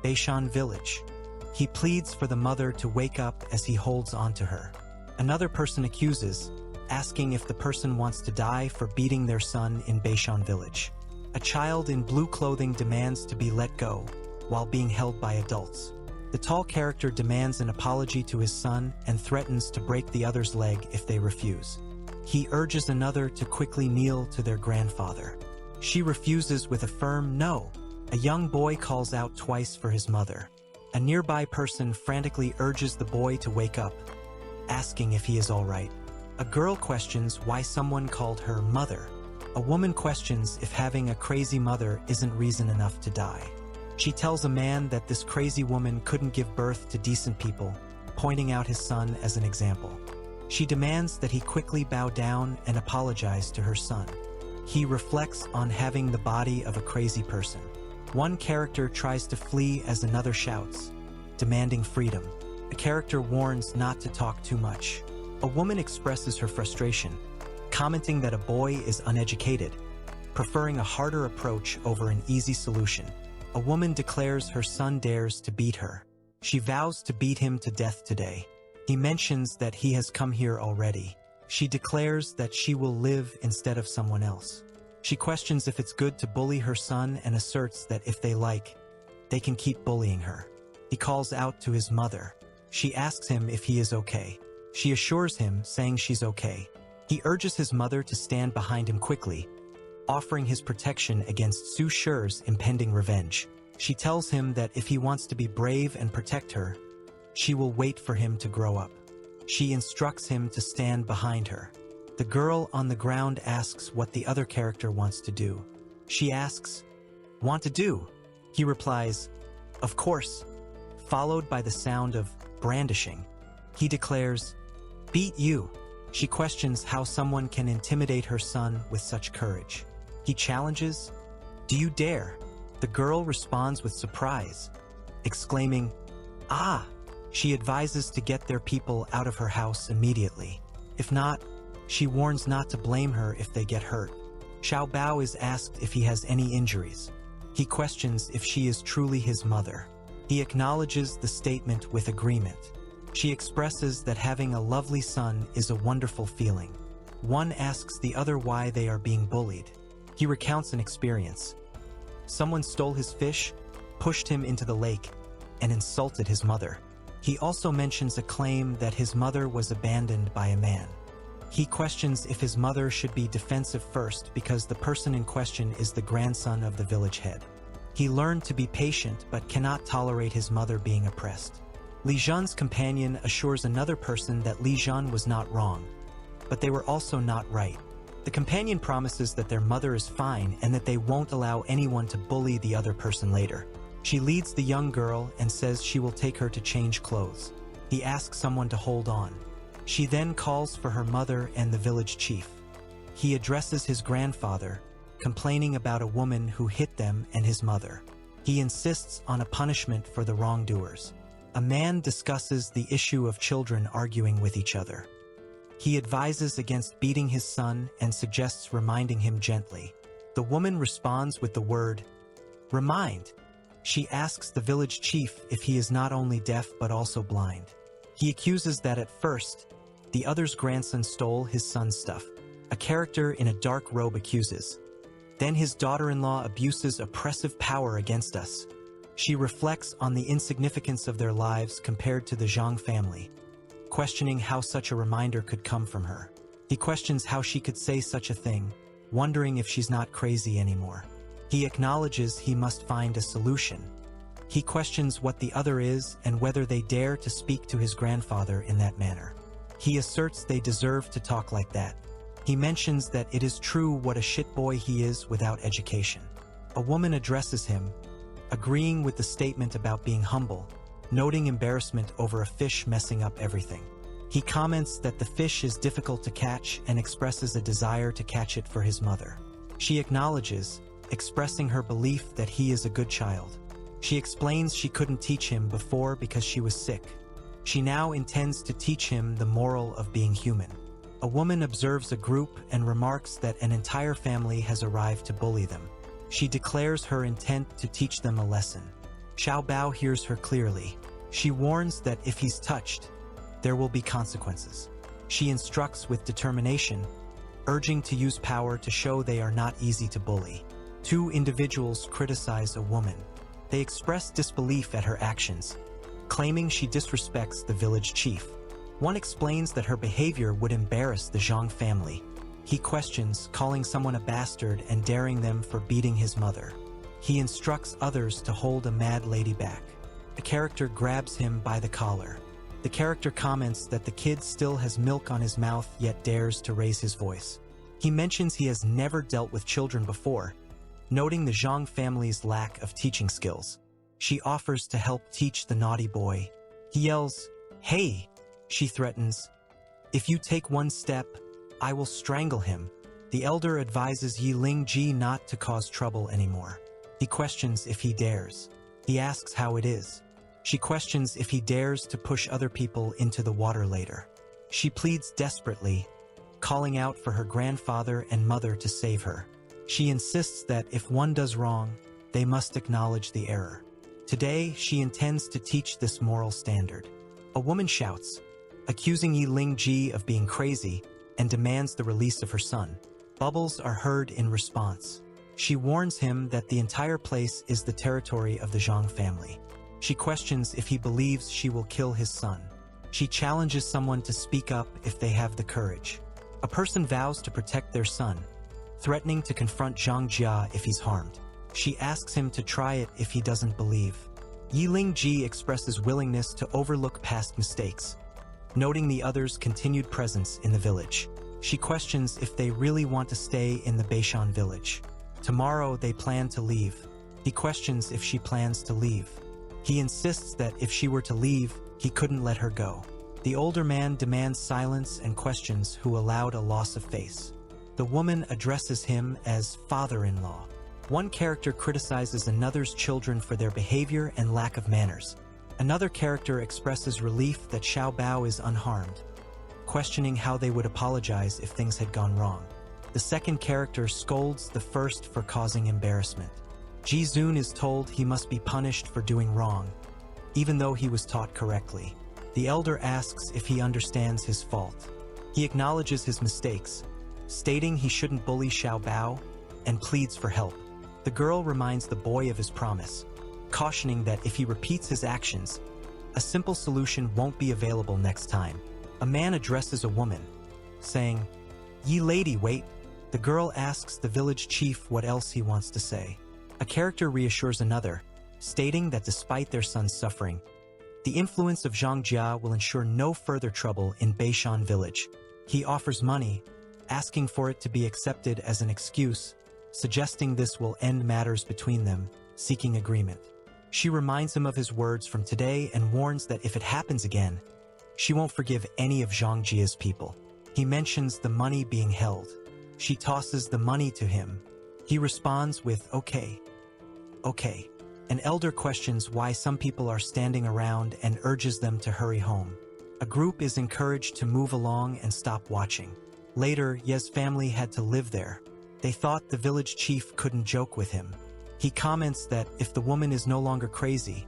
Beishan village. He pleads for the mother to wake up as he holds onto her. Another person accuses, asking if the person wants to die for beating their son in Beishan village. A child in blue clothing demands to be let go, while being held by adults. The tall character demands an apology to his son and threatens to break the other's leg if they refuse. He urges another to quickly kneel to their grandfather. She refuses with a firm no. A young boy calls out twice for his mother. A nearby person frantically urges the boy to wake up, asking if he is all right. A girl questions why someone called her mother. A woman questions if having a crazy mother isn't reason enough to die. She tells a man that this crazy woman couldn't give birth to decent people, pointing out his son as an example. She demands that he quickly bow down and apologize to her son. He reflects on having the body of a crazy person. One character tries to flee as another shouts, demanding freedom. A character warns not to talk too much. A woman expresses her frustration, commenting that a boy is uneducated, preferring a harder approach over an easy solution. A woman declares her son dares to beat her. She vows to beat him to death today. He mentions that he has come here already. She declares that she will live instead of someone else. She questions if it's good to bully her son and asserts that if they like, they can keep bullying her. He calls out to his mother. She asks him if he is okay. She assures him, saying she's okay. He urges his mother to stand behind him quickly, offering his protection against Su Shi's impending revenge. She tells him that if he wants to be brave and protect her, she will wait for him to grow up. She instructs him to stand behind her. The girl on the ground asks what the other character wants to do. She asks, "Want to do?" He replies, "Of course," followed by the sound of brandishing. He declares, "Beat you." She questions how someone can intimidate her son with such courage. He challenges, "Do you dare?" The girl responds with surprise, exclaiming, "Ah!" She advises to get their people out of her house immediately. If not, she warns not to blame her if they get hurt. Xiao Bao is asked if he has any injuries. He questions if she is truly his mother. He acknowledges the statement with agreement. She expresses that having a lovely son is a wonderful feeling. One asks the other why they are being bullied. He recounts an experience. Someone stole his fish, pushed him into the lake, and insulted his mother. He also mentions a claim that his mother was abandoned by a man. He questions if his mother should be defensive first because the person in question is the grandson of the village head. He learned to be patient but cannot tolerate his mother being oppressed. Li Zhan's companion assures another person that Li Zhan was not wrong, but they were also not right. The companion promises that their mother is fine and that they won't allow anyone to bully the other person later. She leads the young girl and says she will take her to change clothes. He asks someone to hold on. She then calls for her mother and the village chief. He addresses his grandfather, complaining about a woman who hit them and his mother. He insists on a punishment for the wrongdoers. A man discusses the issue of children arguing with each other. He advises against beating his son and suggests reminding him gently. The woman responds with the word, "Remind." She asks the village chief if he is not only deaf but also blind. He accuses that at first, the other's grandson stole his son's stuff. A character in a dark robe accuses. Then his daughter-in-law abuses oppressive power against us. She reflects on the insignificance of their lives compared to the Zhang family, questioning how such a reminder could come from her. He questions how she could say such a thing, wondering if she's not crazy anymore. He acknowledges he must find a solution. He questions what the other is and whether they dare to speak to his grandfather in that manner. He asserts they deserve to talk like that. He mentions that it is true what a shit boy he is without education. A woman addresses him, agreeing with the statement about being humble, noting embarrassment over a fish messing up everything. He comments that the fish is difficult to catch and expresses a desire to catch it for his mother. She acknowledges, expressing her belief that he is a good child. She explains she couldn't teach him before because she was sick. She now intends to teach him the moral of being human. A woman observes a group and remarks that an entire family has arrived to bully them. She declares her intent to teach them a lesson. Xiao Bao hears her clearly. She warns that if he's touched, there will be consequences. She instructs with determination, urging to use power to show they are not easy to bully. Two individuals criticize a woman. They express disbelief at her actions, claiming she disrespects the village chief. One explains that her behavior would embarrass the Zhang family. He questions, calling someone a bastard and daring them for beating his mother. He instructs others to hold a mad lady back. A character grabs him by the collar. The character comments that the kid still has milk on his mouth yet dares to raise his voice. He mentions he has never dealt with children before, noting the Zhang family's lack of teaching skills. She offers to help teach the naughty boy. He yells, "Hey!" She threatens, "If you take one step, I will strangle him." The elder advises Yi Lingji not to cause trouble anymore. He questions if he dares. He asks how it is. She questions if he dares to push other people into the water later. She pleads desperately, calling out for her grandfather and mother to save her. She insists that if one does wrong, they must acknowledge the error. Today, she intends to teach this moral standard. A woman shouts, accusing Yi Lingji of being crazy, and demands the release of her son. Bubbles are heard in response. She warns him that the entire place is the territory of the Zhang family. She questions if he believes she will kill his son. She challenges someone to speak up if they have the courage. A person vows to protect their son, threatening to confront Zhang Jia if he's harmed. She asks him to try it if he doesn't believe. Yi Lingji expresses willingness to overlook past mistakes, noting the others' continued presence in the village. She questions if they really want to stay in the Beishan village. Tomorrow they plan to leave. He questions if she plans to leave. He insists that if she were to leave, he couldn't let her go. The older man demands silence and questions who allowed a loss of face. The woman addresses him as father-in-law. One character criticizes another's children for their behavior and lack of manners. Another character expresses relief that Xiao Bao is unharmed, questioning how they would apologize if things had gone wrong. The second character scolds the first for causing embarrassment. Ji Zun is told he must be punished for doing wrong, even though he was taught correctly. The elder asks if he understands his fault. He acknowledges his mistakes, stating he shouldn't bully Xiao Bao, and pleads for help. The girl reminds the boy of his promise, cautioning that if he repeats his actions, a simple solution won't be available next time. A man addresses a woman, saying, "Ye lady, wait." The girl asks the village chief what else he wants to say. A character reassures another, stating that despite their son's suffering, the influence of Zhang Jia will ensure no further trouble in Beishan village. He offers money, asking for it to be accepted as an excuse, suggesting this will end matters between them, seeking agreement. She reminds him of his words from today and warns that if it happens again, she won't forgive any of Zhang Jia's people. He mentions the money being held. She tosses the money to him. He responds with, "Okay. Okay." An elder questions why some people are standing around and urges them to hurry home. A group is encouraged to move along and stop watching. Later, Ye's family had to live there. They thought the village chief couldn't joke with him. He comments that if the woman is no longer crazy,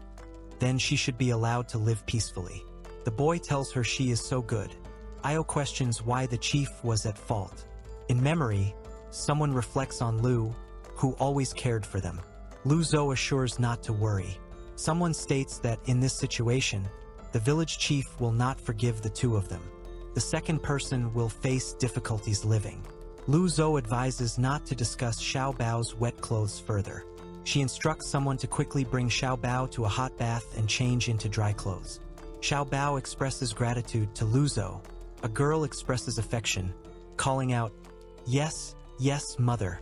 then she should be allowed to live peacefully. The boy tells her she is so good. Io questions why the chief was at fault. In memory, someone reflects on Lu, who always cared for them. Lu Zhou assures not to worry. Someone states that in this situation, the village chief will not forgive the two of them. The second person will face difficulties living. Lu Zhou advises not to discuss Xiao Bao's wet clothes further. She instructs someone to quickly bring Xiao Bao to a hot bath and change into dry clothes. Xiao Bao expresses gratitude to Lu Zhou. A girl expresses affection, calling out, "Yes, yes, mother,"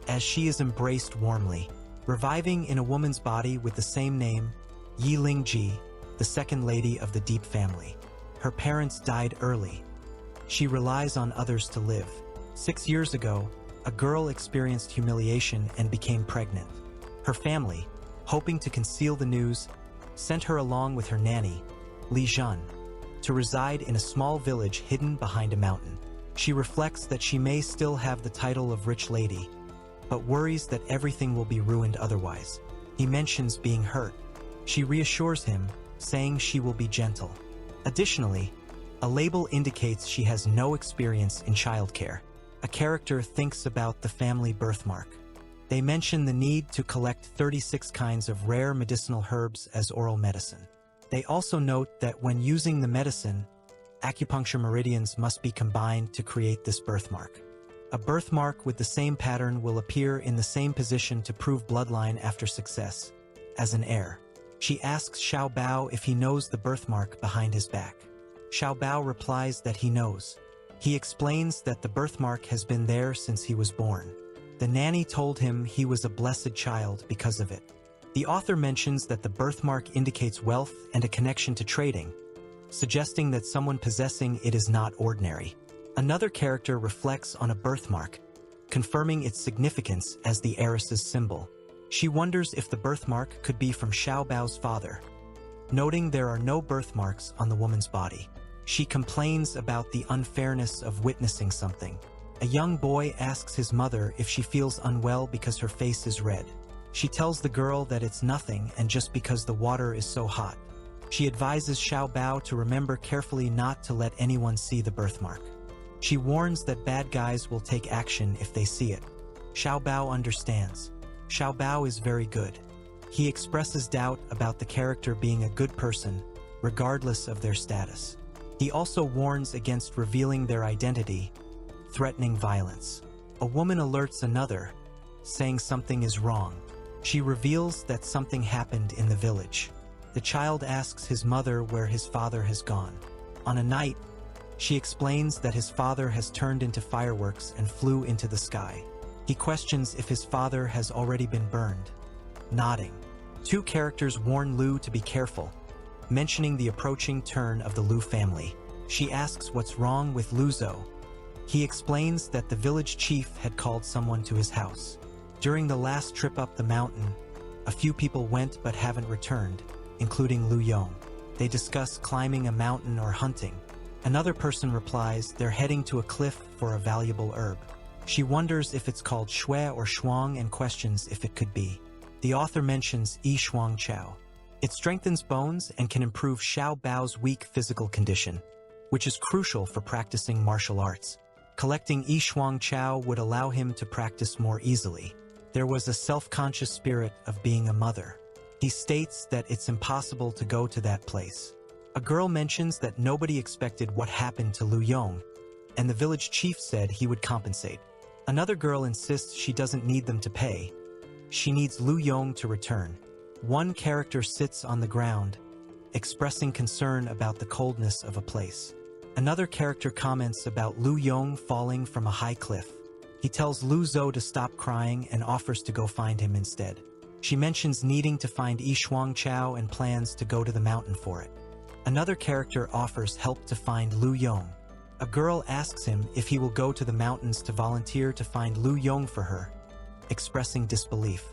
as she is embraced warmly. Reviving in a woman's body with the same name, Yi Lingji, the second lady of the Deep family. Her parents died early. She relies on others to live. 6 years ago, a girl experienced humiliation and became pregnant. Her family, hoping to conceal the news, sent her along with her nanny, Li Zhan, to reside in a small village hidden behind a mountain. She reflects that she may still have the title of rich lady, but worries that everything will be ruined otherwise. He mentions being hurt. She reassures him, saying she will be gentle. Additionally, a label indicates she has no experience in childcare. A character thinks about the family birthmark. They mention the need to collect 36 kinds of rare medicinal herbs as oral medicine. They also note that when using the medicine, acupuncture meridians must be combined to create this birthmark. A birthmark with the same pattern will appear in the same position to prove bloodline after success, as an heir. She asks Xiao Bao if he knows the birthmark behind his back. Xiao Bao replies that he knows. He explains that the birthmark has been there since he was born. The nanny told him he was a blessed child because of it. The author mentions that the birthmark indicates wealth and a connection to trading, suggesting that someone possessing it is not ordinary. Another character reflects on a birthmark, confirming its significance as the heiress's symbol. She wonders if the birthmark could be from Xiao Bao's father. Noting there are no birthmarks on the woman's body, she complains about the unfairness of witnessing something. A young boy asks his mother if she feels unwell because her face is red. She tells the girl that it's nothing and just because the water is so hot. She advises Xiao Bao to remember carefully not to let anyone see the birthmark. She warns that bad guys will take action if they see it. Xiao Bao understands. Xiao Bao is very good. He expresses doubt about the character being a good person, regardless of their status. He also warns against revealing their identity, threatening violence. A woman alerts another, saying something is wrong. She reveals that something happened in the village. The child asks his mother where his father has gone. On a night, she explains that his father has turned into fireworks and flew into the sky. He questions if his father has already been burned. Nodding. Two characters warn Lu to be careful, mentioning the approaching turn of the Lu family. She asks what's wrong with Luzo. He explains that the village chief had called someone to his house. During the last trip up the mountain, a few people went but haven't returned, including Lu Yong. They discuss climbing a mountain or hunting. Another person replies they're heading to a cliff for a valuable herb. She wonders if it's called shui or shuang and questions if it could be. The author mentions Yi Shuang Chao. It strengthens bones and can improve Xiao Bao's weak physical condition, which is crucial for practicing martial arts. Collecting Yi Shuang Chao would allow him to practice more easily. There was a self-conscious spirit of being a mother. He states that it's impossible to go to that place. A girl mentions that nobody expected what happened to Lu Yong, and the village chief said he would compensate. Another girl insists she doesn't need them to pay. She needs Lu Yong to return. One character sits on the ground, expressing concern about the coldness of a place. Another character comments about Lu Yong falling from a high cliff. He tells Lu Zhou to stop crying and offers to go find him instead. She mentions needing to find Yi Shuang Chao and plans to go to the mountain for it. Another character offers help to find Lu Yong. A girl asks him if he will go to the mountains to volunteer to find Lu Yong for her, expressing disbelief.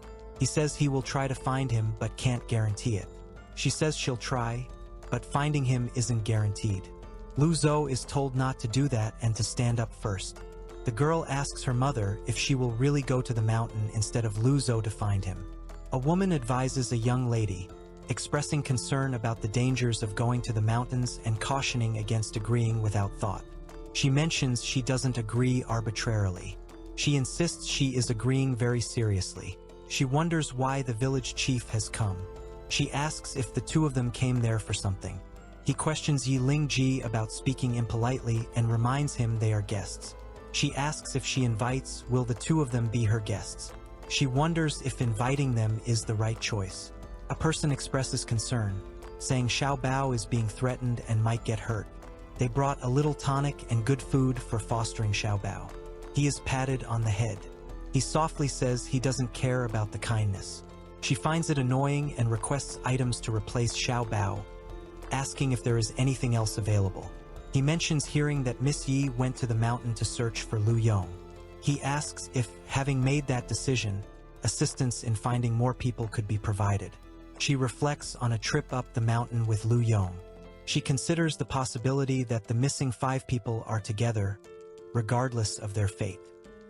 He says he will try to find him but can't guarantee it. She says she'll try, but finding him isn't guaranteed. Lu Zhou is told not to do that and to stand up first. The girl asks her mother if she will really go to the mountain instead of Lu Zhou to find him. A woman advises a young lady, expressing concern about the dangers of going to the mountains and cautioning against agreeing without thought. She mentions she doesn't agree arbitrarily. She insists she is agreeing very seriously. She wonders why the village chief has come. She asks if the two of them came there for something. He questions Yi Lingji about speaking impolitely and reminds him they are guests. She asks if she invites, will the two of them be her guests? She wonders if inviting them is the right choice. A person expresses concern, saying Xiao Bao is being threatened and might get hurt. They brought a little tonic and good food for fostering Xiao Bao. He is patted on the head. He softly says he doesn't care about the kindness. She finds it annoying and requests items to replace Xiao Bao, asking if there is anything else available. He mentions hearing that Miss Yi went to the mountain to search for Lu Yong. He asks if, having made that decision, assistance in finding more people could be provided. She reflects on a trip up the mountain with Lu Yong. She considers the possibility that the missing 5 people are together, regardless of their fate.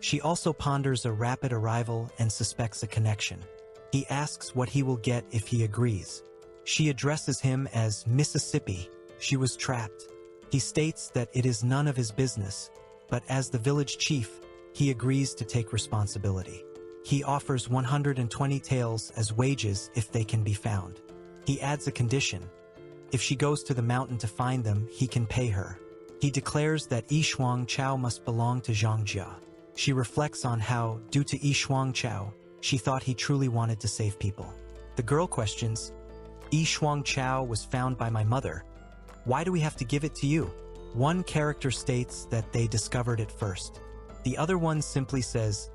She also ponders a rapid arrival and suspects a connection. He asks what he will get if he agrees. She addresses him as Mississippi. She was trapped. He states that it is none of his business, but as the village chief, he agrees to take responsibility. He offers 120 taels as wages if they can be found. He adds a condition. If she goes to the mountain to find them, he can pay her. He declares that Yi Shuang Chao must belong to Zhang Jia. She reflects on how, due to Yi Shuang Chao, she thought he truly wanted to save people. The girl questions, Yi Shuang Chao was found by my mother. Why do we have to give it to you? One character states that they discovered it first. The other one simply says,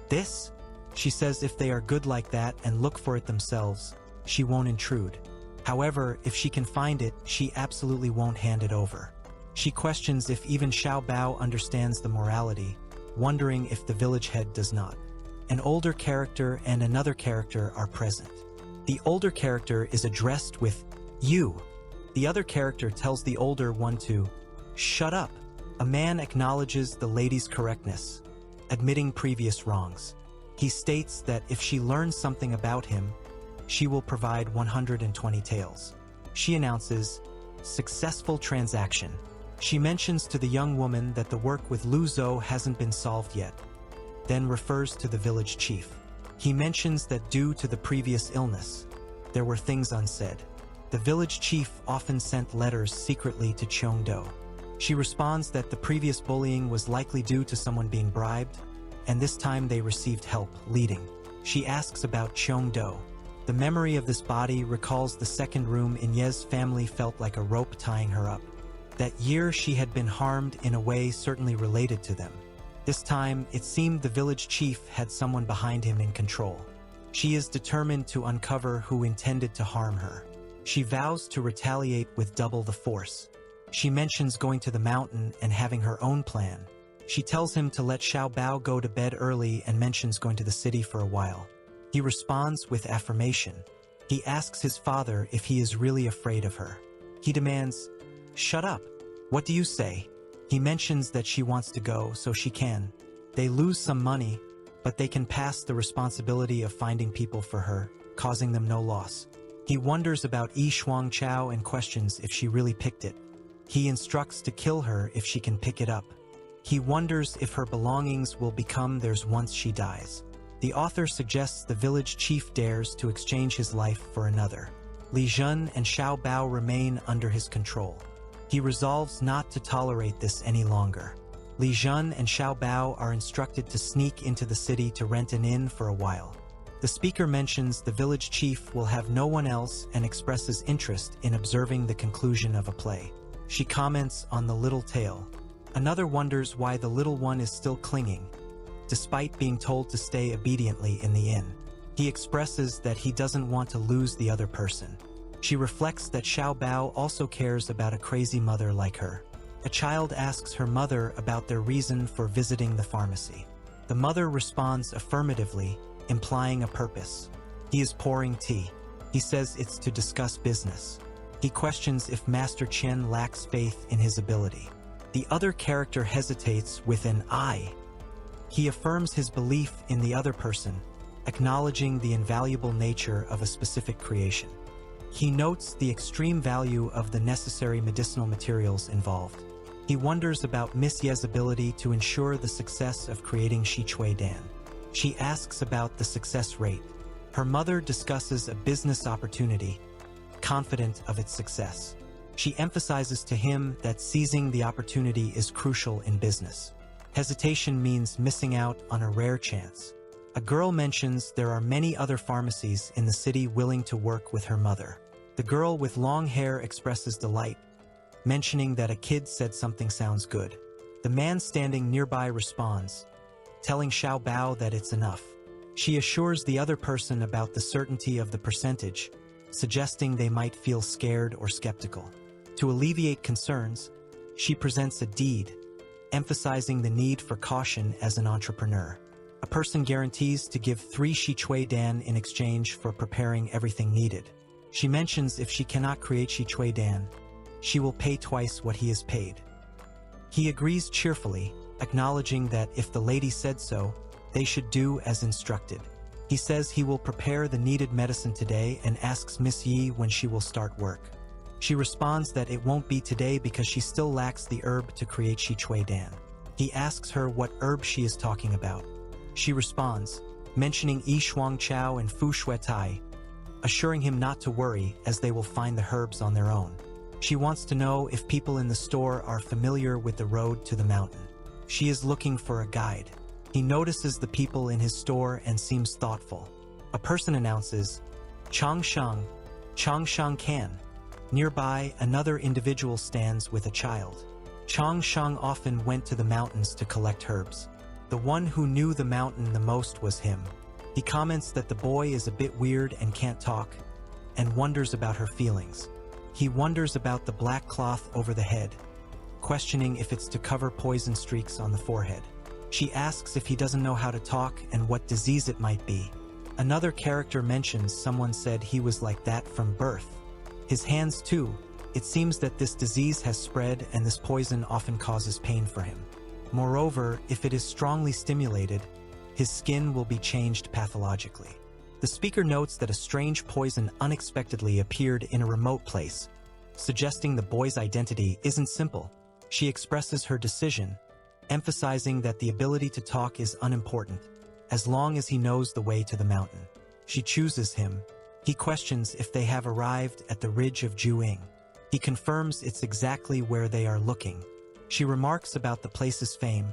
this? She says if they are good like that and look for it themselves, she won't intrude. However, if she can find it, she absolutely won't hand it over. She questions if even Xiao Bao understands the morality, wondering if the village head does not. An older character and another character are present. The older character is addressed with you. The other character tells the older one to shut up. A man acknowledges the lady's correctness, admitting previous wrongs. He states that if she learns something about him, she will provide 120 taels. She announces, successful transaction. She mentions to the young woman that the work with Lu Zhou hasn't been solved yet, then refers to the village chief. He mentions that due to the previous illness, there were things unsaid. The village chief often sent letters secretly to Cheongdo. She responds that the previous bullying was likely due to someone being bribed, and this time they received help leading. She asks about Cheongdo. The memory of this body recalls the second room in Ye's family felt like a rope tying her up. That year she had been harmed in a way certainly related to them. This time, it seemed the village chief had someone behind him in control. She is determined to uncover who intended to harm her. She vows to retaliate with double the force. She mentions going to the mountain and having her own plan. She tells him to let Xiao Bao go to bed early and mentions going to the city for a while. He responds with affirmation. He asks his father if he is really afraid of her. He demands, shut up. What do you say? He mentions that she wants to go, so she can. They lose some money, but they can pass the responsibility of finding people for her, causing them no loss. He wonders about Yi Shuang Chao and questions if she really picked it. He instructs to kill her if she can pick it up. He wonders if her belongings will become theirs once she dies. The author suggests the village chief dares to exchange his life for another. Li Jun and Xiao Bao remain under his control. He resolves not to tolerate this any longer. Li Jun and Xiao Bao are instructed to sneak into the city to rent an inn for a while. The speaker mentions the village chief will have no one else and expresses interest in observing the conclusion of a play. She comments on the little tale. Another wonders why the little one is still clinging, despite being told to stay obediently in the inn. He expresses that he doesn't want to lose the other person. She reflects that Xiao Bao also cares about a crazy mother like her. A child asks her mother about their reason for visiting the pharmacy. The mother responds affirmatively, implying a purpose. He is pouring tea. He says it's to discuss business. He questions if Master Chen lacks faith in his ability. The other character hesitates with an I. He affirms his belief in the other person, acknowledging the invaluable nature of a specific creation. He notes the extreme value of the necessary medicinal materials involved. He wonders about Miss Ye's ability to ensure the success of creating Shi Chui Dan. She asks about the success rate. Her mother discusses a business opportunity, confident of its success. She emphasizes to him that seizing the opportunity is crucial in business. Hesitation means missing out on a rare chance. A girl mentions there are many other pharmacies in the city willing to work with her mother. The girl with long hair expresses delight, mentioning that a kid said something sounds good. The man standing nearby responds, telling Xiao Bao that it's enough. She assures the other person about the certainty of the percentage, suggesting they might feel scared or skeptical. To alleviate concerns, she presents a deed, emphasizing the need for caution as an entrepreneur. A person guarantees to give 3 Shi Chui Dan in exchange for preparing everything needed. She mentions if she cannot create Shi Chui Dan, she will pay twice what he has paid. He agrees cheerfully, acknowledging that if the lady said so, they should do as instructed. He says he will prepare the needed medicine today and asks Miss Yi when she will start work. She responds that it won't be today because she still lacks the herb to create Shi Cui Dan. He asks her what herb she is talking about. She responds, mentioning Yi Shuang Chao and Fu Shui Tai, assuring him not to worry as they will find the herbs on their own. She wants to know if people in the store are familiar with the road to the mountain. She is looking for a guide. He notices the people in his store and seems thoughtful. A person announces, Chang Shang Can. Nearby, another individual stands with a child. Chang Shang often went to the mountains to collect herbs. The one who knew the mountain the most was him. He comments that the boy is a bit weird and can't talk, and wonders about her feelings. He wonders about the black cloth over the head, questioning if it's to cover poison streaks on the forehead. She asks if he doesn't know how to talk and what disease it might be. Another character mentions someone said he was like that from birth. His hands too. It seems that this disease has spread and this poison often causes pain for him. Moreover, if it is strongly stimulated, his skin will be changed pathologically. The speaker notes that a strange poison unexpectedly appeared in a remote place, suggesting the boy's identity isn't simple. She expresses her decision, emphasizing that the ability to talk is unimportant, as long as he knows the way to the mountain. She chooses him. He questions if they have arrived at the ridge of Juing. He confirms it's exactly where they are looking. She remarks about the place's fame,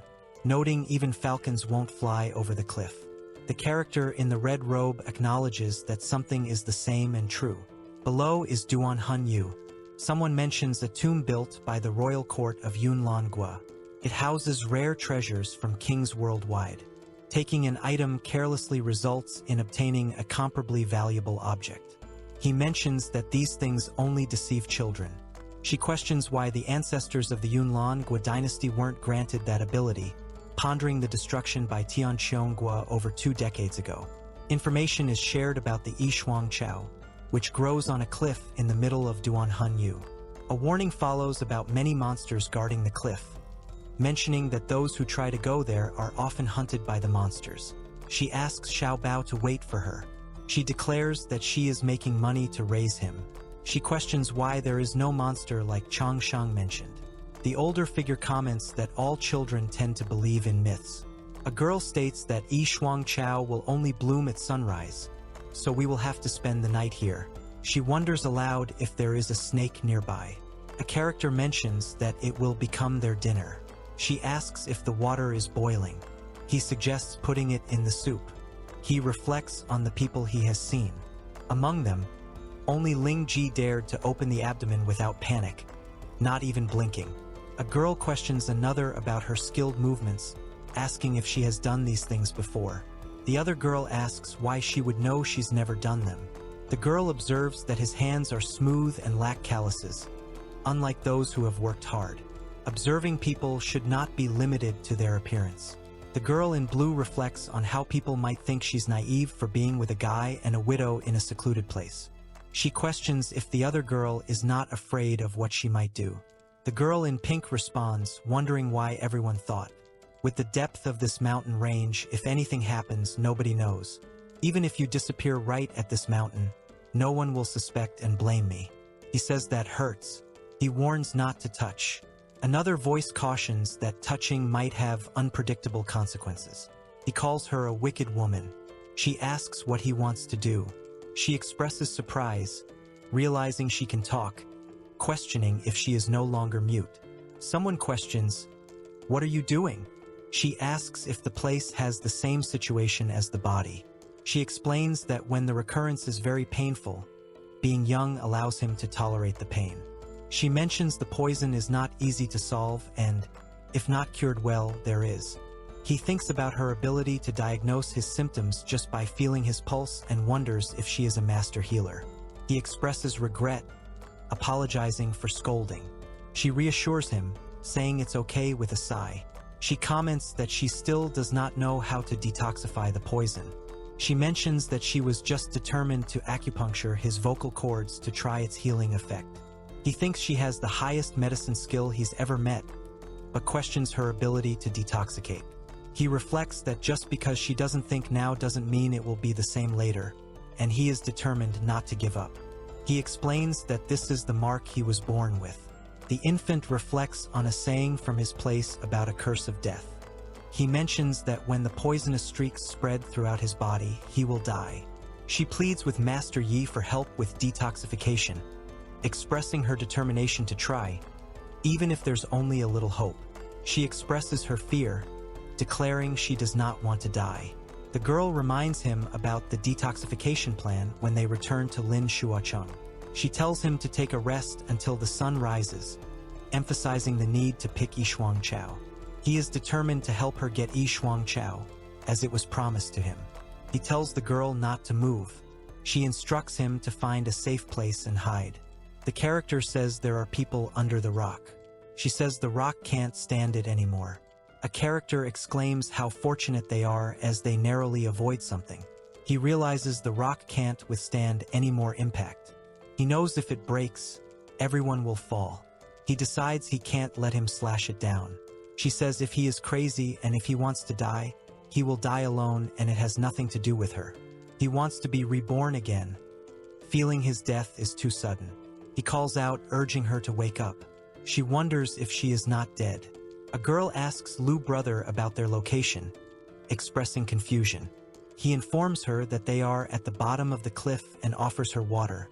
noting even falcons won't fly over the cliff. The character in the red robe acknowledges that something is the same and true. Below is Duan Han Yu. Someone mentions a tomb built by the royal court of Yunlan Gua. It houses rare treasures from kings worldwide. Taking an item carelessly results in obtaining a comparably valuable object. He mentions that these things only deceive children. She questions why the ancestors of the Yunlan Gua dynasty weren't granted that ability, pondering the destruction by Tian Qiongua over 2 decades ago. Information is shared about the Yi Shuang Chao, which grows on a cliff in the middle of Duan Han Yu. A warning follows about many monsters guarding the cliff, mentioning that those who try to go there are often hunted by the monsters. She asks Xiao Bao to wait for her. She declares that she is making money to raise him. She questions why there is no monster like Chang Shang mentioned. The older figure comments that all children tend to believe in myths. A girl states that Yi Shuang Chao will only bloom at sunrise, so we will have to spend the night here. She wonders aloud if there is a snake nearby. A character mentions that it will become their dinner. She asks if the water is boiling. He suggests putting it in the soup. He reflects on the people he has seen. Among them, only Ling Ji dared to open the abdomen without panic, not even blinking. A girl questions another about her skilled movements, asking if she has done these things before. The other girl asks why she would know she's never done them. The girl observes that his hands are smooth and lack calluses, unlike those who have worked hard. Observing people should not be limited to their appearance. The girl in blue reflects on how people might think she's naive for being with a guy and a widow in a secluded place. She questions if the other girl is not afraid of what she might do. The girl in pink responds, wondering why everyone thought. With the depth of this mountain range, if anything happens, nobody knows. Even if you disappear right at this mountain, no one will suspect and blame me. He says that hurts. He warns not to touch. Another voice cautions that touching might have unpredictable consequences. He calls her a wicked woman. She asks what he wants to do. She expresses surprise, realizing she can talk, questioning if she is no longer mute. Someone questions, "What are you doing?" She asks if the place has the same situation as the body. She explains that when the recurrence is very painful, being young allows him to tolerate the pain. She mentions the poison is not easy to solve and, if not cured well, there is. He thinks about her ability to diagnose his symptoms just by feeling his pulse and wonders if she is a master healer. He expresses regret, apologizing for scolding. She reassures him, saying it's okay with a sigh. She comments that she still does not know how to detoxify the poison. She mentions that she was just determined to acupuncture his vocal cords to try its healing effect. He thinks she has the highest medicine skill he's ever met, but questions her ability to detoxicate. He reflects that just because she doesn't think now doesn't mean it will be the same later, and he is determined not to give up. He explains that this is the mark he was born with. The infant reflects on a saying from his place about a curse of death. He mentions that when the poisonous streaks spread throughout his body, he will die. She pleads with Master Yi for help with detoxification, expressing her determination to try, even if there's only a little hope. She expresses her fear, declaring she does not want to die. The girl reminds him about the detoxification plan when they return to Lin Shuacheng. She tells him to take a rest until the sun rises, emphasizing the need to pick Yishuang Chao. He is determined to help her get Yishuang Chao, as it was promised to him. He tells the girl not to move. She instructs him to find a safe place and hide. The character says there are people under the rock. She says the rock can't stand it anymore. A character exclaims how fortunate they are as they narrowly avoid something. He realizes the rock can't withstand any more impact. He knows if it breaks, everyone will fall. He decides he can't let him slash it down. She says if he is crazy and if he wants to die, he will die alone and it has nothing to do with her. He wants to be reborn again, feeling his death is too sudden. He calls out, urging her to wake up. She wonders if she is not dead. A girl asks Lu brother about their location, expressing confusion. He informs her that they are at the bottom of the cliff and offers her water,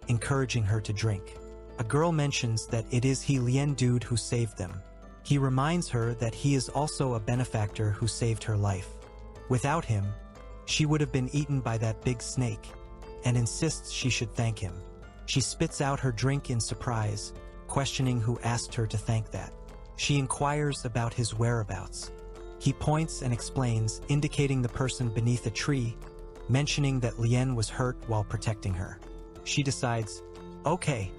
encouraging her to drink. A girl mentions that it is he Lien dude who saved them. He reminds her that he is also a benefactor who saved her life. Without him, she would have been eaten by that big snake, and insists she should thank him. She spits out her drink in surprise, questioning who asked her to thank that. She inquires about his whereabouts. He points and explains, indicating the person beneath a tree, mentioning that Lien was hurt while protecting her. She decides, okay,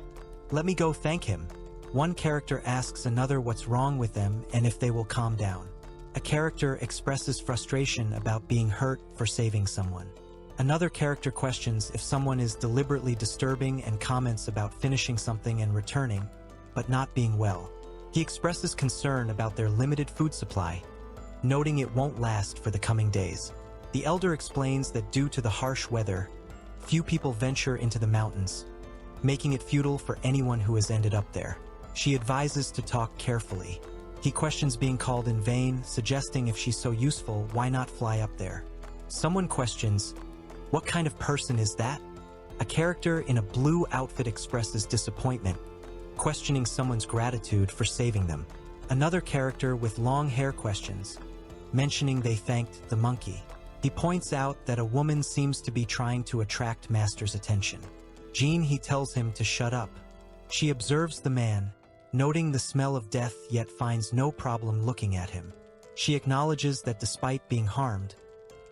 let me go thank him. One character asks another what's wrong with them and if they will calm down. A character expresses frustration about being hurt for saving someone. Another character questions if someone is deliberately disturbing and comments about finishing something and returning, but not being well. He expresses concern about their limited food supply, noting it won't last for the coming days. The elder explains that due to the harsh weather, few people venture into the mountains, making it futile for anyone who has ended up there. She advises to talk carefully. He questions being called in vain, suggesting if she's so useful, why not fly up there? Someone questions, what kind of person is that? A character in a blue outfit expresses disappointment, questioning someone's gratitude for saving them. Another character with long hair questions, mentioning they thanked the monkey. He points out that a woman seems to be trying to attract Master's attention. He tells him to shut up. She observes the man, noting the smell of death yet finds no problem looking at him. She acknowledges that despite being harmed,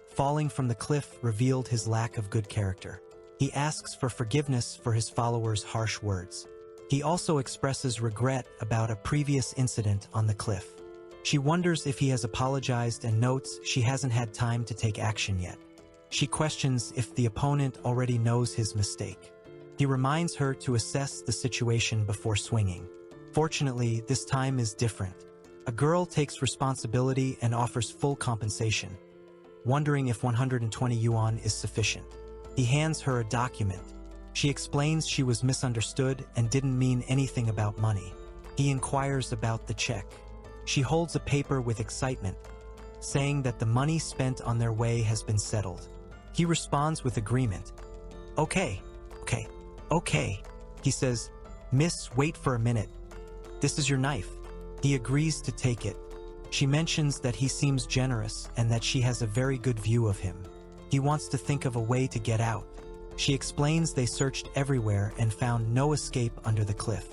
falling from the cliff revealed his lack of good character. He asks for forgiveness for his followers' harsh words. He also expresses regret about a previous incident on the cliff. She wonders if he has apologized and notes she hasn't had time to take action yet. She questions if the opponent already knows his mistake. He reminds her to assess the situation before swinging. Fortunately, this time is different. A girl takes responsibility and offers full compensation, wondering if 120 yuan is sufficient. He hands her a document. She explains she was misunderstood and didn't mean anything about money. He inquires about the check. She holds a paper with excitement, saying that the money spent on their way has been settled. He responds with agreement. Okay. He says, Miss, wait for a minute. This is your knife. He agrees to take it. She mentions that he seems generous and that she has a very good view of him. He wants to think of a way to get out. She explains they searched everywhere and found no escape under the cliff.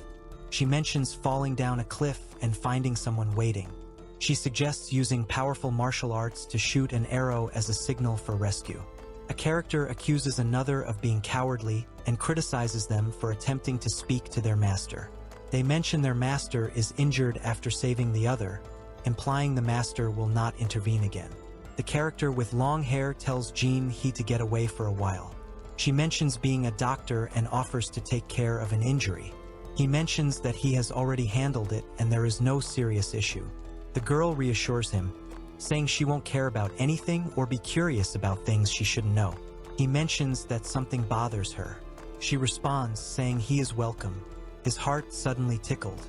She mentions falling down a cliff and finding someone waiting. She suggests using powerful martial arts to shoot an arrow as a signal for rescue. A character accuses another of being cowardly and criticizes them for attempting to speak to their master. They mention their master is injured after saving the other, implying the master will not intervene again. The character with long hair tells Jean he to get away for a while. She mentions being a doctor and offers to take care of an injury. He mentions that he has already handled it and there is no serious issue. The girl reassures him, saying she won't care about anything or be curious about things she shouldn't know. He mentions that something bothers her. She responds, saying he is welcome. His heart suddenly tickled.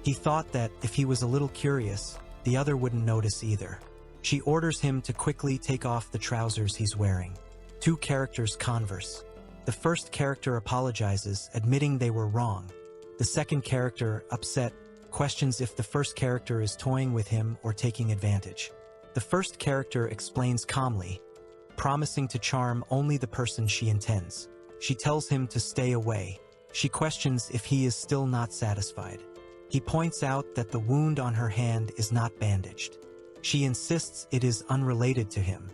He thought that if he was a little curious, the other wouldn't notice either. She orders him to quickly take off the trousers he's wearing. Two characters converse. The first character apologizes, admitting they were wrong. The second character, upset, questions if the first character is toying with him or taking advantage. The first character explains calmly, promising to charm only the person she intends. She tells him to stay away. She questions if he is still not satisfied. He points out that the wound on her hand is not bandaged. She insists it is unrelated to him.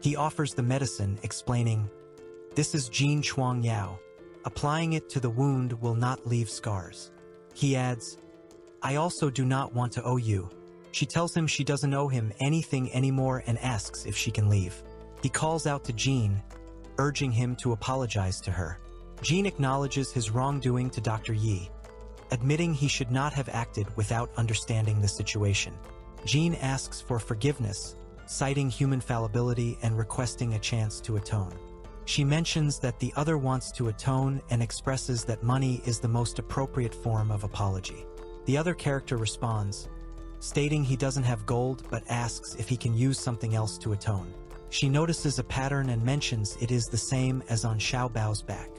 He offers the medicine, explaining, "This is Jin Chuang Yao. Applying it to the wound will not leave scars." He adds, "I also do not want to owe you." She tells him she doesn't owe him anything anymore and asks if she can leave. He calls out to Jin, urging him to apologize to her. Jin acknowledges his wrongdoing to Dr. Yi, admitting he should not have acted without understanding the situation. Jin asks for forgiveness, citing human fallibility and requesting a chance to atone. She mentions that the other wants to atone and expresses that money is the most appropriate form of apology. The other character responds, stating he doesn't have gold but asks if he can use something else to atone. She notices a pattern and mentions it is the same as on Xiao Bao's back.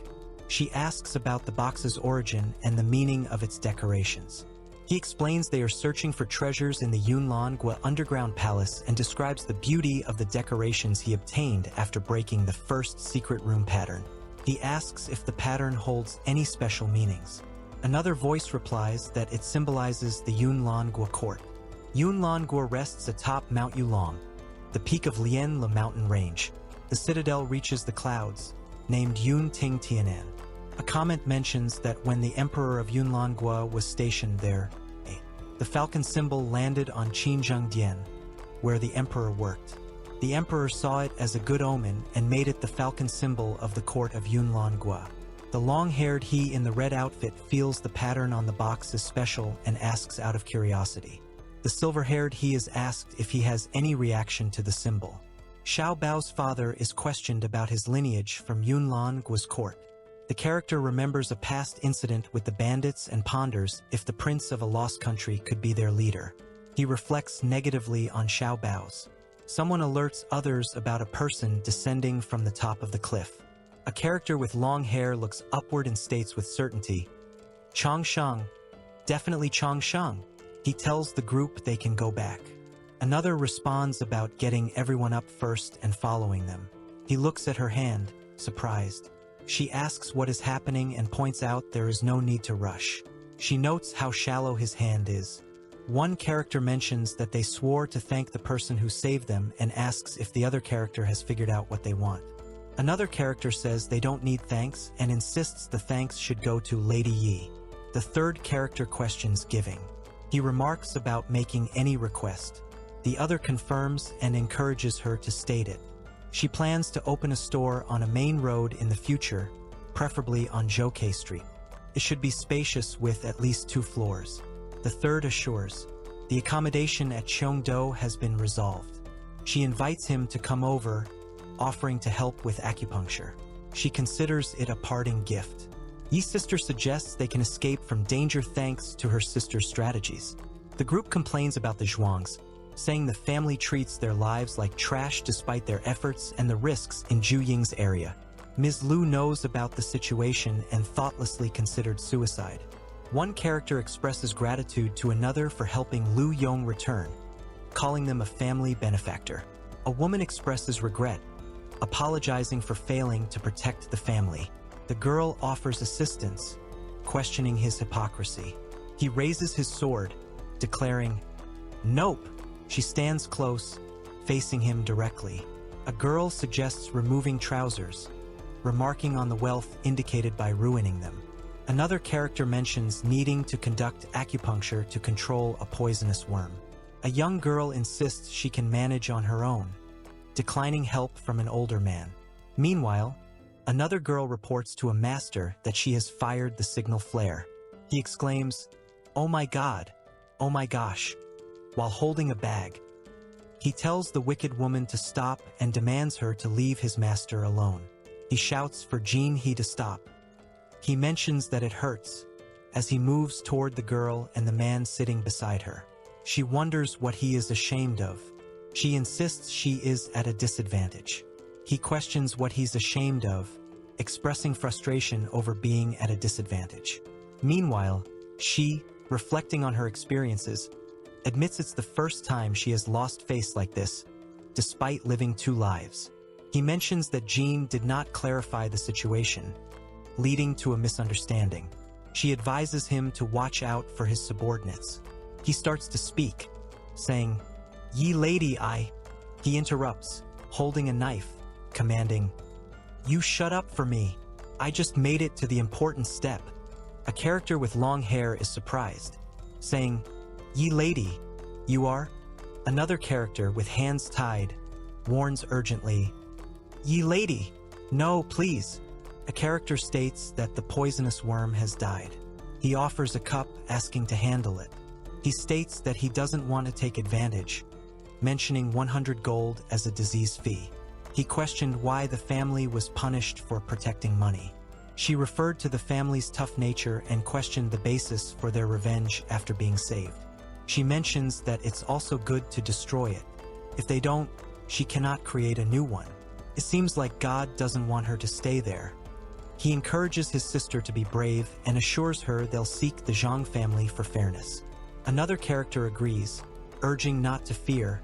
She asks about the box's origin and the meaning of its decorations. He explains they are searching for treasures in the Yunlangua underground palace and describes the beauty of the decorations he obtained after breaking the first secret room pattern. He asks if the pattern holds any special meanings. Another voice replies that it symbolizes the Yunlangua court. Yunlangua rests atop Mount Yulong, the peak of Lianla mountain range. The citadel reaches the clouds, named Yun Ting Tianan. A comment mentions that when the emperor of Yunlangua was stationed there, the falcon symbol landed on Qinzhengdian, where the emperor worked. The emperor saw it as a good omen and made it the falcon symbol of the court of Yunlangua. The long-haired he in the red outfit feels the pattern on the box is special and asks out of curiosity. The silver-haired he is asked if he has any reaction to the symbol. Xiao Bao's father is questioned about his lineage from Yunlangua's court. The character remembers a past incident with the bandits and ponders if the prince of a lost country could be their leader. He reflects negatively on Xiao Bao's. Someone alerts others about a person descending from the top of the cliff. A character with long hair looks upward and states with certainty, "Changsheng, definitely Changsheng." He tells the group they can go back. Another responds about getting everyone up first and following them. He looks at her hand, surprised. She asks what is happening and points out there is no need to rush. She notes how shallow his hand is. One character mentions that they swore to thank the person who saved them and asks if the other character has figured out what they want. Another character says they don't need thanks and insists the thanks should go to Lady Yi. The third character questions giving. He remarks about making any request. The other confirms and encourages her to state it. She plans to open a store on a main road in the future, preferably on Joukei Street. It should be spacious with at least 2 floors. The third assures, the accommodation at Cheongdo has been resolved. She invites him to come over, offering to help with acupuncture. She considers it a parting gift. Yi's sister suggests they can escape from danger thanks to her sister's strategies. The group complains about the Zhuangs, saying the family treats their lives like trash despite their efforts and the risks in Zhu Ying's area. Ms. Lu knows about the situation and thoughtlessly considered suicide. One character expresses gratitude to another for helping Lu Yong return, calling them a family benefactor. A woman expresses regret, apologizing for failing to protect the family. The girl offers assistance, questioning his hypocrisy. He raises his sword, declaring, "Nope." She stands close, facing him directly. A girl suggests removing trousers, remarking on the wealth indicated by ruining them. Another character mentions needing to conduct acupuncture to control a poisonous worm. A young girl insists she can manage on her own, declining help from an older man. Meanwhile, another girl reports to a master that she has fired the signal flare. He exclaims, "Oh my God, oh my gosh," while holding a bag. He tells the wicked woman to stop and demands her to leave his master alone. He shouts for Jin Hee to stop. He mentions that it hurts as he moves toward the girl and the man sitting beside her. She wonders what he is ashamed of. She insists she is at a disadvantage. He questions what he's ashamed of, expressing frustration over being at a disadvantage. Meanwhile, she, reflecting on her experiences, admits it's the first time she has lost face like this, despite living two lives. He mentions that Jean did not clarify the situation, leading to a misunderstanding. She advises him to watch out for his subordinates. He starts to speak, saying, "Ye lady, He interrupts, holding a knife, commanding, "You shut up for me. I just made it to the important step." A character with long hair is surprised, saying, "Ye lady, you are?" Another character with hands tied warns urgently, "Ye lady, no, please." A character states that the poisonous worm has died. He offers a cup, asking to handle it. He states that he doesn't want to take advantage, mentioning 100 gold as a disease fee. He questioned why the family was punished for protecting money. She referred to the family's tough nature and questioned the basis for their revenge after being saved. She mentions that it's also good to destroy it. If they don't, she cannot create a new one. It seems like God doesn't want her to stay there. He encourages his sister to be brave and assures her they'll seek the Zhang family for fairness. Another character agrees, urging not to fear,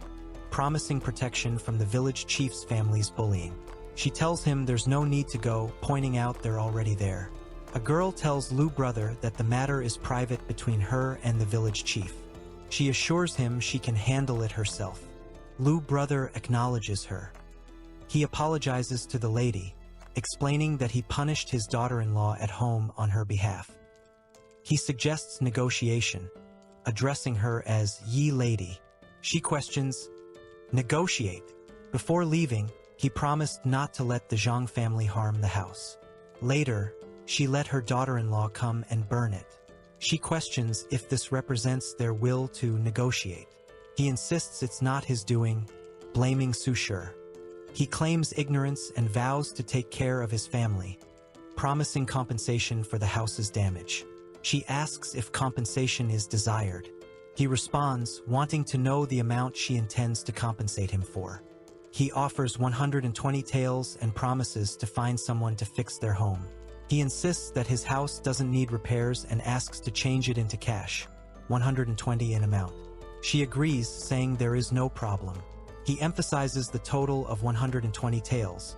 promising protection from the village chief's family's bullying. She tells him there's no need to go, pointing out they're already there. A girl tells Lu brother that the matter is private between her and the village chief. She assures him she can handle it herself. Lu brother acknowledges her. He apologizes to the lady, explaining that he punished his daughter-in-law at home on her behalf. He suggests negotiation, addressing her as "Ye lady." She questions, "Negotiate." Before leaving, he promised not to let the Zhang family harm the house. Later, she let her daughter-in-law come and burn it. She questions if this represents their will to negotiate. He insists it's not his doing, blaming Su Shi. He claims ignorance and vows to take care of his family, promising compensation for the house's damage. She asks if compensation is desired. He responds, wanting to know the amount she intends to compensate him for. He offers 120 taels and promises to find someone to fix their home. He insists that his house doesn't need repairs and asks to change it into cash, 120 in amount. She agrees, saying there is no problem. He emphasizes the total of 120 taels,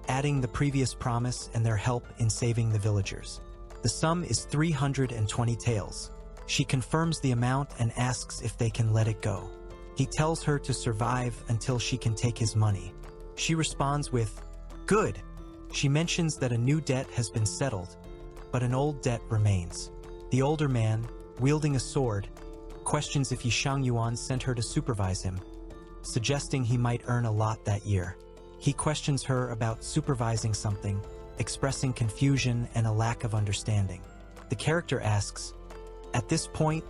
adding the previous promise and their help in saving the villagers. The sum is 320 taels. She confirms the amount and asks if they can let it go. He tells her to survive until she can take his money. She responds with, "Good." She mentions that a new debt has been settled, but an old debt remains. The older man, wielding a sword, questions if Yi Shangyuan sent her to supervise him, suggesting he might earn a lot that year. He questions her about supervising something, expressing confusion and a lack of understanding. The character asks, "At this point,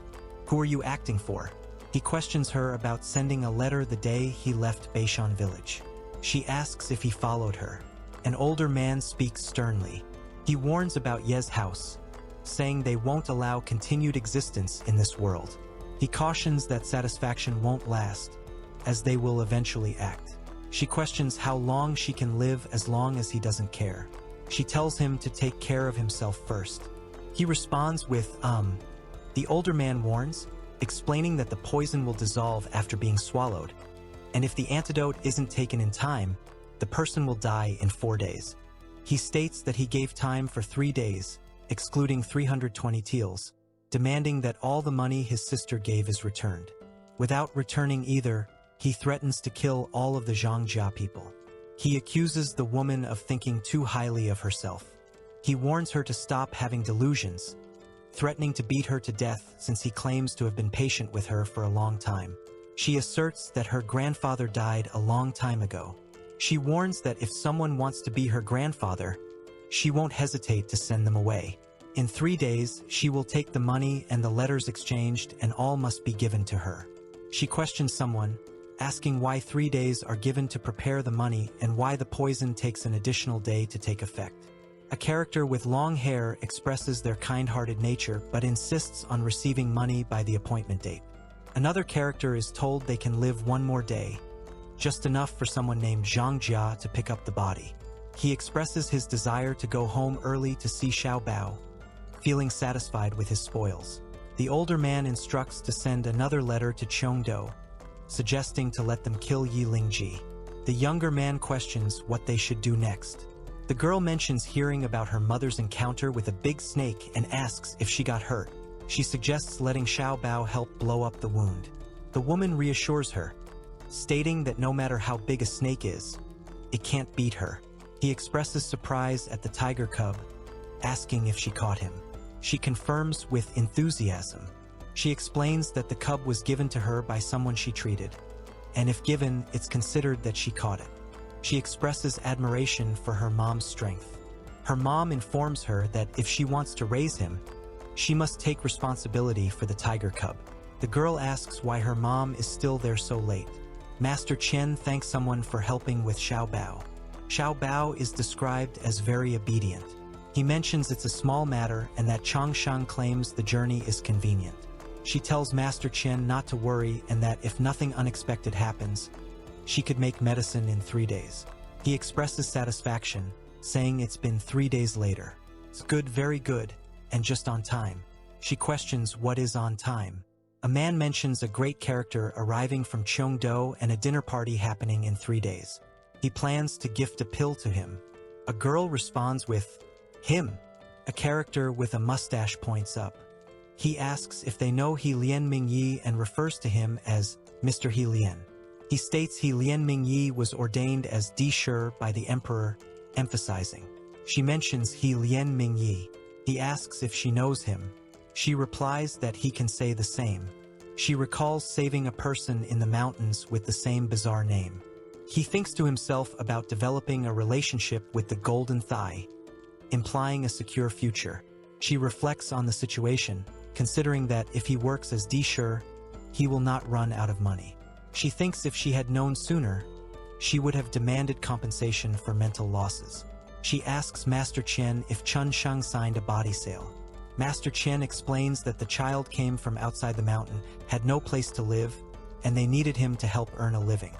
who are you acting for?" He questions her about sending a letter the day he left Beishan village. She asks if he followed her. An older man speaks sternly. He warns about Ye's house, saying they won't allow continued existence in this world. He cautions that satisfaction won't last, as they will eventually act. She questions how long she can live as long as he doesn't care. She tells him to take care of himself first. He responds with, The older man warns, explaining that the poison will dissolve after being swallowed, and if the antidote isn't taken in time, the person will die in 4 days. He states that he gave time for 3 days, excluding 320 taels, demanding that all the money his sister gave is returned. Without returning either, he threatens to kill all of the Zhangjia people. He accuses the woman of thinking too highly of herself. He warns her to stop having delusions, threatening to beat her to death since he claims to have been patient with her for a long time. She asserts that her grandfather died a long time ago. She warns that if someone wants to be her grandfather, she won't hesitate to send them away. In 3 days, she will take the money and the letters exchanged, and all must be given to her. She questions someone, asking why 3 days are given to prepare the money and why the poison takes an additional day to take effect. A character with long hair expresses their kind-hearted nature but insists on receiving money by the appointment date. Another character is told they can live one more day, just enough for someone named Zhang Jia to pick up the body. He expresses his desire to go home early to see Xiao Bao, feeling satisfied with his spoils. The older man instructs to send another letter to Chengdu, suggesting to let them kill Yi Lingji. The younger man questions what they should do next. The girl mentions hearing about her mother's encounter with a big snake and asks if she got hurt. She suggests letting Xiao Bao help blow up the wound. The woman reassures her, stating that no matter how big a snake is, it can't beat her. He expresses surprise at the tiger cub, asking if she caught him. She confirms with enthusiasm. She explains that the cub was given to her by someone she treated, and if given, it's considered that she caught it. She expresses admiration for her mom's strength. Her mom informs her that if she wants to raise him, she must take responsibility for the tiger cub. The girl asks why her mom is still there so late. Master Chen thanks someone for helping with Xiao Bao. Xiao Bao is described as very obedient. He mentions it's a small matter and that Changshan claims the journey is convenient. She tells Master Chen not to worry and that if nothing unexpected happens, she could make medicine in 3 days. He expresses satisfaction, saying it's been 3 days later. It's good, very good, and just on time. She questions what is on time. A man mentions a great character arriving from Chengdu and a dinner party happening in 3 days. He plans to gift a pill to him. A girl responds with, him. A character with a mustache points up. He asks if they know He Lian Mingyi and refers to him as Mr. He Lian. He states He Lian Mingyi was ordained as Di-Shi by the emperor, emphasizing. She mentions He Lian Mingyi. He asks if she knows him. She replies that he can say the same. She recalls saving a person in the mountains with the same bizarre name. He thinks to himself about developing a relationship with the Golden Thigh, implying a secure future. She reflects on the situation, considering that if he works as Di-Shi, he will not run out of money. She thinks if she had known sooner, she would have demanded compensation for mental losses. She asks Master Chen if Chun Sheng signed a body sale. Master Chen explains that the child came from outside the mountain, had no place to live, and they needed him to help earn a living.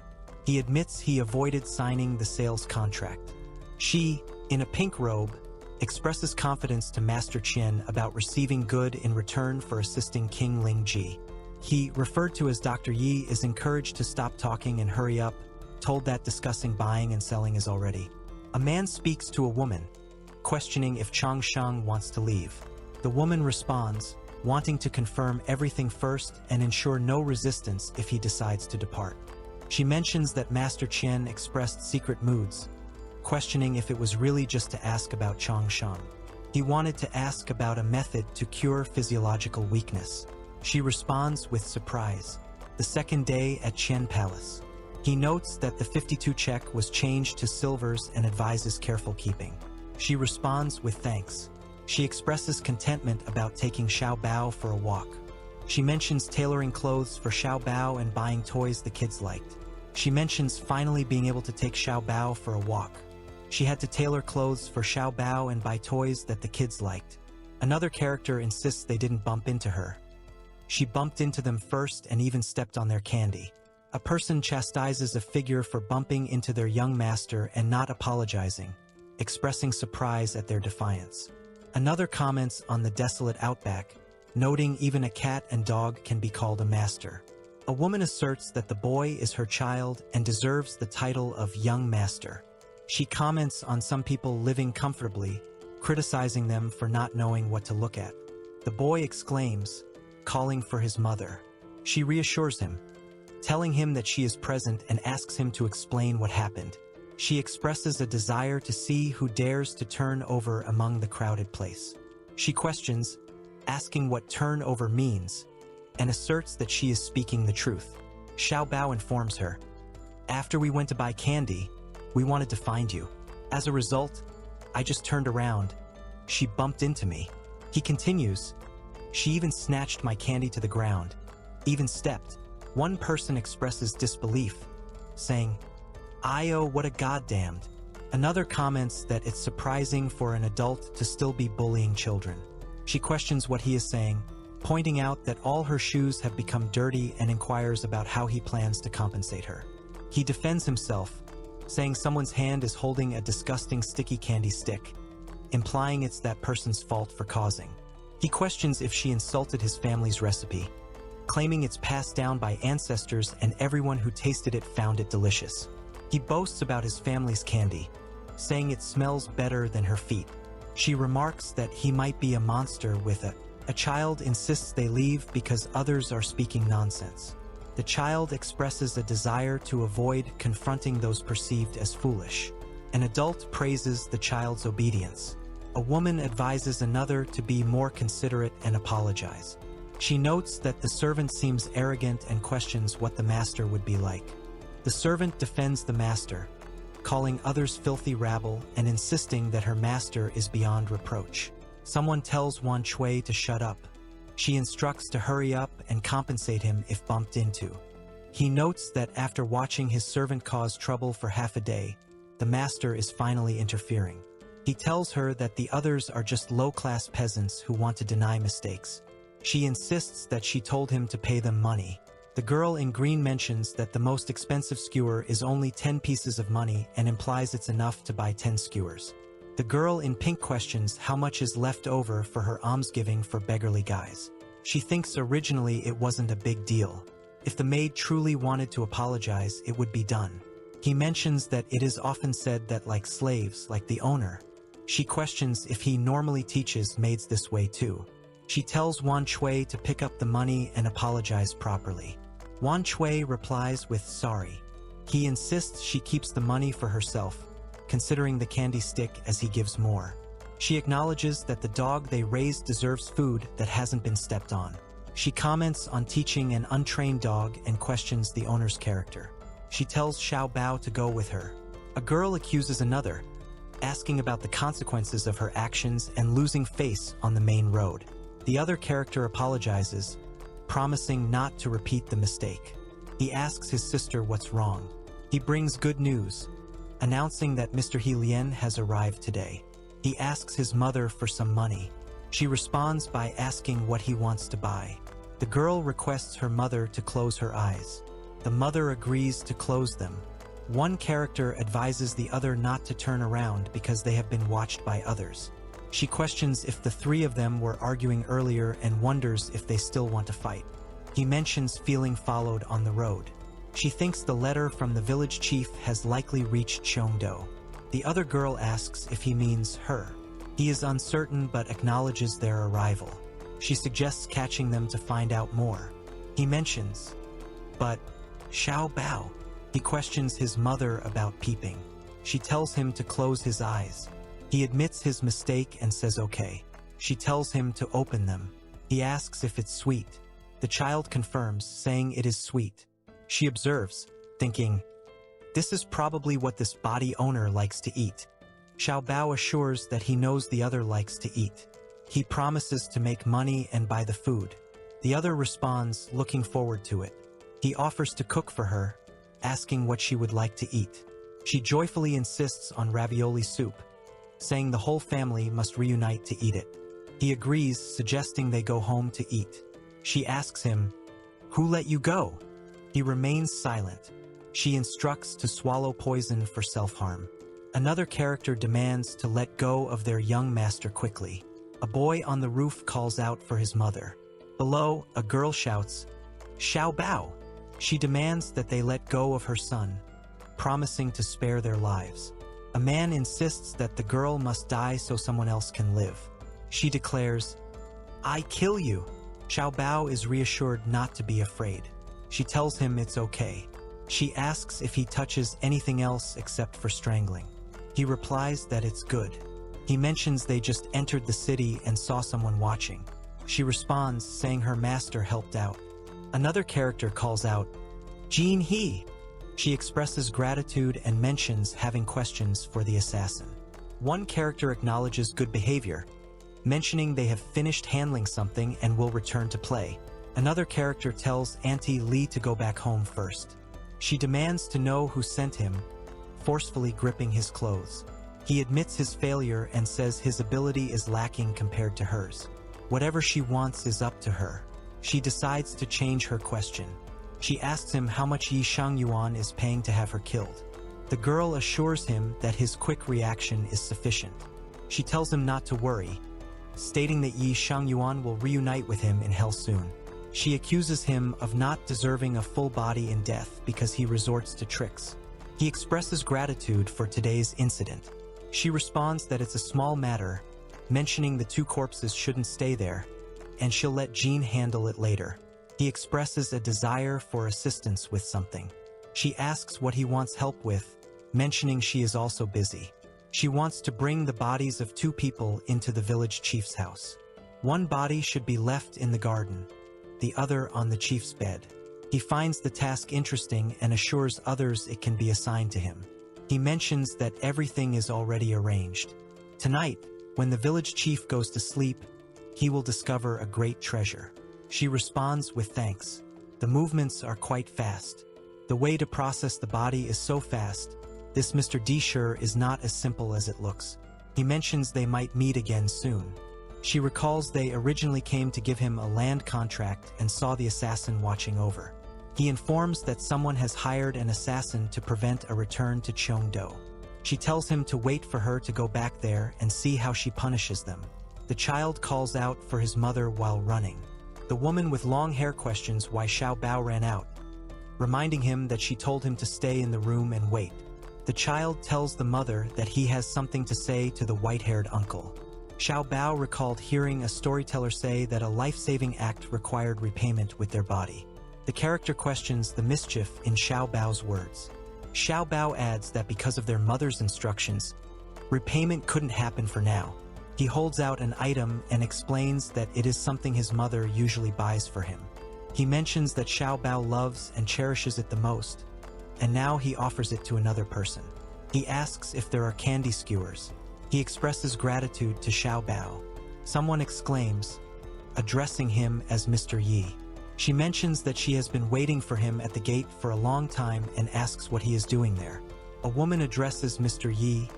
He admits he avoided signing the sales contract. She, in a pink robe, expresses confidence to Master Chen about receiving good in return for assisting King Lingji. He, referred to as Dr. Yi, is encouraged to stop talking and hurry up, told that discussing buying and selling is already. A man speaks to a woman, questioning if Changsheng wants to leave. The woman responds, wanting to confirm everything first and ensure no resistance if he decides to depart. She mentions that Master Chen expressed secret moods, questioning if it was really just to ask about Changsheng. He wanted to ask about a method to cure physiological weakness. She responds with surprise. The second day at Chen Palace. He notes that the 52 check was changed to silvers and advises careful keeping. She responds with thanks. She expresses contentment about taking Xiao Bao for a walk. She mentions tailoring clothes for Xiao Bao and buying toys the kids liked. She mentions finally being able to take Xiao Bao for a walk. She had to tailor clothes for Xiao Bao and buy toys that the kids liked. Another character insists they didn't bump into her. She bumped into them first and even stepped on their candy. A person chastises a figure for bumping into their young master and not apologizing, expressing surprise at their defiance. Another comments on the desolate outback, noting even a cat and dog can be called a master. A woman asserts that the boy is her child and deserves the title of young master. She comments on some people living comfortably, criticizing them for not knowing what to look at. The boy exclaims, calling for his mother. She reassures him, telling him that she is present and asks him to explain what happened. She expresses a desire to see who dares to turn over among the crowded place. She questions, asking what turnover means, and asserts that she is speaking the truth. Xiao Bao informs her, after we went to buy candy, we wanted to find you. As a result, I just turned around. She bumped into me. He continues, she even snatched my candy to the ground, even stepped. One person expresses disbelief, saying, "Io, what a goddamned." Another comments that it's surprising for an adult to still be bullying children. She questions what he is saying, pointing out that all her shoes have become dirty and inquires about how he plans to compensate her. He defends himself, saying someone's hand is holding a disgusting sticky candy stick, implying it's that person's fault for causing. He questions if she insulted his family's recipe, claiming it's passed down by ancestors and everyone who tasted it found it delicious. He boasts about his family's candy, saying it smells better than her feet. She remarks that he might be a monster with a child insists they leave because others are speaking nonsense. The child expresses a desire to avoid confronting those perceived as foolish. An adult praises the child's obedience. A woman advises another to be more considerate and apologize. She notes that the servant seems arrogant and questions what the master would be like. The servant defends the master, calling others filthy rabble and insisting that her master is beyond reproach. Someone tells Wan Shui to shut up. She instructs to hurry up and compensate him if bumped into. He notes that after watching his servant cause trouble for half a day, the master is finally interfering. He tells her that the others are just low-class peasants who want to deny mistakes. She insists that she told him to pay them money. The girl in green mentions that the most expensive skewer is only 10 pieces of money and implies it's enough to buy 10 skewers. The girl in pink questions how much is left over for her almsgiving for beggarly guys. She thinks originally it wasn't a big deal. If the maid truly wanted to apologize, it would be done. He mentions that it is often said that like slaves, like the owner. She questions if he normally teaches maids this way too. She tells Wan Shui to pick up the money and apologize properly. Wan Shui replies with sorry. He insists she keeps the money for herself, considering the candy stick as he gives more. She acknowledges that the dog they raised deserves food that hasn't been stepped on. She comments on teaching an untrained dog and questions the owner's character. She tells Xiao Bao to go with her. A girl accuses another, asking about the consequences of her actions and losing face on the main road. The other character apologizes, promising not to repeat the mistake. He asks his sister what's wrong. He brings good news, announcing that Mr. He Lian has arrived today. He asks his mother for some money. She responds by asking what he wants to buy. The girl requests her mother to close her eyes. The mother agrees to close them. One character advises the other not to turn around because they have been watched by others. She questions if the three of them were arguing earlier and wonders if they still want to fight. He mentions feeling followed on the road. She thinks the letter from the village chief has likely reached Cheongdo. The other girl asks if he means her. He is uncertain but acknowledges their arrival. She suggests catching them to find out more. He mentions, but Xiao Bao. He questions his mother about peeping. She tells him to close his eyes. He admits his mistake and says okay. She tells him to open them. He asks if it's sweet. The child confirms, saying it is sweet. She observes, thinking, this is probably what this body owner likes to eat. Xiao Bao assures that he knows the other likes to eat. He promises to make money and buy the food. The other responds, looking forward to it. He offers to cook for her, asking what she would like to eat. She joyfully insists on ravioli soup, saying the whole family must reunite to eat it. He agrees, suggesting they go home to eat. She asks him, who let you go? He remains silent. She instructs to swallow poison for self-harm. Another character demands to let go of their young master quickly. A boy on the roof calls out for his mother. Below, a girl shouts, Xiao Bao. She demands that they let go of her son, promising to spare their lives. A man insists that the girl must die so someone else can live. She declares, I kill you. Xiao Bao is reassured not to be afraid. She tells him it's okay. She asks if he touches anything else except for strangling. He replies that it's good. He mentions they just entered the city and saw someone watching. She responds, saying her master helped out. Another character calls out, Jin He. She expresses gratitude and mentions having questions for the assassin. One character acknowledges good behavior, mentioning they have finished handling something and will return to play. Another character tells Auntie Lee to go back home first. She demands to know who sent him, forcefully gripping his clothes. He admits his failure and says his ability is lacking compared to hers. Whatever she wants is up to her. She decides to change her question. She asks him how much Yi Shangyuan is paying to have her killed. The girl assures him that his quick reaction is sufficient. She tells him not to worry, stating that Yi Shangyuan will reunite with him in hell soon. She accuses him of not deserving a full body in death because he resorts to tricks. He expresses gratitude for today's incident. She responds that it's a small matter, mentioning the two corpses shouldn't stay there, and she'll let Jean handle it later. He expresses a desire for assistance with something. She asks what he wants help with, mentioning she is also busy. She wants to bring the bodies of two people into the village chief's house. One body should be left in the garden, the other on the chief's bed. He finds the task interesting and assures others it can be assigned to him. He mentions that everything is already arranged. Tonight, when the village chief goes to sleep, he will discover a great treasure. She responds with thanks. The movements are quite fast. The way to process the body is so fast. This Mr. Deshire is not as simple as it looks. He mentions they might meet again soon. She recalls they originally came to give him a land contract and saw the assassin watching over. He informs that someone has hired an assassin to prevent a return to Cheongdo. She tells him to wait for her to go back there and see how she punishes them. The child calls out for his mother while running. The woman with long hair questions why Xiao Bao ran out, reminding him that she told him to stay in the room and wait. The child tells the mother that he has something to say to the white-haired uncle. Xiao Bao recalled hearing a storyteller say that a life-saving act required repayment with their body. The character questions the mischief in Xiao Bao's words. Xiao Bao adds that because of their mother's instructions, repayment couldn't happen for now. He holds out an item and explains that it is something his mother usually buys for him. He mentions that Xiao Bao loves and cherishes it the most, and now he offers it to another person. He asks if there are candy skewers. He expresses gratitude to Xiao Bao. Someone exclaims, addressing him as Mr. Yi. She mentions that she has been waiting for him at the gate for a long time and asks what he is doing there. A woman addresses Mr. Yi,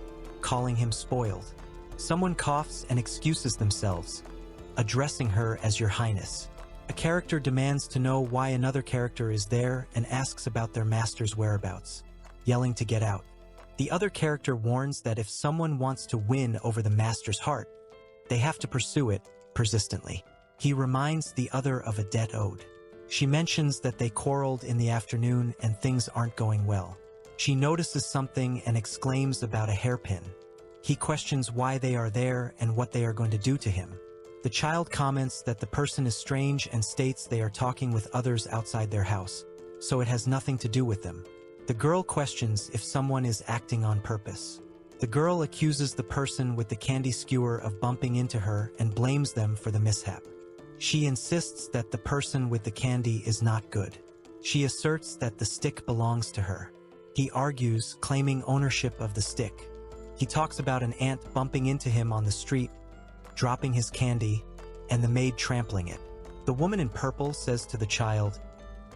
calling him spoiled. Someone coughs and excuses themselves, addressing her as Your Highness. A character demands to know why another character is there and asks about their master's whereabouts, yelling to get out. The other character warns that if someone wants to win over the master's heart, they have to pursue it persistently. He reminds the other of a debt owed. She mentions that they quarreled in the afternoon and things aren't going well. She notices something and exclaims about a hairpin. He questions why they are there and what they are going to do to him. The child comments that the person is strange and states they are talking with others outside their house, so it has nothing to do with them. The girl questions if someone is acting on purpose. The girl accuses the person with the candy skewer of bumping into her and blames them for the mishap. She insists that the person with the candy is not good. She asserts that the stick belongs to her. He argues, claiming ownership of the stick. He talks about an ant bumping into him on the street, dropping his candy, and the maid trampling it. The woman in purple says to the child,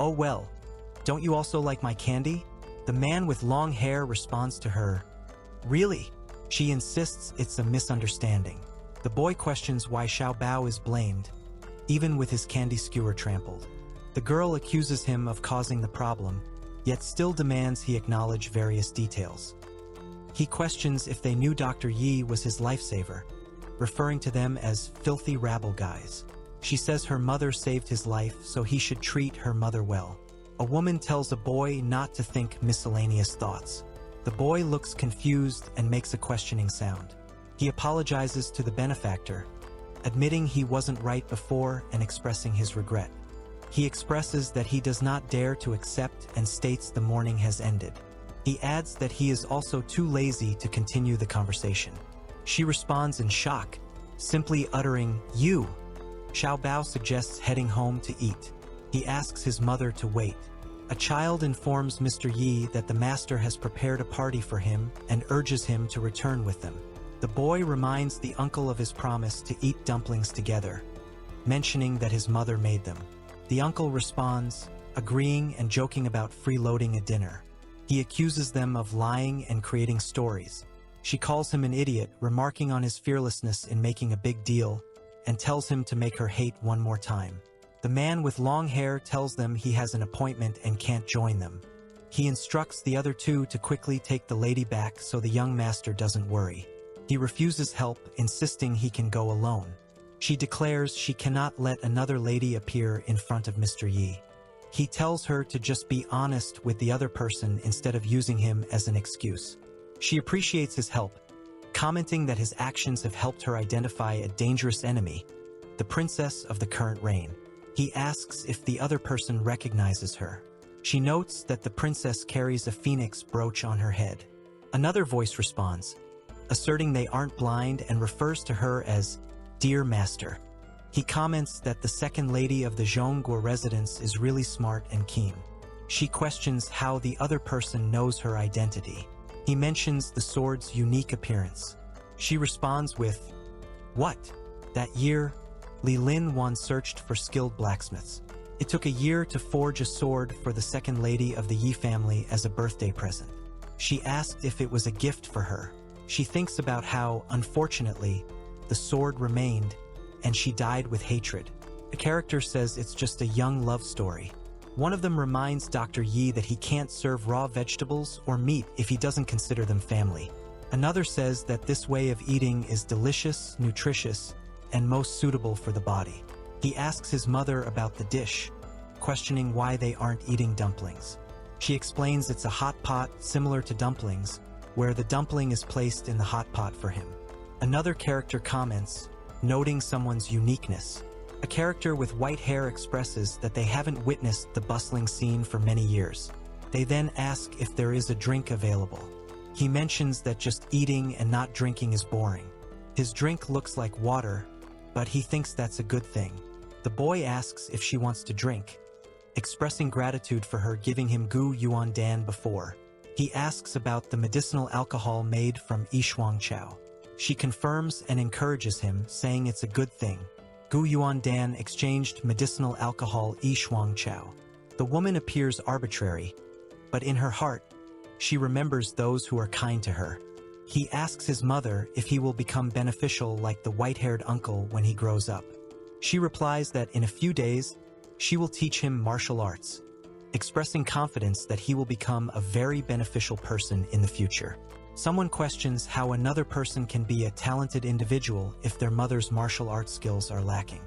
"Oh well, don't you also like my candy?" The man with long hair responds to her, "Really?" She insists it's a misunderstanding. The boy questions why Xiao Bao is blamed, even with his candy skewer trampled. The girl accuses him of causing the problem, yet still demands he acknowledge various details. He questions if they knew Dr. Yi was his lifesaver, referring to them as filthy rabble guys. She says her mother saved his life, so he should treat her mother well. A woman tells a boy not to think miscellaneous thoughts. The boy looks confused and makes a questioning sound. He apologizes to the benefactor, admitting he wasn't right before and expressing his regret. He expresses that he does not dare to accept and states the morning has ended. He adds that he is also too lazy to continue the conversation. She responds in shock, simply uttering, "You." Xiao Bao suggests heading home to eat. He asks his mother to wait. A child informs Mr. Yi that the master has prepared a party for him and urges him to return with them. The boy reminds the uncle of his promise to eat dumplings together, mentioning that his mother made them. The uncle responds, agreeing and joking about freeloading a dinner. He accuses them of lying and creating stories. She calls him an idiot, remarking on his fearlessness in making a big deal, and tells him to make her hate one more time. The man with long hair tells them he has an appointment and can't join them. He instructs the other two to quickly take the lady back so the young master doesn't worry. He refuses help, insisting he can go alone. She declares she cannot let another lady appear in front of Mr. Yi. He tells her to just be honest with the other person instead of using him as an excuse. She appreciates his help, commenting that his actions have helped her identify a dangerous enemy, the princess of the current reign. He asks if the other person recognizes her. She notes that the princess carries a phoenix brooch on her head. Another voice responds, asserting they aren't blind, and refers to her as Dear Master. He comments that the second lady of the Zhongguo residence is really smart and keen. She questions how the other person knows her identity. He mentions the sword's unique appearance. She responds with, "What? That year, Li Lin Wan searched for skilled blacksmiths. It took a year to forge a sword for the second lady of the Yi family as a birthday present. She asked if it was a gift for her. She thinks about how, unfortunately, the sword remained, and she died with hatred. The character says it's just a young love story. One of them reminds Dr. Yi that he can't serve raw vegetables or meat if he doesn't consider them family. Another says that this way of eating is delicious, nutritious, and most suitable for the body. He asks his mother about the dish, questioning why they aren't eating dumplings. She explains it's a hot pot similar to dumplings, where the dumpling is placed in the hot pot for him. Another character comments, noting someone's uniqueness. A character with white hair expresses that they haven't witnessed the bustling scene for many years. They then ask if there is a drink available. He mentions that just eating and not drinking is boring. His drink looks like water, but he thinks that's a good thing. The boy asks if she wants to drink, expressing gratitude for her giving him gu yuan dan before. He asks about the medicinal alcohol made from Yishuang Chao. She confirms and encourages him, saying it's a good thing. Gu Yuan Dan exchanged medicinal alcohol Yishuang Chao. The woman appears arbitrary, but in her heart, she remembers those who are kind to her. He asks his mother if he will become beneficial like the white-haired uncle when he grows up. She replies that in a few days, she will teach him martial arts, expressing confidence that he will become a very beneficial person in the future. Someone questions how another person can be a talented individual if their mother's martial arts skills are lacking.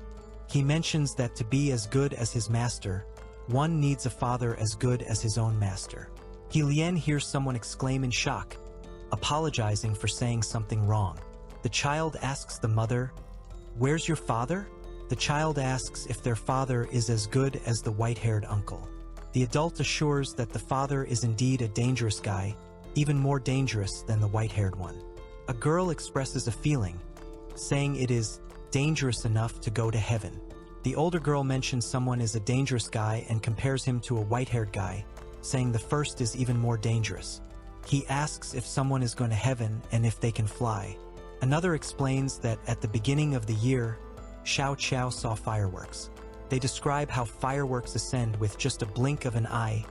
He mentions that to be as good as his master, one needs a father as good as his own master. He Lien hears someone exclaim in shock, apologizing for saying something wrong. The child asks the mother, "Where's your father?" The child asks if their father is as good as the white-haired uncle. The adult assures that the father is indeed a dangerous guy, even more dangerous than the white-haired one. A girl expresses a feeling, saying it is dangerous enough to go to heaven. The older girl mentions someone is a dangerous guy and compares him to a white-haired guy, saying the first is even more dangerous. He asks if someone is going to heaven and if they can fly. Another explains that at the beginning of the year, Xiao Qiao saw fireworks. They describe how fireworks ascend with just a blink of an eye,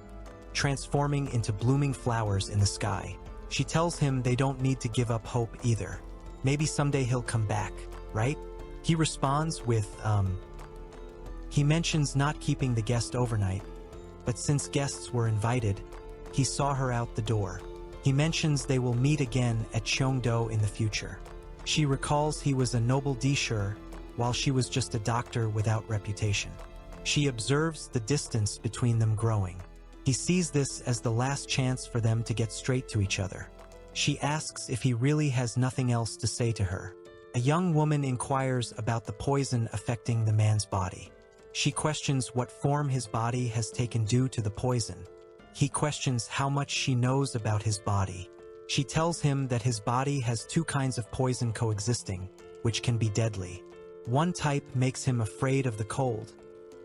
transforming into blooming flowers in the sky. She tells him they don't need to give up hope either. Maybe someday he'll come back, right? He responds with, He mentions not keeping the guest overnight, but since guests were invited, he saw her out the door. He mentions they will meet again at Cheongdo in the future. She recalls he was a noble Dishur, while she was just a doctor without reputation. She observes the distance between them growing. He sees this as the last chance for them to get straight to each other. She asks if he really has nothing else to say to her. A young woman inquires about the poison affecting the man's body. She questions what form his body has taken due to the poison. He questions how much she knows about his body. She tells him that his body has two kinds of poison coexisting, which can be deadly. One type makes him afraid of the cold,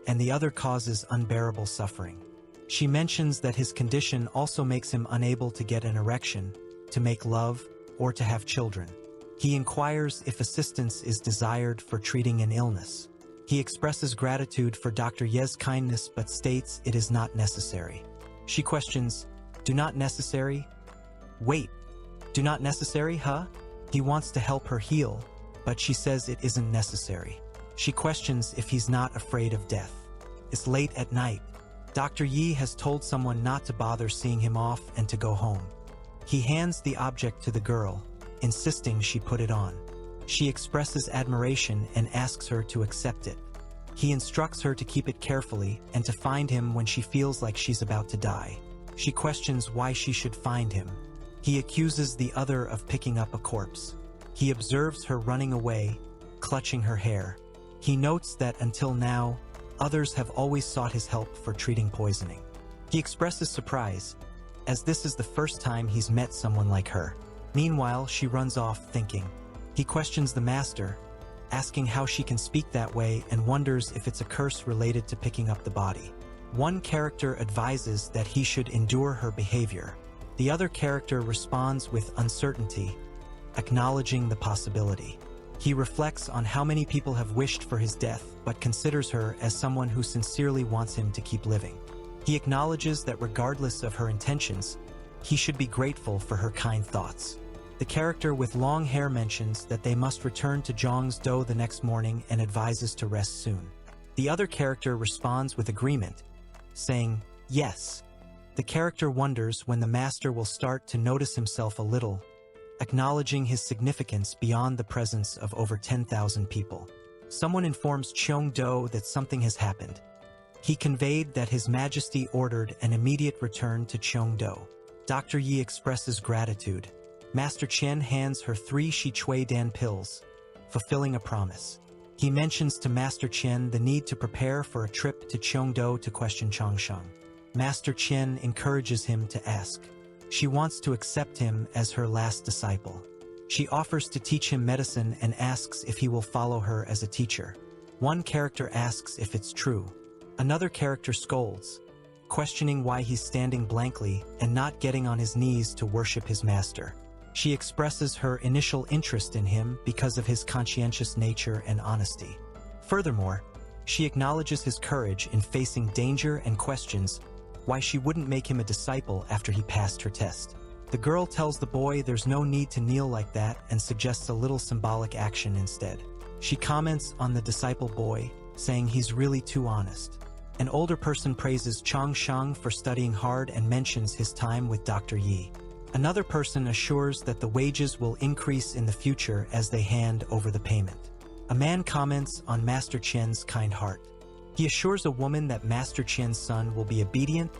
and the other causes unbearable suffering. She mentions that his condition also makes him unable to get an erection, to make love, or to have children. He inquires if assistance is desired for treating an illness. He expresses gratitude for Dr. Ye's kindness but states it is not necessary. She questions, "Do not necessary? Wait, do not necessary, huh?" He wants to help her heal, but she says it isn't necessary. She questions if he's not afraid of death. It's late at night. Dr. Yi has told someone not to bother seeing him off and to go home. He hands the object to the girl, insisting she put it on. She expresses admiration and asks her to accept it. He instructs her to keep it carefully and to find him when she feels like she's about to die. She questions why she should find him. He accuses the other of picking up a corpse. He observes her running away, clutching her hair. He notes that until now, others have always sought his help for treating poisoning. He expresses surprise, as this is the first time he's met someone like her. Meanwhile, she runs off thinking. He questions the master, asking how she can speak that way and wonders if it's a curse related to picking up the body. One character advises that he should endure her behavior. The other character responds with uncertainty, acknowledging the possibility. He reflects on how many people have wished for his death, but considers her as someone who sincerely wants him to keep living. He acknowledges that regardless of her intentions, he should be grateful for her kind thoughts. The character with long hair mentions that they must return to Zhang's-do the next morning and advises to rest soon. The other character responds with agreement, saying, "Yes." The character wonders when the master will start to notice himself a little, acknowledging his significance beyond the presence of over 10,000 people. Someone informs Cheong-do that something has happened. He conveyed that His Majesty ordered an immediate return to Cheong-do. Dr. Yi expresses gratitude. Master Chen hands her 3 Shi-Cui-Dan pills, fulfilling a promise. He mentions to Master Chen the need to prepare for a trip to Cheong-do to question Changsheng. Master Chen encourages him to ask. She wants to accept him as her last disciple. She offers to teach him medicine and asks if he will follow her as a teacher. One character asks if it's true. Another character scolds, questioning why he's standing blankly and not getting on his knees to worship his master. She expresses her initial interest in him because of his conscientious nature and honesty. Furthermore, she acknowledges his courage in facing danger and questions why she wouldn't make him a disciple after he passed her test. The girl tells the boy there's no need to kneel like that and suggests a little symbolic action instead. She comments on the disciple boy, saying he's really too honest. An older person praises Changsheng for studying hard and mentions his time with Dr. Yi. Another person assures that the wages will increase in the future as they hand over the payment. A man comments on Master Chen's kind heart. He assures a woman that Master Chen's son will be obedient,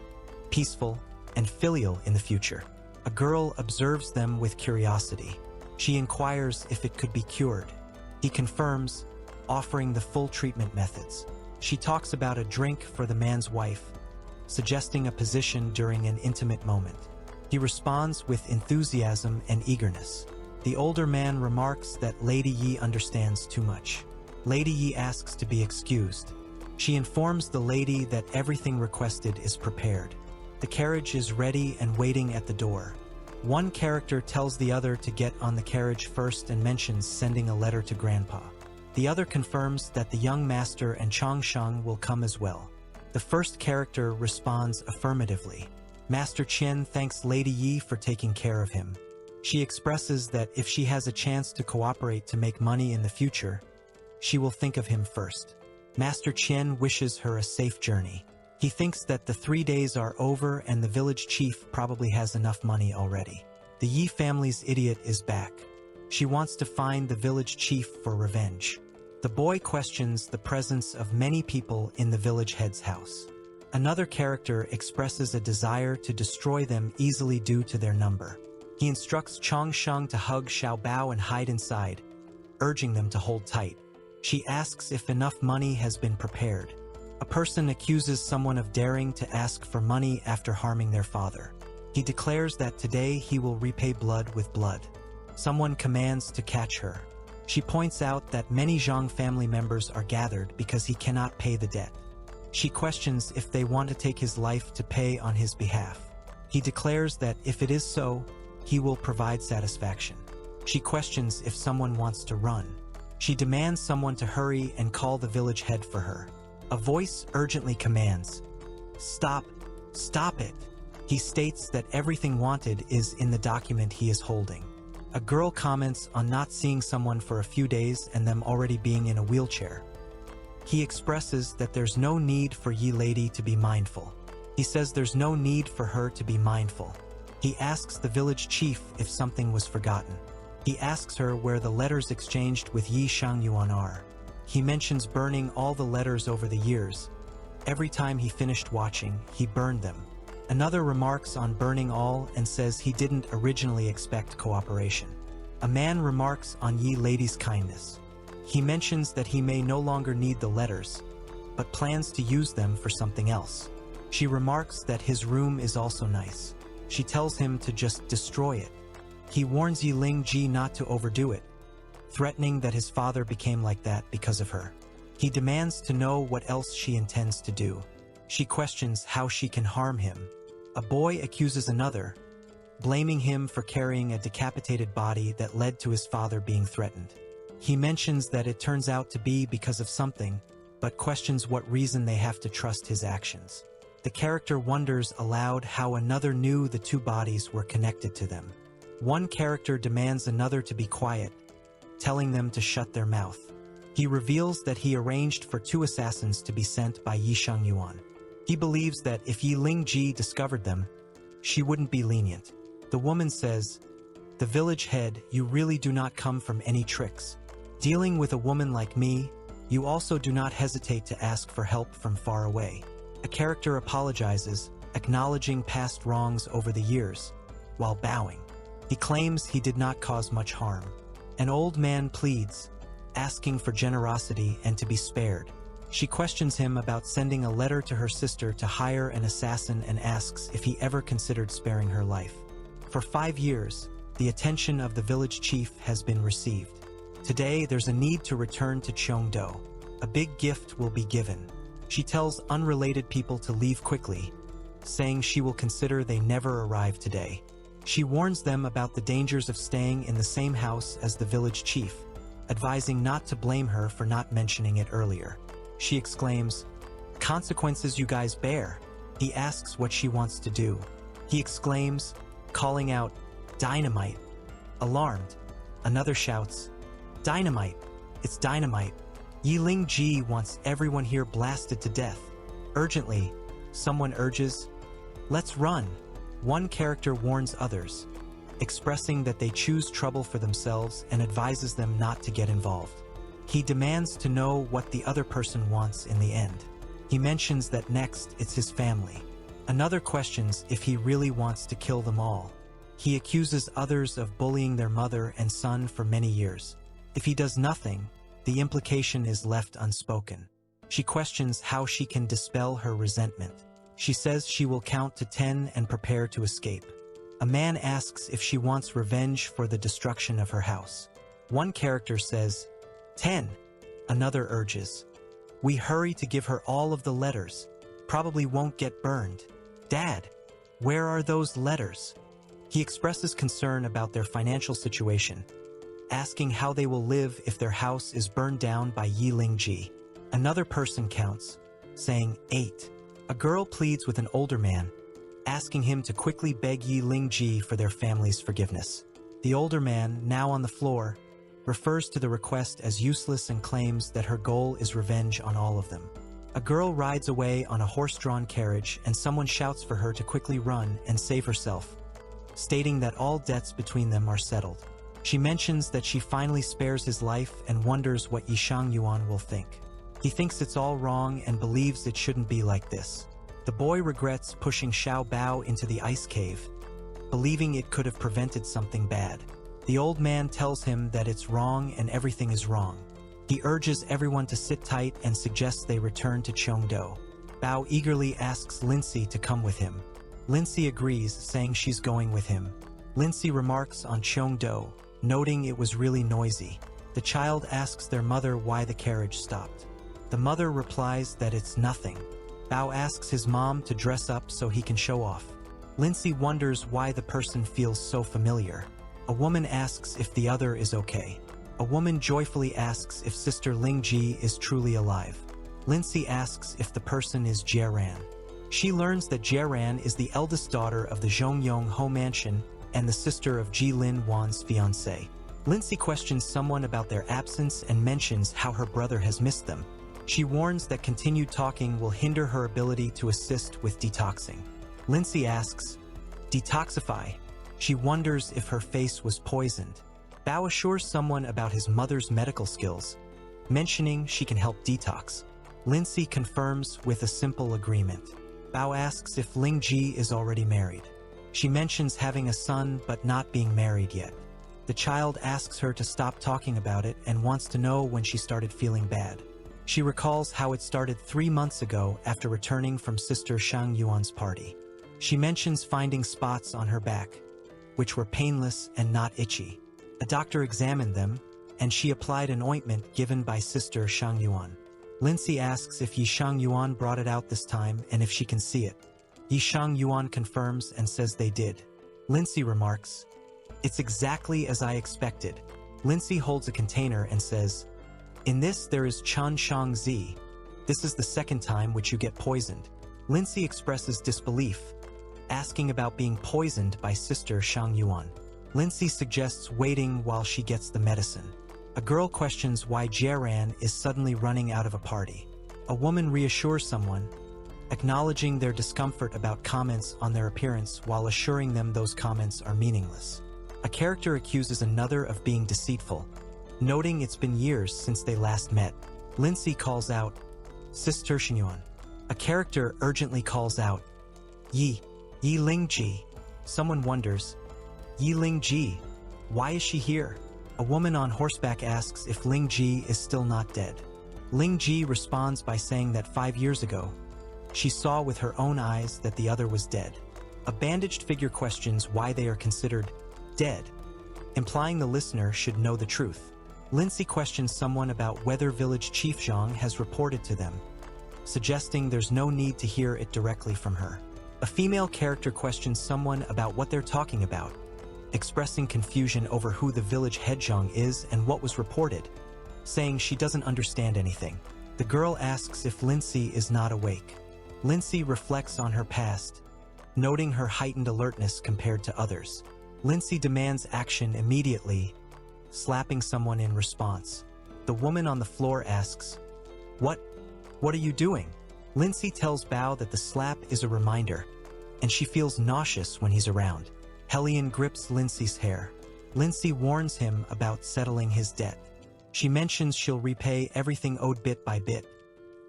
peaceful, and filial in the future. A girl observes them with curiosity. She inquires if it could be cured. He confirms, offering the full treatment methods. She talks about a drink for the man's wife, suggesting a position during an intimate moment. He responds with enthusiasm and eagerness. The older man remarks that Lady Yi understands too much. Lady Yi asks to be excused. She informs the lady that everything requested is prepared. The carriage is ready and waiting at the door. One character tells the other to get on the carriage first and mentions sending a letter to Grandpa. The other confirms that the young master and Changsheng will come as well. The first character responds affirmatively. Master Chen thanks Lady Yi for taking care of him. She expresses that if she has a chance to cooperate to make money in the future, she will think of him first. Master Chen wishes her a safe journey. He thinks that the 3 days are over and the village chief probably has enough money already. The Yi family's idiot is back. She wants to find the village chief for revenge. The boy questions the presence of many people in the village head's house. Another character expresses a desire to destroy them easily due to their number. He instructs Changsheng to hug Xiaobao and hide inside, urging them to hold tight. She asks if enough money has been prepared. A person accuses someone of daring to ask for money after harming their father. He declares that today he will repay blood with blood. Someone commands to catch her. She points out that many Zhang family members are gathered because he cannot pay the debt. She questions if they want to take his life to pay on his behalf. He declares that if it is so, he will provide satisfaction. She questions if someone wants to run. She demands someone to hurry and call the village head for her. A voice urgently commands, "Stop, stop it." He states that everything wanted is in the document he is holding. A girl comments on not seeing someone for a few days and them already being in a wheelchair. He expresses that there's no need for Yi lady to be mindful. He says there's no need for her to be mindful. He asks the village chief if something was forgotten. He asks her where the letters exchanged with Yi Shangyuan are. He mentions burning all the letters over the years. Every time he finished watching, he burned them. Another remarks on burning all and says he didn't originally expect cooperation. A man remarks on Yi lady's kindness. He mentions that he may no longer need the letters, but plans to use them for something else. She remarks that his room is also nice. She tells him to just destroy it. He warns Yi Ling-ji not to overdo it, threatening that his father became like that because of her. He demands to know what else she intends to do. She questions how she can harm him. A boy accuses another, blaming him for carrying a decapitated body that led to his father being threatened. He mentions that it turns out to be because of something, but questions what reason they have to trust his actions. The character wonders aloud how another knew the two bodies were connected to them. One character demands another to be quiet, telling them to shut their mouth. He reveals that he arranged for 2 assassins to be sent by Yi Shangyuan. He believes that if Yi Ling-ji discovered them, she wouldn't be lenient. The woman says, "The village head, you really do not come from any tricks. Dealing with a woman like me, you also do not hesitate to ask for help from far away." A character apologizes, acknowledging past wrongs over the years, while bowing. He claims he did not cause much harm. An old man pleads, asking for generosity and to be spared. She questions him about sending a letter to her sister to hire an assassin and asks if he ever considered sparing her life. For 5 years, the attention of the village chief has been received. Today, there's a need to return to Cheongdo. A big gift will be given. She tells unrelated people to leave quickly, saying she will consider they never arrive today. She warns them about the dangers of staying in the same house as the village chief, advising not to blame her for not mentioning it earlier. She exclaims, "Consequences you guys bear." He asks what she wants to do. He exclaims, calling out, "Dynamite!" Alarmed, another shouts, "Dynamite! It's dynamite!" Yi Ling-ji wants everyone here blasted to death. Urgently, someone urges, "Let's run." One character warns others, expressing that they choose trouble for themselves and advises them not to get involved. He demands to know what the other person wants in the end. He mentions that next it's his family. Another questions if he really wants to kill them all. He accuses others of bullying their mother and son for many years. If he does nothing, the implication is left unspoken. She questions how she can dispel her resentment. She says she will count to 10 and prepare to escape. A man asks if she wants revenge for the destruction of her house. One character says, 10. Another urges, "We hurry to give her all of the letters. Probably won't get burned." "Dad, where are those letters?" He expresses concern about their financial situation, asking how they will live if their house is burned down by Yi Ling-ji. Another person counts, saying 8. A girl pleads with an older man, asking him to quickly beg Yi Ling-ji for their family's forgiveness. The older man, now on the floor, refers to the request as useless and claims that her goal is revenge on all of them. A girl rides away on a horse-drawn carriage and someone shouts for her to quickly run and save herself, stating that all debts between them are settled. She mentions that she finally spares his life and wonders what Yi Shangyuan will think. He thinks it's all wrong and believes it shouldn't be like this. The boy regrets pushing Xiao Bao into the ice cave, believing it could have prevented something bad. The old man tells him that it's wrong and everything is wrong. He urges everyone to sit tight and suggests they return to Cheongdo. Bao eagerly asks Lindsay to come with him. Lindsay agrees, saying she's going with him. Lindsay remarks on Cheongdo, noting it was really noisy. The child asks their mother why the carriage stopped. The mother replies that it's nothing. Bao asks his mom to dress up so he can show off. Lindsay wonders why the person feels so familiar. A woman asks if the other is okay. A woman joyfully asks if Sister Ling-ji is truly alive. Lindsay asks if the person is Jie-ran. She learns that Jie-ran is the eldest daughter of the Zhongyong Ho mansion and the sister of Ji Lin-wan's fiancé. Lindsay questions someone about their absence and mentions how her brother has missed them. She warns that continued talking will hinder her ability to assist with detoxing. Lindsay asks, "Detoxify?" She wonders if her face was poisoned. Bao assures someone about his mother's medical skills, mentioning she can help detox. Lindsay confirms with a simple agreement. Bao asks if Ling-ji is already married. She mentions having a son but not being married yet. The child asks her to stop talking about it and wants to know when she started feeling bad. She recalls how it started 3 months ago after returning from Sister Shang Yuan's party. She mentions finding spots on her back, which were painless and not itchy. A doctor examined them, and she applied an ointment given by Sister Shang Yuan. Lindsay asks if Yi Shang Yuan brought it out this time and if she can see it. Yi Shang Yuan confirms and says they did. Lindsay remarks, "It's exactly as I expected." Lindsay holds a container and says, "In this there is Chan Shang Zi. This is the second time which you get poisoned." Lindsay expresses disbelief, asking about being poisoned by Sister Shang Yuan. Lindsay suggests waiting while she gets the medicine. A girl questions why Jie-ran is suddenly running out of a party. A woman reassures someone, acknowledging their discomfort about comments on their appearance while assuring them those comments are meaningless. A character accuses another of being deceitful, noting it's been years since they last met. Lindsay calls out, "Sister Xinyuan." A character urgently calls out, Yi Ling-ji." Someone wonders, "Yi Ling-ji, why is she here?" A woman on horseback asks if Ling-ji is still not dead. Ling-ji responds by saying that 5 years ago, she saw with her own eyes that the other was dead. A bandaged figure questions why they are considered dead, implying the listener should know the truth. Lindsay questions someone about whether village chief Zhang has reported to them, suggesting there's no need to hear it directly from her. A female character questions someone about what they're talking about, expressing confusion over who the village head Zhang is and what was reported, saying she doesn't understand anything. The girl asks if Lindsay is not awake. Lindsay reflects on her past, noting her heightened alertness compared to others. Lindsay demands action immediately, slapping someone in response. The woman on the floor asks, What are you doing?" Lindsay tells Bao that the slap is a reminder, and she feels nauseous when he's around. Hellion grips Lindsay's hair. Lindsay warns him about settling his debt. She mentions she'll repay everything owed bit by bit,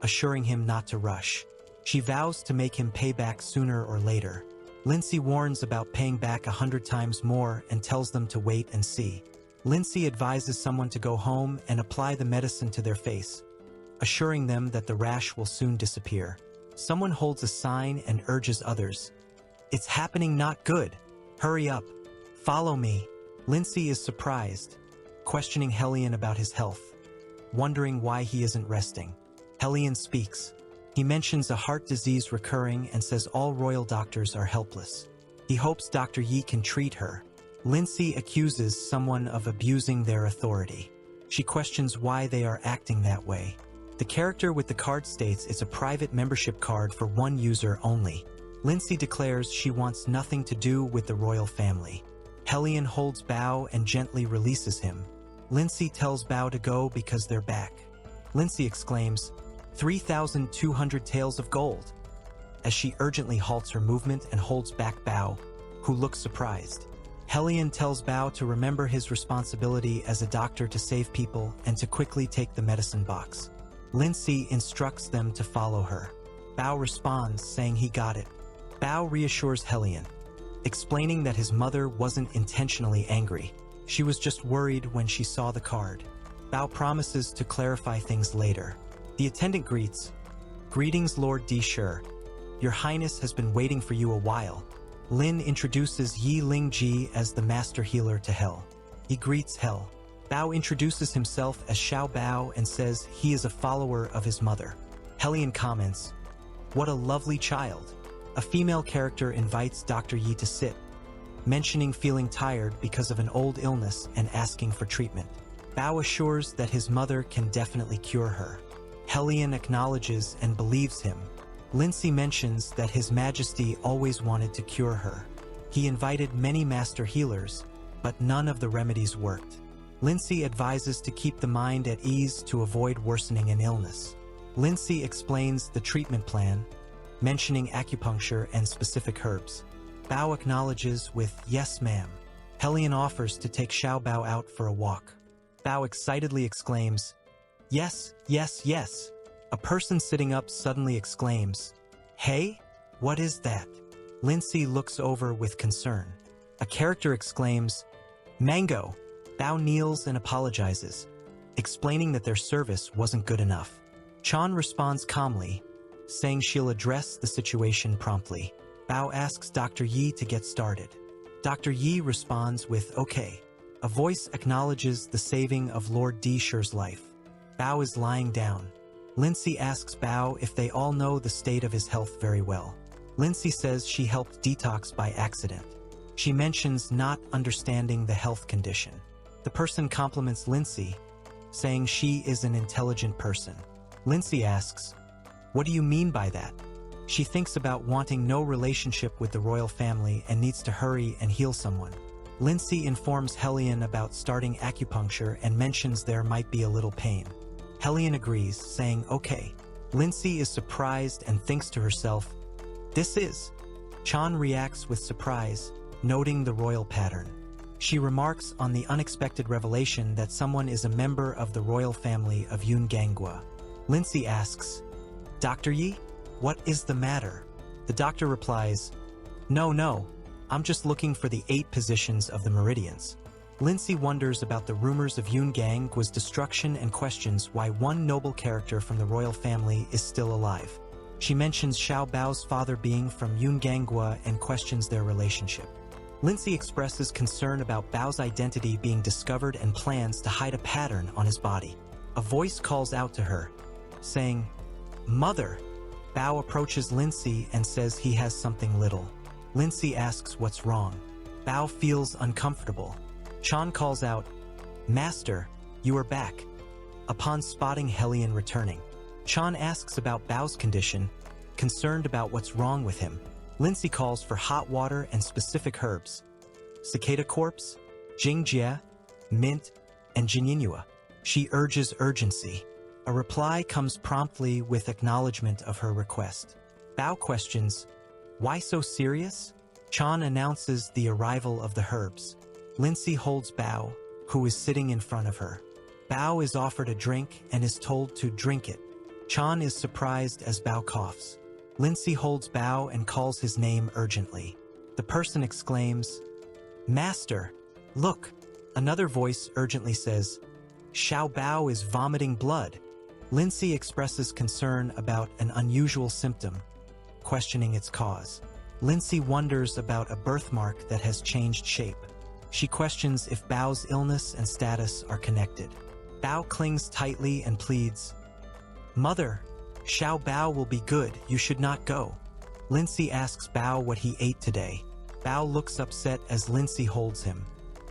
assuring him not to rush. She vows to make him pay back sooner or later. Lindsay warns about paying back 100 times more and tells them to wait and see. Lindsay advises someone to go home and apply the medicine to their face, assuring them that the rash will soon disappear. Someone holds a sign and urges others, "It's happening, not good. Hurry up. Follow me." Lindsay is surprised, questioning Hellion about his health, wondering why he isn't resting. Hellion speaks. He mentions a heart disease recurring and says all royal doctors are helpless. He hopes Dr. Yi can treat her. Lindsay accuses someone of abusing their authority. She questions why they are acting that way. The character with the card states it's a private membership card for one user only. Lindsay declares she wants nothing to do with the royal family. Hellion holds Bao and gently releases him. Lindsay tells Bao to go because they're back. Lindsay exclaims, 3,200 taels of gold, as she urgently halts her movement and holds back Bao, who looks surprised. Hellion tells Bao to remember his responsibility as a doctor to save people and to quickly take the medicine box. Lindsay instructs them to follow her. Bao responds, saying he got it. Bao reassures Hellion, explaining that his mother wasn't intentionally angry. She was just worried when she saw the card. Bao promises to clarify things later. The attendant greets, "Greetings, Lord Di Shi. Your Highness has been waiting for you a while." Lin introduces Yi Ling-ji as the master healer to Hell. He greets Hell. Bao introduces himself as Xiao Bao and says he is a follower of his mother. Hellion comments, "What a lovely child." A female character invites Dr. Yi to sit, mentioning feeling tired because of an old illness and asking for treatment. Bao assures that his mother can definitely cure her. Helion acknowledges and believes him. Lindsay mentions that His Majesty always wanted to cure her. He invited many master healers, but none of the remedies worked. Lindsay advises to keep the mind at ease to avoid worsening an illness. Lindsay explains the treatment plan, mentioning acupuncture and specific herbs. Bao acknowledges with, "Yes, ma'am." Helion offers to take Xiao Bao out for a walk. Bao excitedly exclaims, "Yes, yes, yes." A person sitting up suddenly exclaims, "Hey, what is that?" Lindsay looks over with concern. A character exclaims, "Mango." Bao kneels and apologizes, explaining that their service wasn't good enough. Chan responds calmly, saying she'll address the situation promptly. Bao asks Dr. Yi to get started. Dr. Yi responds with, "Okay." A voice acknowledges the saving of Lord D. Sher's life. Bao is lying down. Lindsay asks Bao if they all know the state of his health very well. Lindsay says she helped detox by accident. She mentions not understanding the health condition. The person compliments Lindsay, saying she is an intelligent person. Lindsay asks, "What do you mean by that?" She thinks about wanting no relationship with the royal family and needs to hurry and heal someone. Lindsay informs Helion about starting acupuncture and mentions there might be a little pain. Helion agrees, saying, "Okay." Lindsay is surprised and thinks to herself, "This is." Chan reacts with surprise, noting the royal pattern. She remarks on the unexpected revelation that someone is a member of the royal family of Yun Gangua. Lindsay asks, "Dr. Yi, what is the matter?" The doctor replies, No, I'm just looking for the 8 positions of the meridians." Lindsay wonders about the rumors of Yun Gangua's destruction and questions why one noble character from the royal family is still alive. She mentions Xiao Bao's father being from Yun Gangua and questions their relationship. Lindsay expresses concern about Bao's identity being discovered and plans to hide a pattern on his body. A voice calls out to her, saying, "Mother!" Bao approaches Lindsay and says he has something little. Lindsay asks what's wrong. Bao feels uncomfortable. Chan calls out, "Master, you are back." Upon spotting Helion returning, Chan asks about Bao's condition, concerned about what's wrong with him. Lindsay calls for hot water and specific herbs: cicada corpse, jingjia, mint, and jinyinua. She urges urgency. A reply comes promptly with acknowledgement of her request. Bao questions, "Why so serious?" Chan announces the arrival of the herbs. Lindsay holds Bao, who is sitting in front of her. Bao is offered a drink and is told to drink it. Chan is surprised as Bao coughs. Lindsay holds Bao and calls his name urgently. The person exclaims, "Master, look!" Another voice urgently says, "Xiao Bao is vomiting blood." Lindsay expresses concern about an unusual symptom, questioning its cause. Lindsay wonders about a birthmark that has changed shape. She questions if Bao's illness and status are connected. Bao clings tightly and pleads, "Mother, Xiao Bao will be good, you should not go." Lindsay asks Bao what he ate today. Bao looks upset as Lindsay holds him.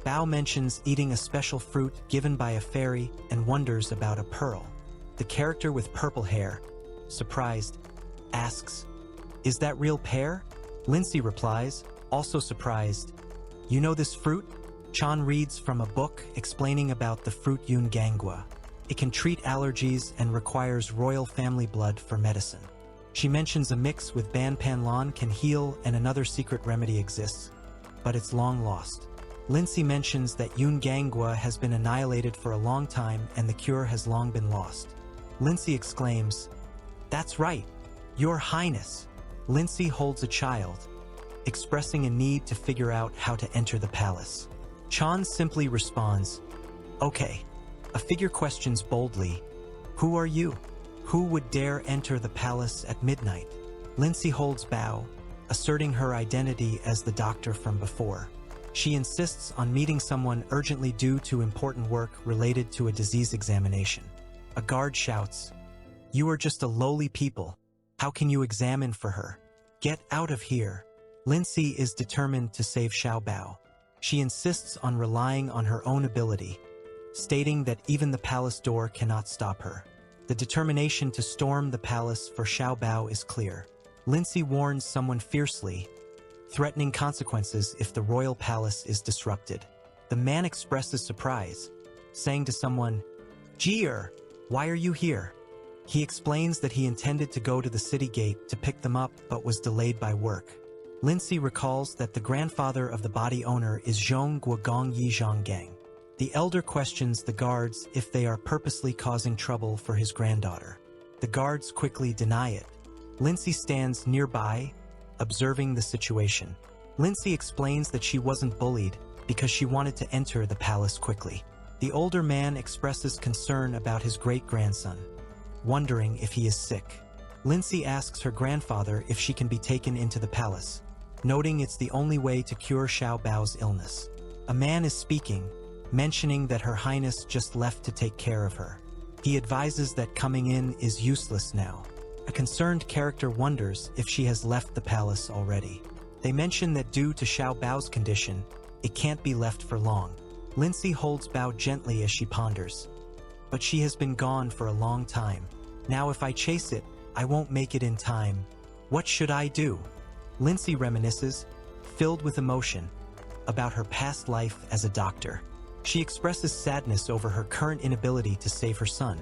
Bao mentions eating a special fruit given by a fairy and wonders about a pearl. The character with purple hair, surprised, asks, "Is that real pear?" Lindsay replies, also surprised, "You know this fruit?" Chan reads from a book explaining about the fruit Yun Gangua. It can treat allergies and requires royal family blood for medicine. She mentions a mix with Ban Panlon can heal and another secret remedy exists, but it's long lost. Lindsay mentions that Yun Gangua has been annihilated for a long time and the cure has long been lost. Lindsay exclaims, "That's right, Your Highness." Lindsay holds a child, expressing a need to figure out how to enter the palace. Chan simply responds, "Okay." A figure questions boldly, "Who are you? Who would dare enter the palace at midnight?" Lindsay holds Bao, asserting her identity as the doctor from before. She insists on meeting someone urgently due to important work related to a disease examination. A guard shouts, "You are just a lowly people. How can you examine for her? Get out of here." Lindsay is determined to save Xiao Bao. She insists on relying on her own ability, stating that even the palace door cannot stop her. The determination to storm the palace for Xiao Bao is clear. Lindsay warns someone fiercely, threatening consequences if the royal palace is disrupted. The man expresses surprise, saying to someone, "Jeer, why are you here?" He explains that he intended to go to the city gate to pick them up but was delayed by work. Lindsay recalls that the grandfather of the body owner is Zhong Guogong Yi Zhonggang. The elder questions the guards if they are purposely causing trouble for his granddaughter. The guards quickly deny it. Lindsay stands nearby, observing the situation. Lindsay explains that she wasn't bullied because she wanted to enter the palace quickly. The older man expresses concern about his great-grandson, wondering if he is sick. Lindsay asks her grandfather if she can be taken into the palace, noting it's the only way to cure Xiao Bao's illness. A man is speaking, mentioning that Her Highness just left to take care of her. He advises that coming in is useless now. A concerned character wonders if she has left the palace already. They mention that due to Xiao Bao's condition, it can't be left for long. Lindsay holds Bao gently as she ponders. But she has been gone for a long time. Now if I chase it, I won't make it in time. What should I do? Lindsay reminisces, filled with emotion, about her past life as a doctor. She expresses sadness over her current inability to save her son,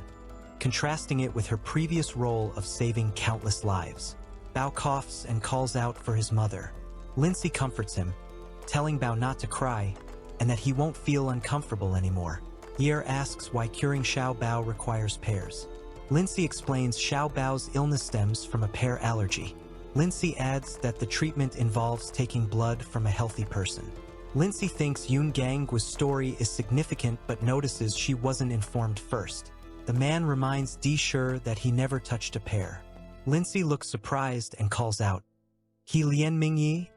contrasting it with her previous role of saving countless lives. Bao coughs and calls out for his mother. Lindsay comforts him, telling Bao not to cry and that he won't feel uncomfortable anymore. Yer asks why curing Xiao Bao requires pears. Lindsay explains Xiao Bao's illness stems from a pear allergy. Lindsay adds that the treatment involves taking blood from a healthy person. Lindsay thinks Yun Gang's story is significant but notices she wasn't informed first. The man reminds Di Shi that he never touched a pear. Lindsay looks surprised and calls out, "He Lian Mingyi?"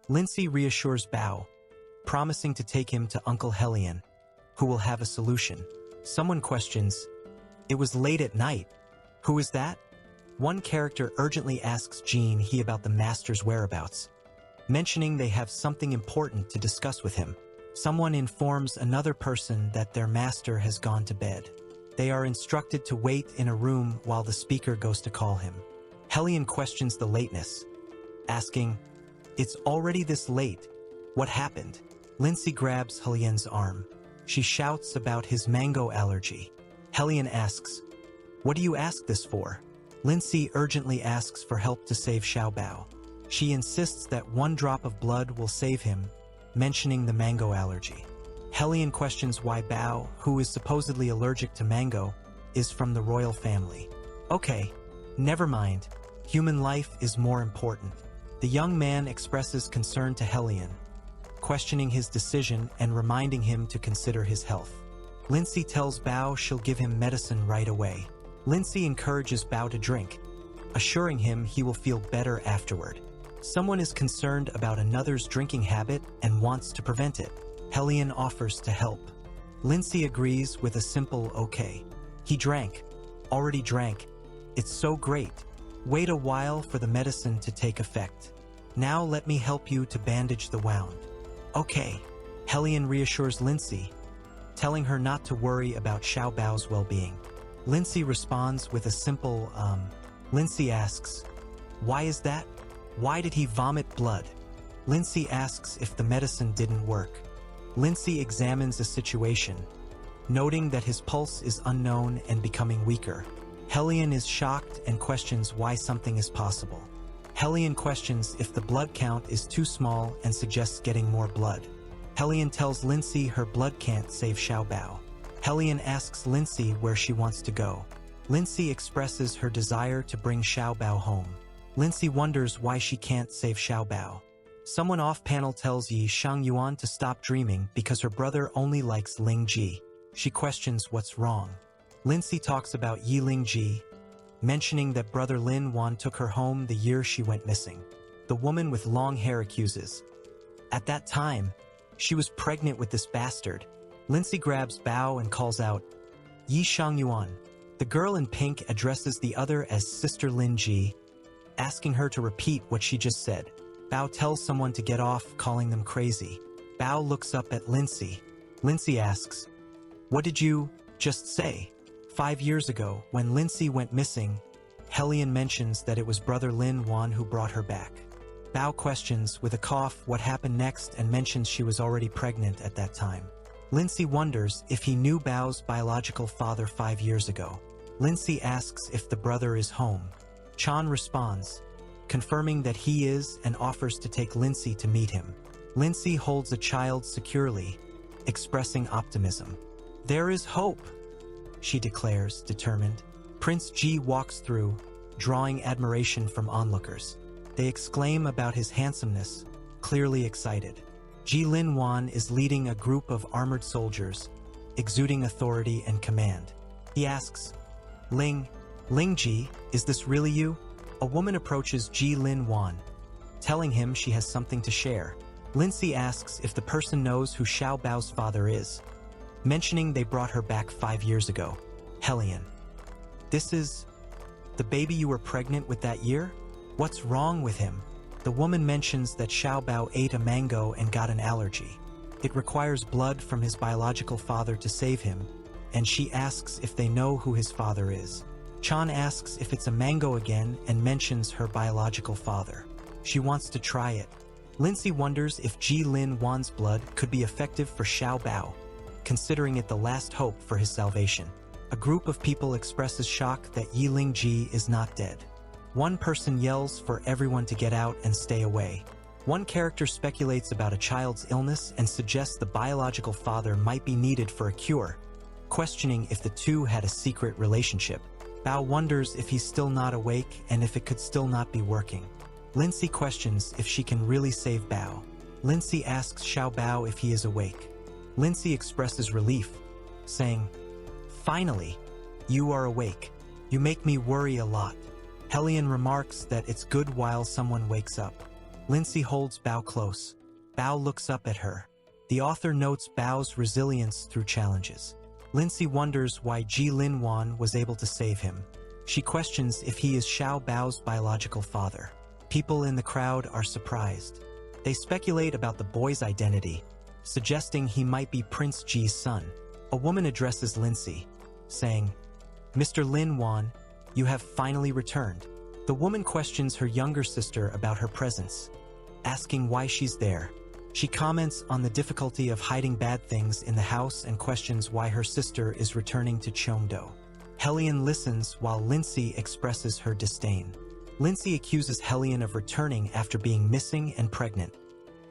Lindsay reassures Bao, promising to take him to Uncle Helian, who will have a solution. Someone questions, "It was late at night. Who is that?" One character urgently asks Jean He about the master's whereabouts, mentioning they have something important to discuss with him. Someone informs another person that their master has gone to bed. They are instructed to wait in a room while the speaker goes to call him. Helian questions the lateness, asking, "It's already this late. What happened?" Lindsay grabs Helian's arm. She shouts about his mango allergy. Helian asks, "What do you ask this for?" Lindsay urgently asks for help to save Xiao Bao. She insists that one drop of blood will save him, mentioning the mango allergy. Helian questions why Bao, who is supposedly allergic to mango, is from the royal family. "Okay, never mind. Human life is more important." The young man expresses concern to Helian, questioning his decision and reminding him to consider his health. Lindsay tells Bao she'll give him medicine right away. Lindsay encourages Bao to drink, assuring him he will feel better afterward. Someone is concerned about another's drinking habit and wants to prevent it. Helian offers to help. Lindsay agrees with a simple okay. "He drank. Already drank. It's so great. Wait a while for the medicine to take effect. Now let me help you to bandage the wound." "Okay." Helian reassures Lindsay, telling her not to worry about Xiao Bao's well-being. Lindsay responds with a simple, Lindsay asks, "Why is that? Why did he vomit blood?" Lindsay asks if the medicine didn't work. Lindsay examines the situation, noting that his pulse is unknown and becoming weaker. Helian is shocked and questions why something is possible. Helian questions if the blood count is too small and suggests getting more blood. Helian tells Lindsay her blood can't save Xiao Bao. Helian asks Lindsay where she wants to go. Lindsay expresses her desire to bring Xiao Bao home. Lindsay wonders why she can't save Xiao Bao. Someone off-panel tells Yi Shangyuan to stop dreaming because her brother only likes Ling Ji. She questions what's wrong. Lindsay talks about Yi Ling Ji, mentioning that brother Lin Wan took her home the year she went missing. The woman with long hair accuses, "At that time, she was pregnant with this bastard." Lindsay grabs Bao and calls out, "Yi Shangyuan." The girl in pink addresses the other as Sister Lin Ji, asking her to repeat what she just said. Bao tells someone to get off, calling them crazy. Bao looks up at Lindsay. Lindsay asks, What did you just say? 5 years ago, when Lindsay went missing, Helian mentions that it was brother Lin Wan who brought her back. Bao questions, with a cough, what happened next and mentions she was already pregnant at that time. Lindsay wonders if he knew Bao's biological father 5 years ago. Lindsay asks if the brother is home. Chan responds, confirming that he is and offers to take Lindsay to meet him. Lindsay holds a child securely, expressing optimism. There is hope, she declares, determined. Prince Ji walks through, drawing admiration from onlookers. They exclaim about his handsomeness, clearly excited. Ji Lin Wan is leading a group of armored soldiers, exuding authority and command. He asks, Ling Ji, is this really you? A woman approaches Ji Lin Wan, telling him she has something to share. Lindsay asks if the person knows who Xiao Bao's father is, mentioning they brought her back 5 years ago. Helian. This is the baby you were pregnant with that year? What's wrong with him? The woman mentions that Xiao Bao ate a mango and got an allergy. It requires blood from his biological father to save him, and she asks if they know who his father is. Chan asks if it's a mango again and mentions her biological father. She wants to try it. Lindsay wonders if Ji Lin Wan's blood could be effective for Xiao Bao, considering it the last hope for his salvation. A group of people expresses shock that Yiling Ji is not dead. One person yells for everyone to get out and stay away. One character speculates about a child's illness and suggests the biological father might be needed for a cure, questioning if the two had a secret relationship. Bao wonders if he's still not awake and if it could still not be working. Lindsay questions if she can really save Bao. Lindsay asks Xiao Bao if he is awake. Lindsay expresses relief, saying, Finally, you are awake. You make me worry a lot. Helian remarks that it's good while someone wakes up. Lindsay holds Bao close. Bao looks up at her. The author notes Bao's resilience through challenges. Lindsay wonders why Ji Lin Wan was able to save him. She questions if he is Xiao Bao's biological father. People in the crowd are surprised. They speculate about the boy's identity, suggesting he might be Prince Ji's son. A woman addresses Lindsay, saying, Mr. Lin Wan, you have finally returned. The woman questions her younger sister about her presence, asking why she's there. She comments on the difficulty of hiding bad things in the house and questions why her sister is returning to Cheongdo. Helian listens while Lindsay expresses her disdain. Lindsay accuses Helian of returning after being missing and pregnant,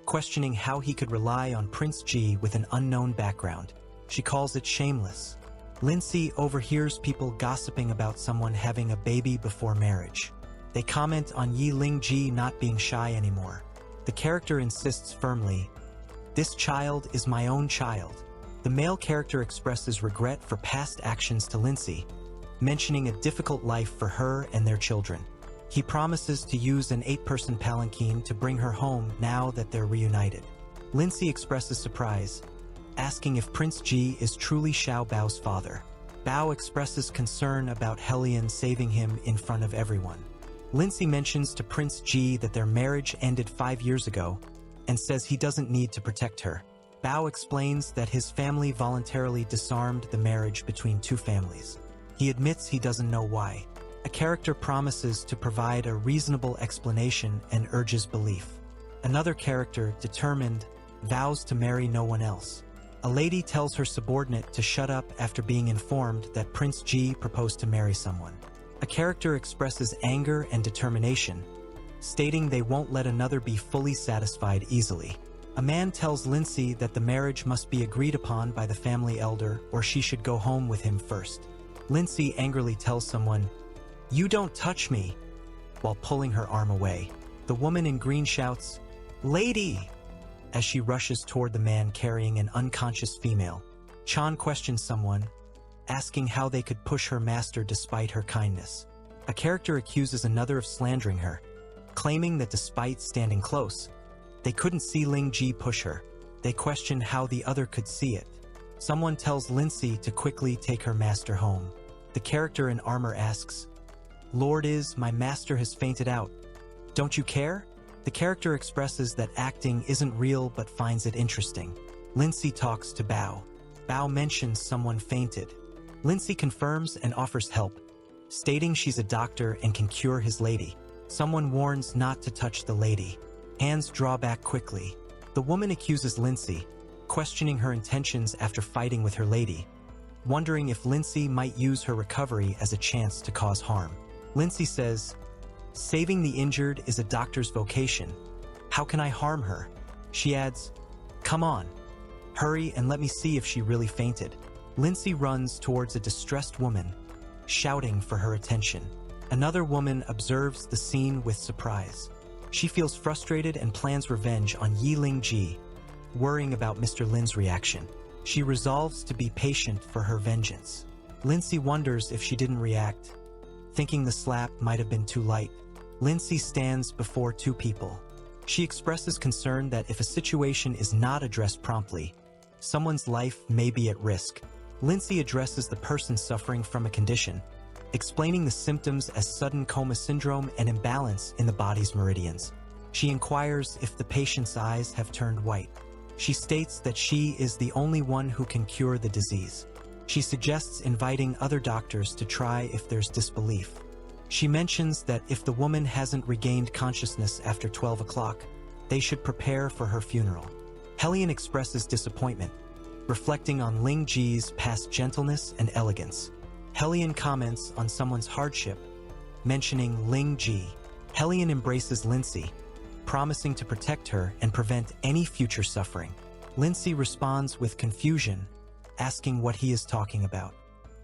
questioning how he could rely on Prince Ji with an unknown background. She calls it shameless. Lindsay overhears people gossiping about someone having a baby before marriage. They comment on Yiling Ji not being shy anymore. The character insists firmly, This child is my own child. The male character expresses regret for past actions to Lindsay, mentioning a difficult life for her and their children. He promises to use an 8-person palanquin to bring her home now that they're reunited. Lindsay expresses surprise, asking if Prince Ji is truly Xiao Bao's father. Bao expresses concern about Helian saving him in front of everyone. Lindsay mentions to Prince Ji that their marriage ended 5 years ago and says he doesn't need to protect her. Bao explains that his family voluntarily disarmed the marriage between two families. He admits he doesn't know why. A character promises to provide a reasonable explanation and urges belief. Another character, determined, vows to marry no one else. A lady tells her subordinate to shut up after being informed that Prince Ji proposed to marry someone. A character expresses anger and determination, stating they won't let another be fully satisfied easily. A man tells Lindsay that the marriage must be agreed upon by the family elder or she should go home with him first. Lindsay angrily tells someone, "You don't touch me," while pulling her arm away. The woman in green shouts, "Lady!" as she rushes toward the man carrying an unconscious female. Chan questions someone, asking how they could push her master despite her kindness. A character accuses another of slandering her, claiming that despite standing close, they couldn't see Ling Ji push her. They question how the other could see it. Someone tells Lindsay to quickly take her master home. The character in armor asks, "Lord my master has fainted out. Don't you care?" The character expresses that acting isn't real but finds it interesting. Lindsay talks to Bao. Bao mentions someone fainted. Lindsay confirms and offers help, stating she's a doctor and can cure his lady. Someone warns not to touch the lady. Hands draw back quickly. The woman accuses Lindsay, questioning her intentions after fighting with her lady, wondering if Lindsay might use her recovery as a chance to cause harm. Lindsay says, "Saving the injured is a doctor's vocation. How can I harm her?" She adds, "Come on, hurry and let me see if she really fainted." Lindsay runs towards a distressed woman, shouting for her attention. Another woman observes the scene with surprise. She feels frustrated and plans revenge on Yi Ling-ji, worrying about Mr. Lin's reaction. She resolves to be patient for her vengeance. Lindsay wonders if she didn't react, thinking the slap might have been too light. Lindsay stands before two people. She expresses concern that if a situation is not addressed promptly, someone's life may be at risk. Lindsay addresses the person suffering from a condition, explaining the symptoms as sudden coma syndrome and imbalance in the body's meridians. She inquires if the patient's eyes have turned white. She states that she is the only one who can cure the disease. She suggests inviting other doctors to try if there's disbelief. She mentions that if the woman hasn't regained consciousness after 12 o'clock, they should prepare for her funeral. Hellion expresses disappointment, reflecting on Ling Ji's past gentleness and elegance. Hellion comments on someone's hardship, mentioning Ling Ji. Hellion embraces Lindsay, promising to protect her and prevent any future suffering. Lindsay responds with confusion, asking what he is talking about.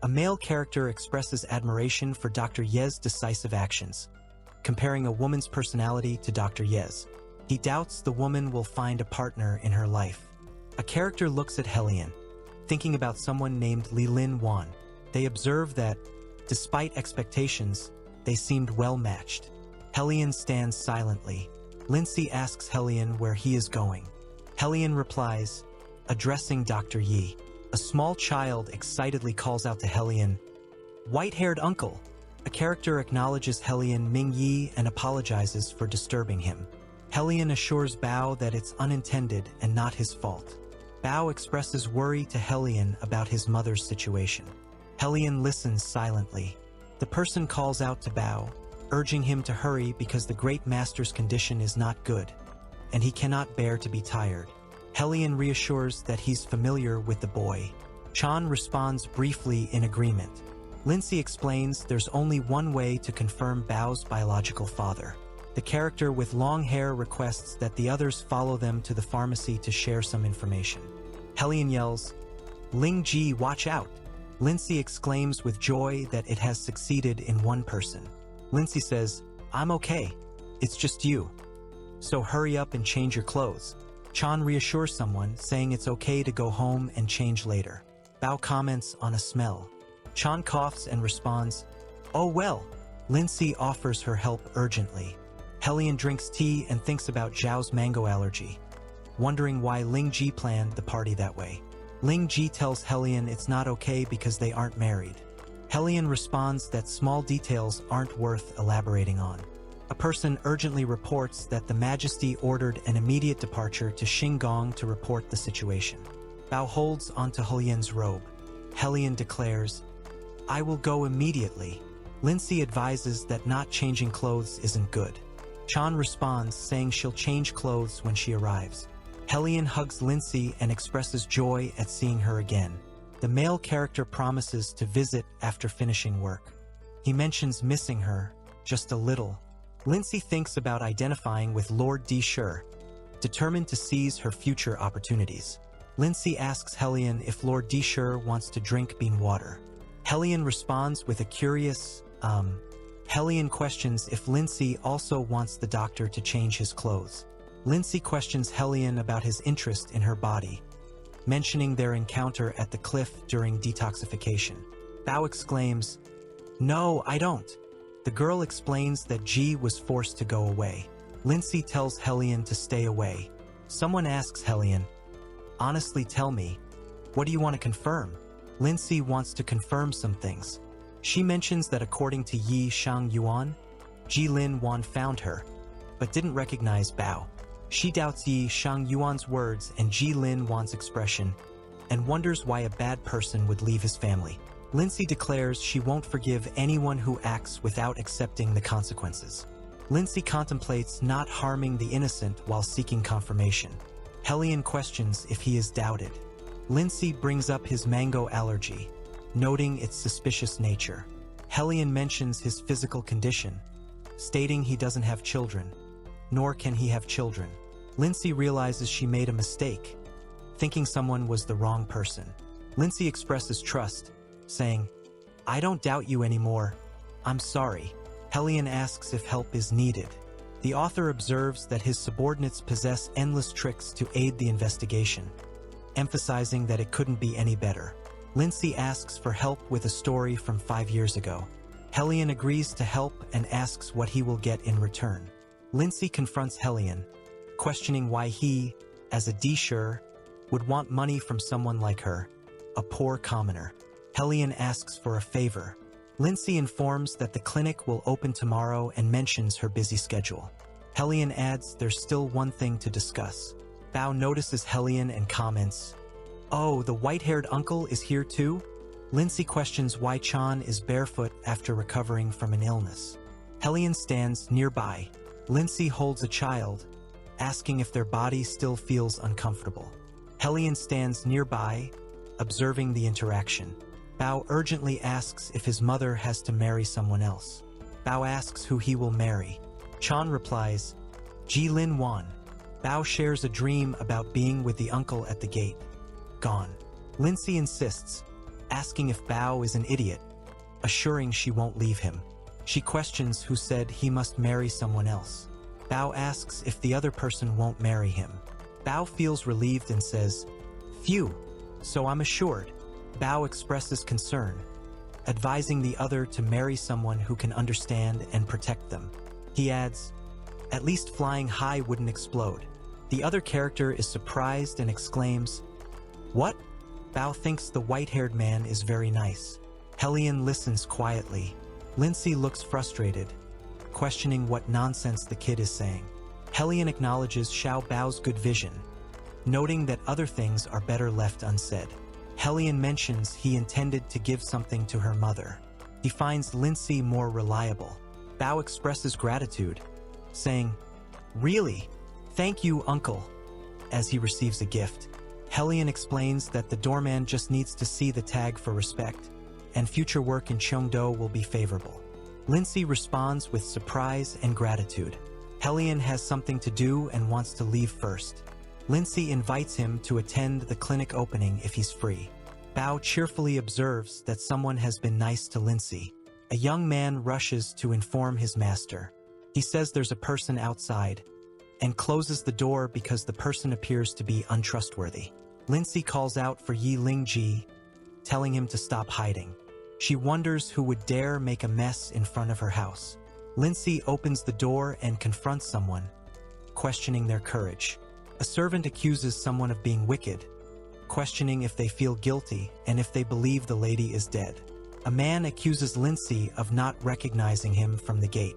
A male character expresses admiration for Dr. Ye's decisive actions, comparing a woman's personality to Dr. Ye's. He doubts the woman will find a partner in her life. A character looks at Hellion, thinking about someone named Li Lin Wan. They observe that, despite expectations, they seemed well matched. Hellion stands silently. Lindsay asks Hellion where he is going. Hellion replies, addressing Dr. Yi. A small child excitedly calls out to Hellion, "White-haired uncle!" A character acknowledges Hellion Ming Yi and apologizes for disturbing him. Hellion assures Bao that it's unintended and not his fault. Bao expresses worry to Hellion about his mother's situation. Hellion listens silently. The person calls out to Bao, urging him to hurry because the great master's condition is not good, and he cannot bear to be tired. Hellion reassures that he's familiar with the boy. Chan responds briefly in agreement. Lindsay explains there's only one way to confirm Bao's biological father. The character with long hair requests that the others follow them to the pharmacy to share some information. Hellion yells, "Ling Ji, watch out!" Lindsay exclaims with joy that it has succeeded in one person. Lindsay says, "I'm okay. It's just you. So hurry up and change your clothes." Chan reassures someone, saying it's okay to go home and change later. Bao comments on a smell. Chan coughs and responds, "Oh well." Lindsay offers her help urgently. Hellion drinks tea and thinks about Zhao's mango allergy, wondering why Ling Ji planned the party that way. Ling Ji tells Hellion it's not okay because they aren't married. Hellion responds that small details aren't worth elaborating on. A person urgently reports that the Majesty ordered an immediate departure to Xinggong to report the situation. Bao holds onto Hellion's robe. Hellion declares, "I will go immediately." Lindsay advises that not changing clothes isn't good. Chan responds, saying she'll change clothes when she arrives. Hellion hugs Lindsay and expresses joy at seeing her again. The male character promises to visit after finishing work. He mentions missing her, just a little. Lindsay thinks about identifying with Lord D. Sher, determined to seize her future opportunities. Lindsay asks Hellion if Lord D. Sher wants to drink bean water. Hellion responds with a curious, Hellion questions if Lindsay also wants the doctor to change his clothes. Lindsay questions Hellion about his interest in her body, mentioning their encounter at the cliff during detoxification. Bao exclaims, "No, I don't." The girl explains that Ji was forced to go away. Lindsay tells Hellion to stay away. Someone asks Hellion, "Honestly tell me, what do you want to confirm?" Lindsay wants to confirm some things. She mentions that according to Yi Shang Yuan, Ji Lin Wan found her, but didn't recognize Bao. She doubts Yi Shang Yuan's words and Ji Lin Wan's expression, and wonders why a bad person would leave his family. Lindsay declares she won't forgive anyone who acts without accepting the consequences. Lindsay contemplates not harming the innocent while seeking confirmation. Hellion questions if he is doubted. Lindsay brings up his mango allergy, noting its suspicious nature. Hellion mentions his physical condition, stating he doesn't have children, nor can he have children. Lindsay realizes she made a mistake, thinking someone was the wrong person. Lindsay expresses trust, saying, "I don't doubt you anymore. I'm sorry." Hellion asks if help is needed. The author observes that his subordinates possess endless tricks to aid the investigation, emphasizing that it couldn't be any better. Lindsay asks for help with a story from 5 years ago. Hellion agrees to help and asks what he will get in return. Lindsay confronts Hellion, questioning why he, as a D-sure, would want money from someone like her, a poor commoner. Hellion asks for a favor. Lindsay informs that the clinic will open tomorrow and mentions her busy schedule. Hellion adds there's still one thing to discuss. Bao notices Hellion and comments, "Oh, the white-haired uncle is here too?" Lindsay questions why Chan is barefoot after recovering from an illness. Hellion stands nearby. Lindsay holds a child, asking if their body still feels uncomfortable. Hellion stands nearby, observing the interaction. Bao urgently asks if his mother has to marry someone else. Bao asks who he will marry. Chan replies, "Ji Lin Wan." Bao shares a dream about being with the uncle at the gate. Gone. Lindsay insists, asking if Bao is an idiot, assuring she won't leave him. She questions who said he must marry someone else. Bao asks if the other person won't marry him. Bao feels relieved and says, "Phew, so I'm assured." Bao expresses concern, advising the other to marry someone who can understand and protect them. He adds, "At least flying high wouldn't explode." The other character is surprised and exclaims, "What?" Bao thinks the white-haired man is very nice. Hellion listens quietly. Lindsay looks frustrated, questioning what nonsense the kid is saying. Hellion acknowledges Xiao Bao's good vision, noting that other things are better left unsaid. Hellion mentions he intended to give something to her mother. He finds Lindsay more reliable. Bao expresses gratitude, saying, "Really? Thank you, uncle," as he receives a gift. Hellion explains that the doorman just needs to see the tag for respect, and future work in Cheongdo will be favorable. Lindsay responds with surprise and gratitude. Hellion has something to do and wants to leave first. Lindsay invites him to attend the clinic opening if he's free. Bao cheerfully observes that someone has been nice to Lindsay. A young man rushes to inform his master. He says there's a person outside, and closes the door because the person appears to be untrustworthy. Lindsay calls out for Yi Lingji, telling him to stop hiding. She wonders who would dare make a mess in front of her house. Lindsay opens the door and confronts someone, questioning their courage. A servant accuses someone of being wicked, questioning if they feel guilty and if they believe the lady is dead. A man accuses Lindsay of not recognizing him from the gate.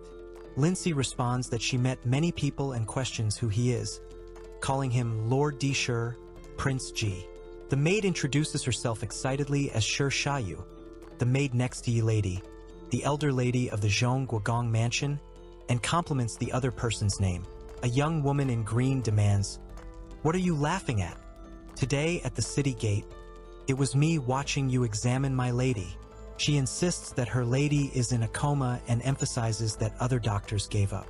Lindsay responds that she met many people and questions who he is, calling him Lord Dishur, Prince Ji. The maid introduces herself excitedly as Shur Shayu, the maid next to Yi Lady, the elder lady of the Zhong Guogong mansion, and compliments the other person's name. A young woman in green demands, "What are you laughing at? Today at the city gate, it was me watching you examine my lady." She insists that her lady is in a coma and emphasizes that other doctors gave up.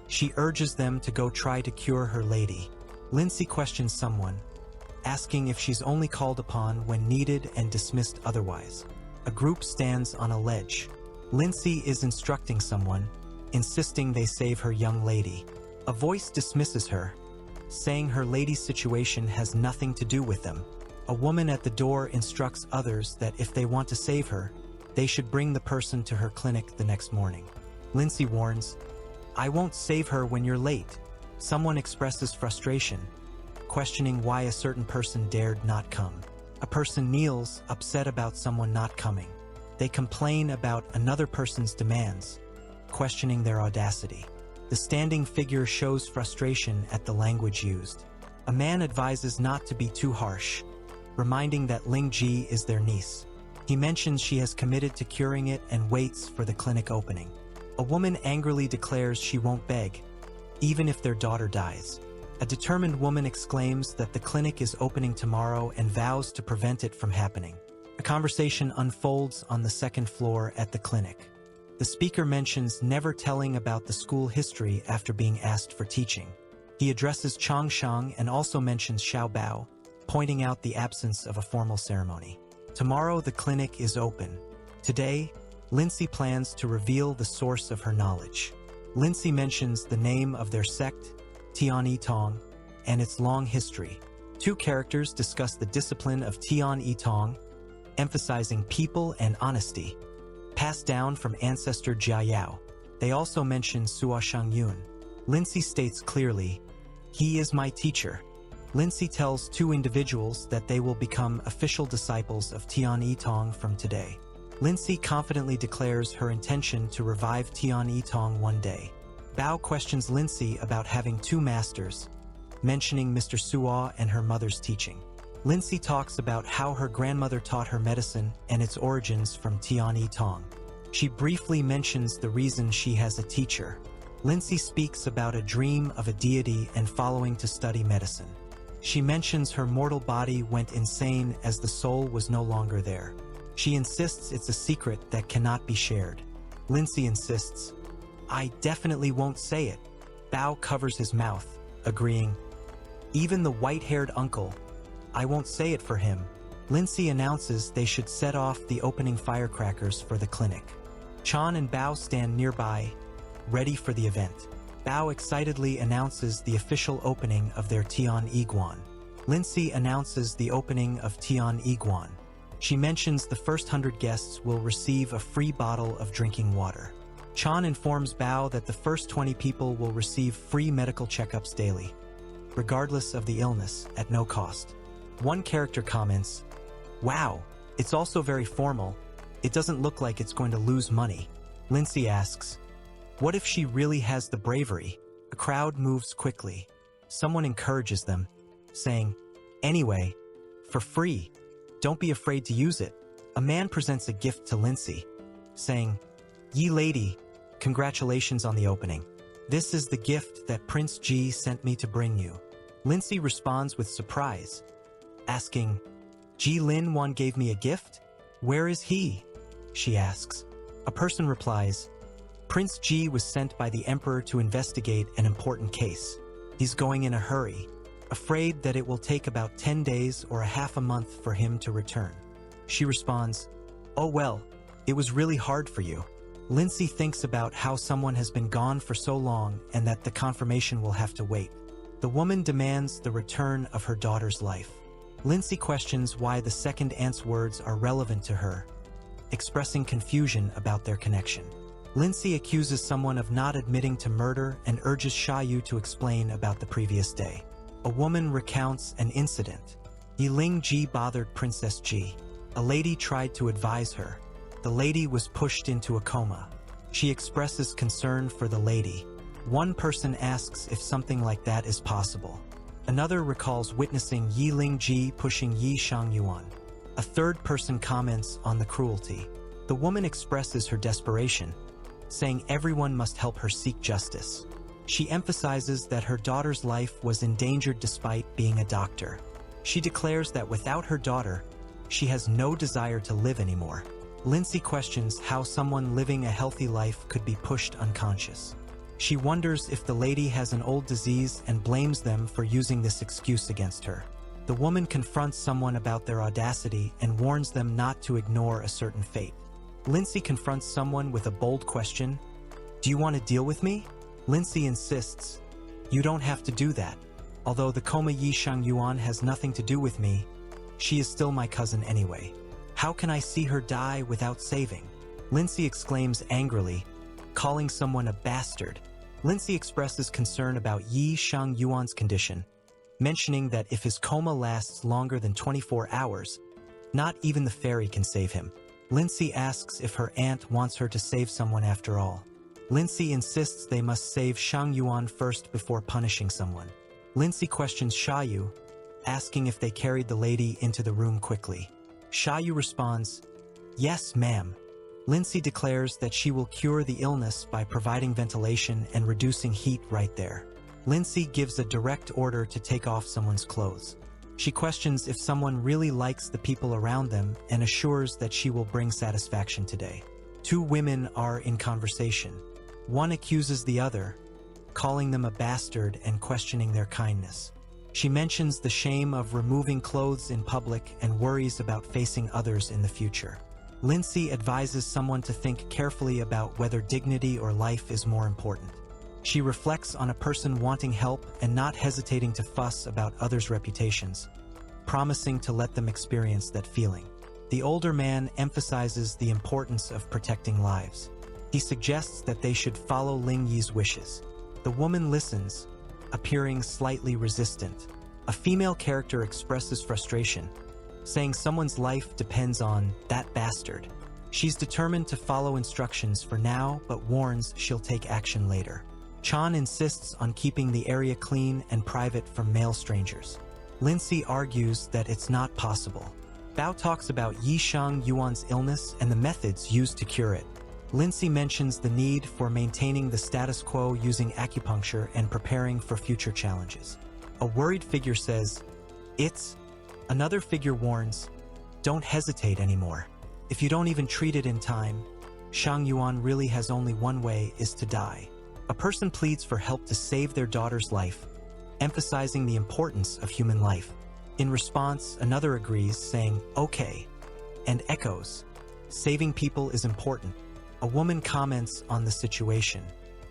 She urges them to go try to cure her lady. Lindsay questions someone, asking if she's only called upon when needed and dismissed otherwise. A group stands on a ledge. Lindsay is instructing someone, insisting they save her young lady. A voice dismisses her, saying her lady's situation has nothing to do with them. A woman at the door instructs others that if they want to save her, they should bring the person to her clinic the next morning. Lindsay warns, "I won't save her when you're late." Someone expresses frustration, questioning why a certain person dared not come. A person kneels, upset about someone not coming. They complain about another person's demands, questioning their audacity. The standing figure shows frustration at the language used. A man advises not to be too harsh, reminding that Ling Ji is their niece. He mentions she has committed to curing it and waits for the clinic opening. A woman angrily declares she won't beg, even if their daughter dies. A determined woman exclaims that the clinic is opening tomorrow and vows to prevent it from happening. A conversation unfolds on the second floor at the clinic. The speaker mentions never telling about the school history after being asked for teaching. He addresses Chang Shang and also mentions Xiao Bao, pointing out the absence of a formal ceremony. Tomorrow the clinic is open. Today, Lindsay plans to reveal the source of her knowledge. Lindsay mentions the name of their sect, Tian Yi Tong, and its long history. Two characters discuss the discipline of Tian Yi Tong, emphasizing people and honesty, passed down from ancestor Jia Yao. They also mention Sua Shangyun. Lindsay states clearly, "He is my teacher." Lindsay tells two individuals that they will become official disciples of Tian Yi Tong from today. Lindsay confidently declares her intention to revive Tian Yi Tong one day. Bao questions Lindsay about having two masters, mentioning Mr. Sua and her mother's teaching. Lindsay talks about how her grandmother taught her medicine and its origins from Tian Yi Tong. She briefly mentions the reason she has a teacher. Lindsay speaks about a dream of a deity and following to study medicine. She mentions her mortal body went insane as the soul was no longer there. She insists it's a secret that cannot be shared. Lindsay insists, "I definitely won't say it." Bao covers his mouth, agreeing, "Even the white-haired uncle, I won't say it for him." Lindsay announces they should set off the opening firecrackers for the clinic. Chan and Bao stand nearby, ready for the event. Bao excitedly announces the official opening of their Tian Yiguan. Lindsay announces the opening of Tian Yiguan. She mentions the first 100 guests will receive a free bottle of drinking water. Chan informs Bao that the first 20 people will receive free medical checkups daily, regardless of the illness, at no cost. One character comments, "Wow, it's also very formal. It doesn't look like it's going to lose money." Lindsay asks, "What if she really has the bravery?" A crowd moves quickly. Someone encourages them, saying, "Anyway, for free. Don't be afraid to use it." A man presents a gift to Lindsay, saying, "Ye lady, congratulations on the opening. This is the gift that Prince Ji sent me to bring you." Lindsay responds with surprise, asking, "Ji Lin Wan gave me a gift? Where is he?" She asks. A person replies, "Prince Ji was sent by the emperor to investigate an important case. He's going in a hurry, afraid that it will take about 10 days or a half a month for him to return." She responds, "Oh well, it was really hard for you." Lindsay thinks about how someone has been gone for so long and that the confirmation will have to wait. The woman demands the return of her daughter's life. Lindsay questions why the second aunt's words are relevant to her, expressing confusion about their connection. Lindsay accuses someone of not admitting to murder and urges Xiaoyu to explain about the previous day. A woman recounts an incident. Yiling Ji bothered Princess Ji. A lady tried to advise her. The lady was pushed into a coma. She expresses concern for the lady. One person asks if something like that is possible. Another recalls witnessing Yiling Ji pushing Yi Shangyuan. A third person comments on the cruelty. The woman expresses her desperation, saying everyone must help her seek justice. She emphasizes that her daughter's life was endangered despite being a doctor. She declares that without her daughter, she has no desire to live anymore. Lindsay questions how someone living a healthy life could be pushed unconscious. She wonders if the lady has an old disease and blames them for using this excuse against her. The woman confronts someone about their audacity and warns them not to ignore a certain fate. Lindsay confronts someone with a bold question, "Do you want to deal with me?" Lindsay insists, "You don't have to do that. Although the coma Yi Shangyuan has nothing to do with me, she is still my cousin anyway. How can I see her die without saving?" Lindsay exclaims angrily, calling someone a bastard. Lindsay expresses concern about Yi Shangyuan's condition, mentioning that if his coma lasts longer than 24 hours, not even the fairy can save him. Lindsay asks if her aunt wants her to save someone after all. Lindsay insists they must save Shangyuan first before punishing someone. Lindsay questions Xiaoyu, asking if they carried the lady into the room quickly. Xiaoyu responds, "Yes, ma'am." Lindsay declares that she will cure the illness by providing ventilation and reducing heat right there. Lindsay gives a direct order to take off someone's clothes. She questions if someone really likes the people around them and assures that she will bring satisfaction today. Two women are in conversation. One accuses the other, calling them a bastard and questioning their kindness. She mentions the shame of removing clothes in public and worries about facing others in the future. Lindsay advises someone to think carefully about whether dignity or life is more important. She reflects on a person wanting help and not hesitating to fuss about others' reputations, promising to let them experience that feeling. The older man emphasizes the importance of protecting lives. He suggests that they should follow Ling Yi's wishes. The woman listens, appearing slightly resistant. A female character expresses frustration, saying someone's life depends on that bastard. She's determined to follow instructions for now, but warns she'll take action later. Chan insists on keeping the area clean and private from male strangers. Lindsay argues that it's not possible. Bao talks about Yi Shang Yuan's illness and the methods used to cure it. Lindsay mentions the need for maintaining the status quo using acupuncture and preparing for future challenges. A worried figure says, "It's..." Another figure warns, "Don't hesitate anymore. If you don't even treat it in time, Shang Yuan really has only one way, is to die." A person pleads for help to save their daughter's life, emphasizing the importance of human life. In response, another agrees, saying, "Okay," and echoes, "Saving people is important." A woman comments on the situation,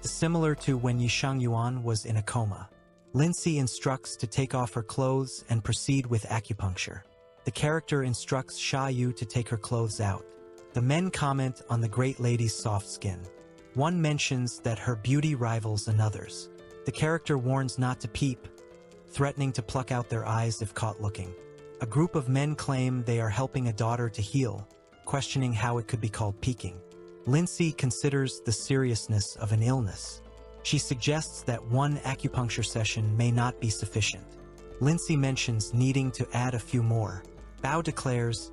similar to when Yi Shang Yuan was in a coma. Lindsay instructs to take off her clothes and proceed with acupuncture. The character instructs Xiaoyu to take her clothes out. The men comment on the great lady's soft skin. One mentions that her beauty rivals another's. The character warns not to peep, threatening to pluck out their eyes if caught looking. A group of men claim they are helping a daughter to heal, questioning how it could be called peeking. Lindsay considers the seriousness of an illness. She suggests that one acupuncture session may not be sufficient. Lindsay mentions needing to add a few more. Bao declares,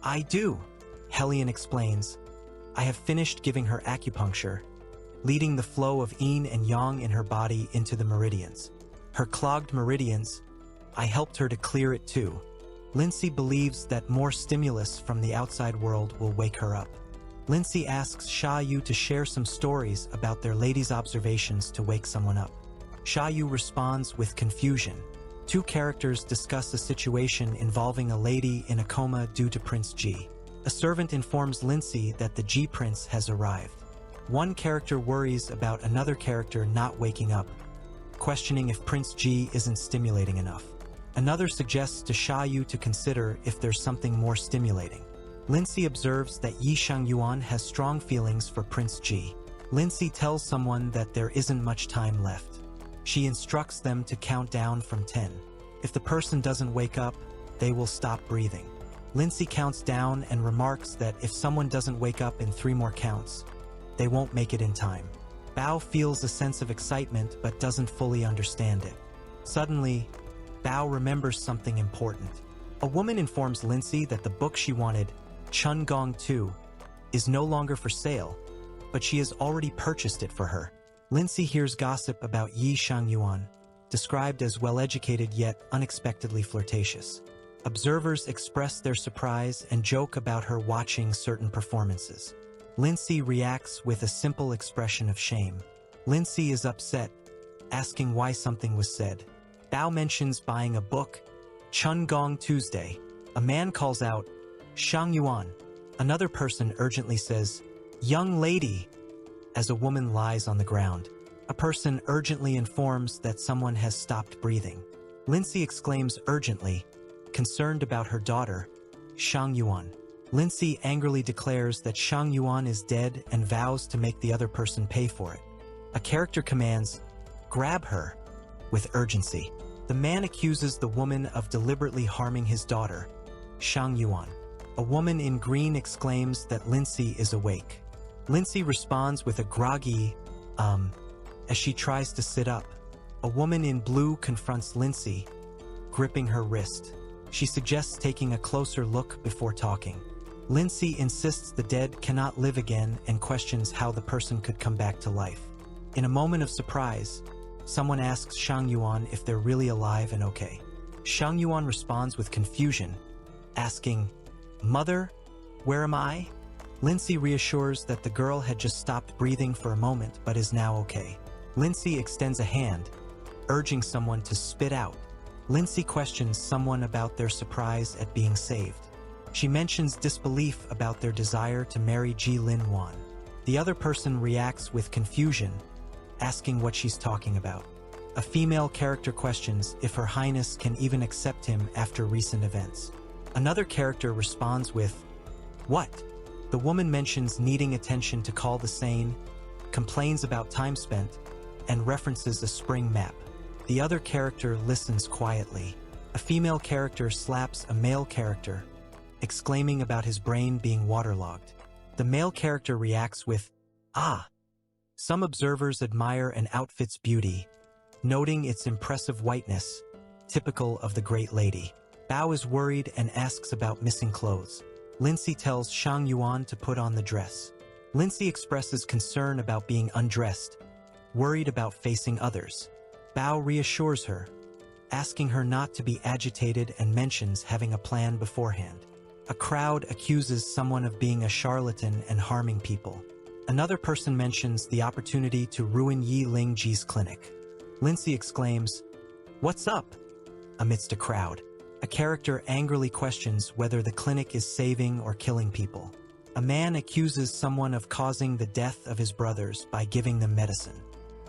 "I do." Hellion explains, "I have finished giving her acupuncture, leading the flow of yin and yang in her body into the meridians. Her clogged meridians, I helped her to clear it too." Lindsay believes that more stimulus from the outside world will wake her up. Lindsay asks Xiaoyu to share some stories about their lady's observations to wake someone up. Xiaoyu responds with confusion. Two characters discuss a situation involving a lady in a coma due to Prince Ji. A servant informs Lindsay that the Ji Prince has arrived. One character worries about another character not waking up, questioning if Prince Ji isn't stimulating enough. Another suggests to Xiaoyu to consider if there's something more stimulating. Lindsay observes that Yi Shang Yuan has strong feelings for Prince Ji. Lindsay tells someone that there isn't much time left. She instructs them to count down from 10. If the person doesn't wake up, they will stop breathing. Lindsay counts down and remarks that if someone doesn't wake up in 3 more counts, they won't make it in time. Bao feels a sense of excitement but doesn't fully understand it. Suddenly, Bao remembers something important. A woman informs Lindsay that the book she wanted, Chun Gong 2, is no longer for sale, but she has already purchased it for her. Lindsay hears gossip about Yi Shang Yuan, described as well-educated yet unexpectedly flirtatious. Observers express their surprise and joke about her watching certain performances. Lindsay reacts with a simple expression of shame. Lindsay is upset, asking why something was said. Bao mentions buying a book, Chun Gong Tuesday. A man calls out, "Shang Yuan." Another person urgently says, "Young lady," as a woman lies on the ground. A person urgently informs that someone has stopped breathing. Lindsay exclaims urgently, concerned about her daughter, Shang Yuan. Lindsay angrily declares that Shang Yuan is dead and vows to make the other person pay for it. A character commands, "Grab her," with urgency. The man accuses the woman of deliberately harming his daughter, Shang Yuan. A woman in green exclaims that Lindsay is awake. Lindsay responds with a groggy, as she tries to sit up. A woman in blue confronts Lindsay, gripping her wrist. She suggests taking a closer look before talking. Lindsay insists the dead cannot live again and questions how the person could come back to life. In a moment of surprise, someone asks Shang Yuan if they're really alive and okay. Shang Yuan responds with confusion, asking, "Mother, where am I?" Lindsay reassures that the girl had just stopped breathing for a moment but is now okay. Lindsay extends a hand, urging someone to spit out. Lindsay questions someone about their surprise at being saved. She mentions disbelief about their desire to marry Ji Lin Wan. The other person reacts with confusion, asking what she's talking about. A female character questions if Her Highness can even accept him after recent events. Another character responds with, "What?" The woman mentions needing attention to call the sane, complains about time spent, and references a spring map. The other character listens quietly. A female character slaps a male character, exclaiming about his brain being waterlogged. The male character reacts with, "Ah!" Some observers admire an outfit's beauty, noting its impressive whiteness, typical of the great lady. Bao is worried and asks about missing clothes. Lindsay tells Shang Yuan to put on the dress. Lindsay expresses concern about being undressed, worried about facing others. Bao reassures her, asking her not to be agitated and mentions having a plan beforehand. A crowd accuses someone of being a charlatan and harming people. Another person mentions the opportunity to ruin Yi Lingji's clinic. Lindsay exclaims, "What's up?" amidst a crowd. A character angrily questions whether the clinic is saving or killing people. A man accuses someone of causing the death of his brothers by giving them medicine.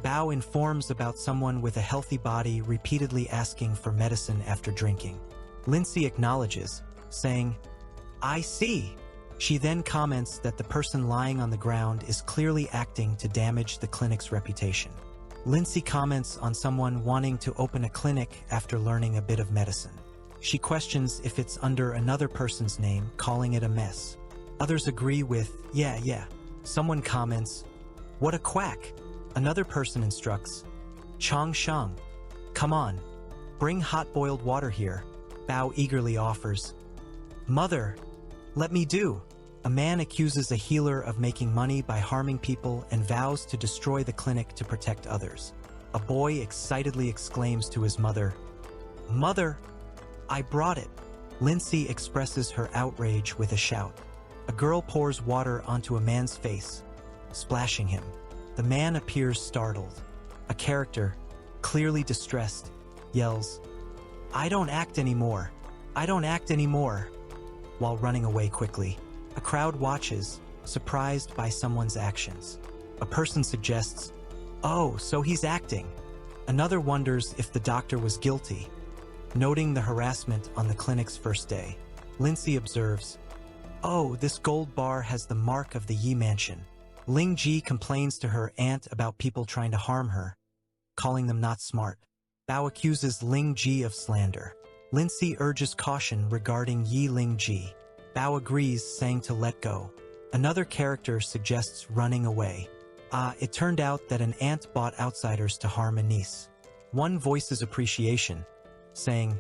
Bao informs about someone with a healthy body repeatedly asking for medicine after drinking. Lindsay acknowledges, saying, "I see." She then comments that the person lying on the ground is clearly acting to damage the clinic's reputation. Lindsay comments on someone wanting to open a clinic after learning a bit of medicine. She questions if it's under another person's name, calling it a mess. Others agree with, yeah. Someone comments, "What a quack." Another person instructs, "Chong Shang, come on, bring hot-boiled water here." Bao eagerly offers, "Mother, let me do." A man accuses a healer of making money by harming people and vows to destroy the clinic to protect others. A boy excitedly exclaims to his mother, "Mother, I brought it." Lindsay expresses her outrage with a shout. A girl pours water onto a man's face, splashing him. The man appears startled. A character, clearly distressed, yells, "I don't act anymore. I don't act anymore," while running away quickly. A crowd watches, surprised by someone's actions. A person suggests, "Oh, so he's acting." Another wonders if the doctor was guilty, noting the harassment on the clinic's first day. Lindsay observes, "Oh, this gold bar has the mark of the Yi mansion." Ling Ji complains to her aunt about people trying to harm her, calling them not smart. Bao accuses Ling Ji of slander. Lindsay urges caution regarding Yi Ling Ji. Bao agrees, saying to let go. Another character suggests running away. It turned out that an aunt bought outsiders to harm a niece. One voices appreciation, saying,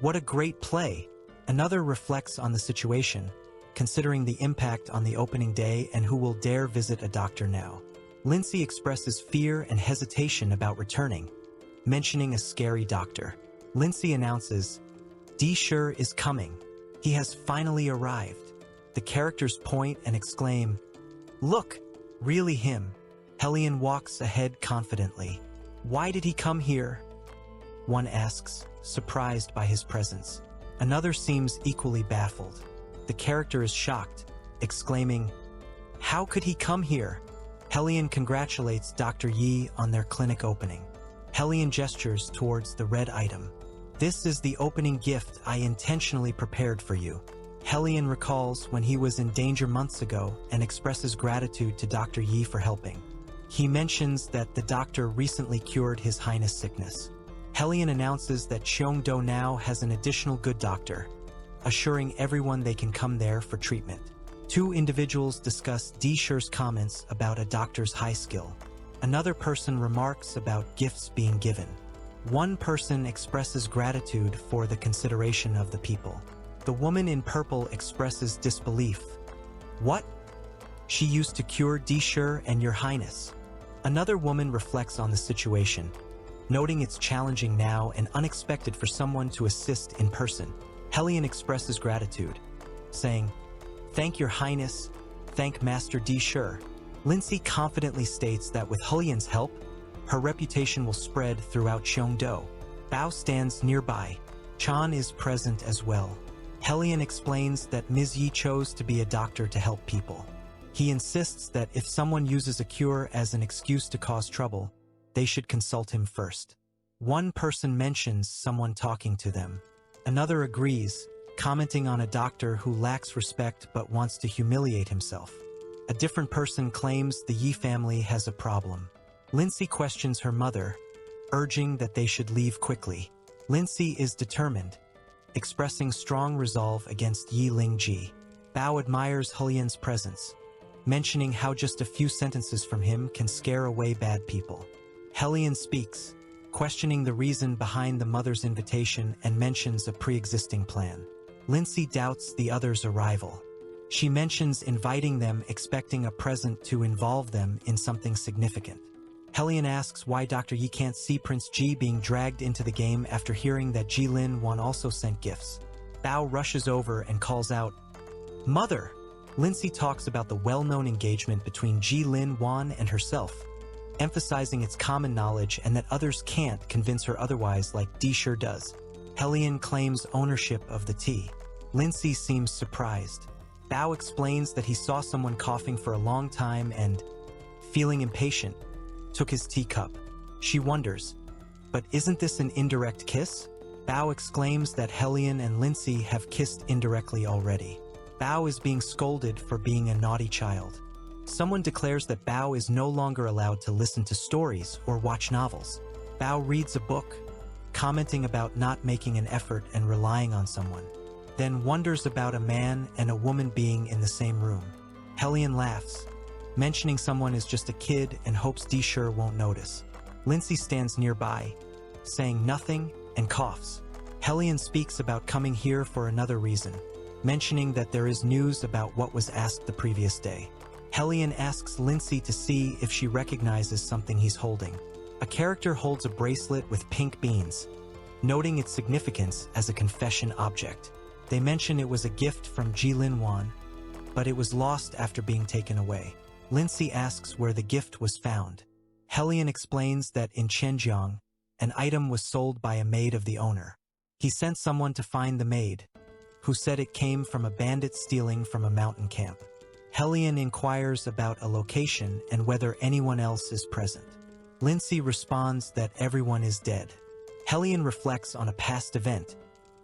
"What a great play." Another reflects on the situation, considering the impact on the opening day and who will dare visit a doctor now. Lindsay expresses fear and hesitation about returning, mentioning a scary doctor. Lindsay announces, "D-Shur is coming. He has finally arrived." The characters point and exclaim, "Look, really him." Hellion walks ahead confidently. "Why did he come here?" one asks, surprised by his presence. Another seems equally baffled. The character is shocked, exclaiming, "How could he come here?" Hellion congratulates Dr. Yi on their clinic opening. Hellion gestures towards the red item. "This is the opening gift I intentionally prepared for you." Hellion recalls when he was in danger months ago and expresses gratitude to Dr. Yi for helping. He mentions that the doctor recently cured His Highness' sickness. Hellion announces that Cheongdo now has an additional good doctor, assuring everyone they can come there for treatment. Two individuals discuss D-Shur's comments about a doctor's high skill. Another person remarks about gifts being given. One person expresses gratitude for the consideration of the people. The woman in purple expresses disbelief. What? She used to cure Dishur and your highness. Another woman reflects on the situation, noting it's challenging now and unexpected for someone to assist in person. Hellion expresses gratitude, saying, "Thank your highness, thank Master Dishur." Lindsay confidently states that with Hellion's help, her reputation will spread throughout Cheongdo. Bao stands nearby. Chan is present as well. Hellion explains that Ms. Yi chose to be a doctor to help people. He insists that if someone uses a cure as an excuse to cause trouble, they should consult him first. One person mentions someone talking to them. Another agrees, commenting on a doctor who lacks respect but wants to humiliate himself. A different person claims the Yi family has a problem. Lindsay questions her mother, urging that they should leave quickly. Lindsay is determined, expressing strong resolve against Yi Lingji. Bao admires Hellion's presence, mentioning how just a few sentences from him can scare away bad people. Hellion speaks, questioning the reason behind the mother's invitation and mentions a pre-existing plan. Lindsay doubts the others' arrival. She mentions inviting them expecting a present to involve them in something significant. Hellion asks why Dr. Yi can't see Prince Ji being dragged into the game after hearing that Ji Lin Wan also sent gifts. Bao rushes over and calls out, "Mother!" Lindsay talks about the well-known engagement between Ji Lin Wan and herself, emphasizing its common knowledge and that others can't convince her otherwise like Dishur does. Hellion claims ownership of the tea. Lindsay seems surprised. Bao explains that he saw someone coughing for a long time and, feeling impatient, took his teacup. She wonders, but isn't this an indirect kiss? Bao exclaims that Hellion and Lindsay have kissed indirectly already. Bao is being scolded for being a naughty child. Someone declares that Bao is no longer allowed to listen to stories or watch novels. Bao reads a book, commenting about not making an effort and relying on someone, then wonders about a man and a woman being in the same room. Hellion laughs, mentioning someone is just a kid and hopes Dishur won't notice. Lindsay stands nearby, saying nothing and coughs. Hellion speaks about coming here for another reason, mentioning that there is news about what was asked the previous day. Hellion asks Lindsay to see if she recognizes something he's holding. A character holds a bracelet with pink beans, noting its significance as a confession object. They mention it was a gift from Ji Lin Wan, but it was lost after being taken away. Lindsay asks where the gift was found. Hellion explains that in Chenjiang, an item was sold by a maid of the owner. He sent someone to find the maid, who said it came from a bandit stealing from a mountain camp. Hellion inquires about a location and whether anyone else is present. Lindsay responds that everyone is dead. Hellion reflects on a past event,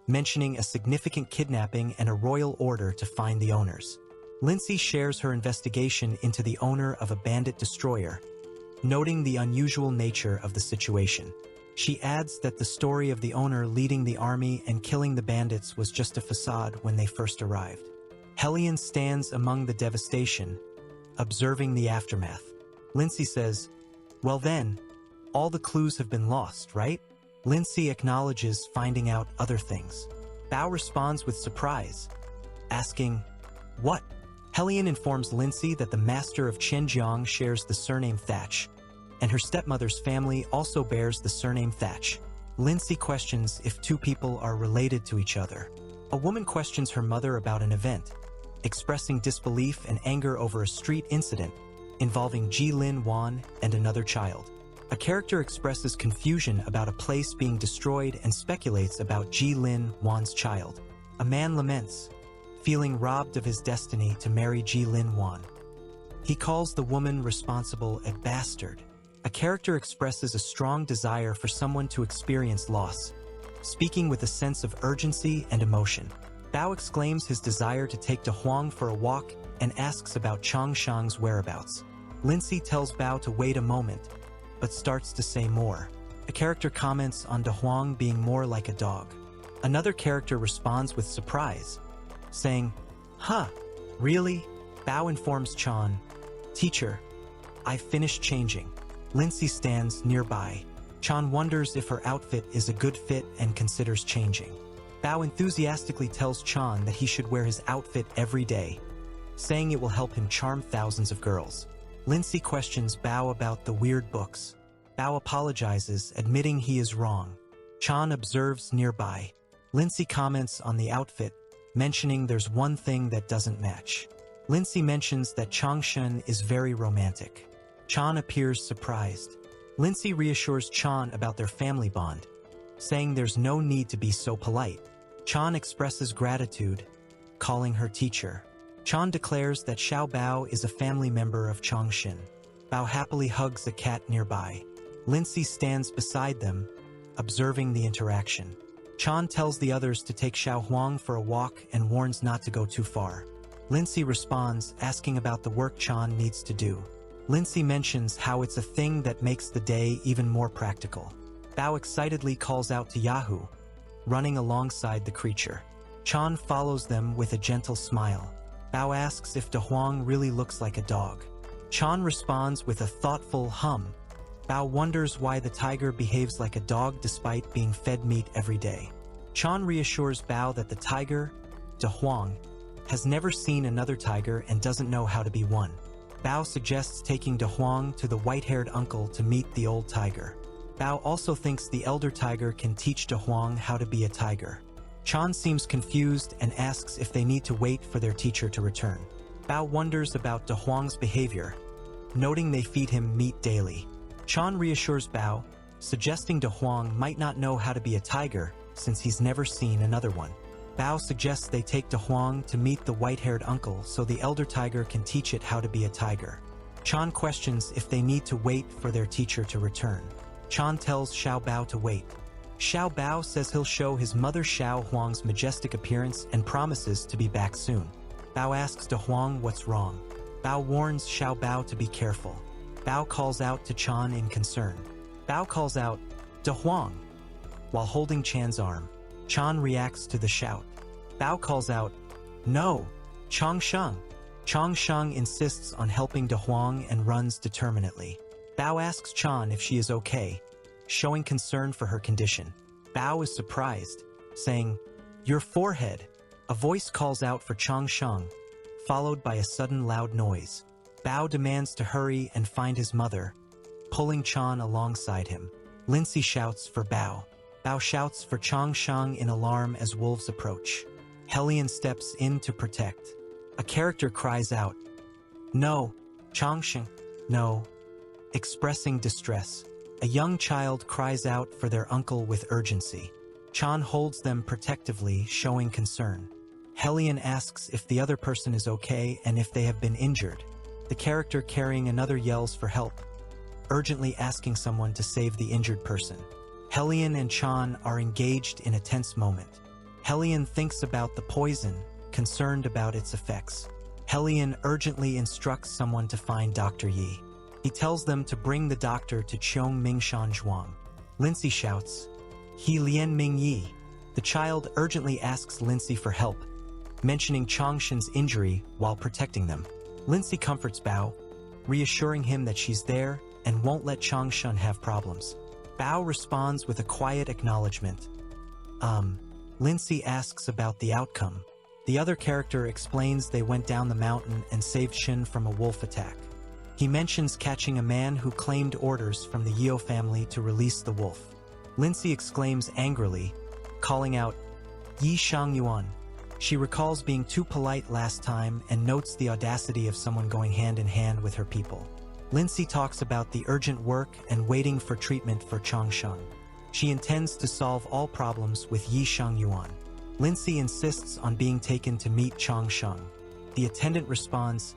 mentioning a significant kidnapping and a royal order to find the owners. Lindsay shares her investigation into the owner of a bandit destroyer, noting the unusual nature of the situation. She adds that the story of the owner leading the army and killing the bandits was just a facade when they first arrived. Hellion stands among the devastation, observing the aftermath. Lindsay says, "Well then, all the clues have been lost, right?" Lindsay acknowledges finding out other things. Bao responds with surprise, asking, "What?" Hellion informs Lindsay that the master of Chenjiang shares the surname Thatch, and her stepmother's family also bears the surname Thatch. Lindsay questions if two people are related to each other. A woman questions her mother about an event, expressing disbelief and anger over a street incident involving Ji Lin Wan and another child. A character expresses confusion about a place being destroyed and speculates about Ji Lin Wan's child. A man laments, feeling robbed of his destiny to marry Ji Lin Wan. He calls the woman responsible a bastard. A character expresses a strong desire for someone to experience loss, speaking with a sense of urgency and emotion. Bao exclaims his desire to take De Huang for a walk and asks about Chang Shang's whereabouts. Lindsay tells Bao to wait a moment, but starts to say more. A character comments on De Huang being more like a dog. Another character responds with surprise, saying, "Huh, really?" Bao informs Chan, "Teacher, I've finished changing." Lindsay stands nearby, Chan wonders if her outfit is a good fit and considers changing. Bao enthusiastically tells Chan that he should wear his outfit every day, saying it will help him charm thousands of girls. Lindsay questions Bao about the weird books. Bao apologizes, admitting he is wrong. Chan observes nearby. Lindsay comments on the outfit, mentioning there's one thing that doesn't match. Lindsay mentions that Changshen is very romantic. Chan appears surprised. Lindsay reassures Chan about their family bond, saying there's no need to be so polite. Chan expresses gratitude, calling her teacher. Chan declares that Xiao Bao is a family member of Changshen. Bao happily hugs a cat nearby. Lindsay stands beside them, observing the interaction. Chan tells the others to take Xiao Huang for a walk and warns not to go too far. Lindsay responds, asking about the work Chan needs to do. Lindsay mentions how it's a thing that makes the day even more practical. Bao excitedly calls out to Yahoo, running alongside the creature. Chan follows them with a gentle smile. Bao asks if De Huang really looks like a dog. Chan responds with a thoughtful hum. Bao wonders why the tiger behaves like a dog despite being fed meat every day. Chan reassures Bao that the tiger, De Huang, has never seen another tiger and doesn't know how to be one. Bao suggests taking De Huang to the white-haired uncle to meet the old tiger. Bao also thinks the elder tiger can teach De Huang how to be a tiger. Chan seems confused and asks if they need to wait for their teacher to return. Bao wonders about De Huang's behavior, noting they feed him meat daily. Chan reassures Bao, suggesting De Huang might not know how to be a tiger since he's never seen another one. Bao suggests they take De Huang to meet the white-haired uncle so the elder tiger can teach it how to be a tiger. Chan questions if they need to wait for their teacher to return. Chan tells Xiao Bao to wait. Xiao Bao says he'll show his mother Xiao Huang's majestic appearance and promises to be back soon. Bao asks De Huang what's wrong. Bao warns Xiao Bao to be careful. Bao calls out to Chan in concern. Bao calls out, De Huang, while holding Chan's arm. Chan reacts to the shout. Bao calls out, No, Changsheng. Changsheng insists on helping De Huang and runs determinedly. Bao asks Chan if she is okay, showing concern for her condition. Bao is surprised, saying, Your forehead. A voice calls out for Changsheng, followed by a sudden loud noise. Bao demands to hurry and find his mother, pulling Chan alongside him. Lindsay shouts for Bao. Bao shouts for Changsheng in alarm as wolves approach. Helian steps in to protect. A character cries out, No, Changsheng, no, expressing distress. A young child cries out for their uncle with urgency. Chan holds them protectively, showing concern. Helian asks if the other person is okay and if they have been injured. The character carrying another yells for help, urgently asking someone to save the injured person. Helian and Chan are engaged in a tense moment. Helian thinks about the poison, concerned about its effects. Helian urgently instructs someone to find Dr. Yi. He tells them to bring the doctor to Cheong Ming Shan Zhuang. Lindsay shouts, He Lian Ming Yi. The child urgently asks Lindsay for help, mentioning Changshen's injury while protecting them. Lindsay comforts Bao, reassuring him that she's there and won't let Changshen have problems. Bao responds with a quiet acknowledgement. Lindsay asks about the outcome. The other character explains they went down the mountain and saved Shin from a wolf attack. He mentions catching a man who claimed orders from the Yeo family to release the wolf. Lindsay exclaims angrily, calling out, Yi Shangyuan. She recalls being too polite last time and notes the audacity of someone going hand in hand with her people. Lindsay talks about the urgent work and waiting for treatment for Changsheng. She intends to solve all problems with Yi Shangyuan. Lindsay insists on being taken to meet Changsheng. The attendant responds,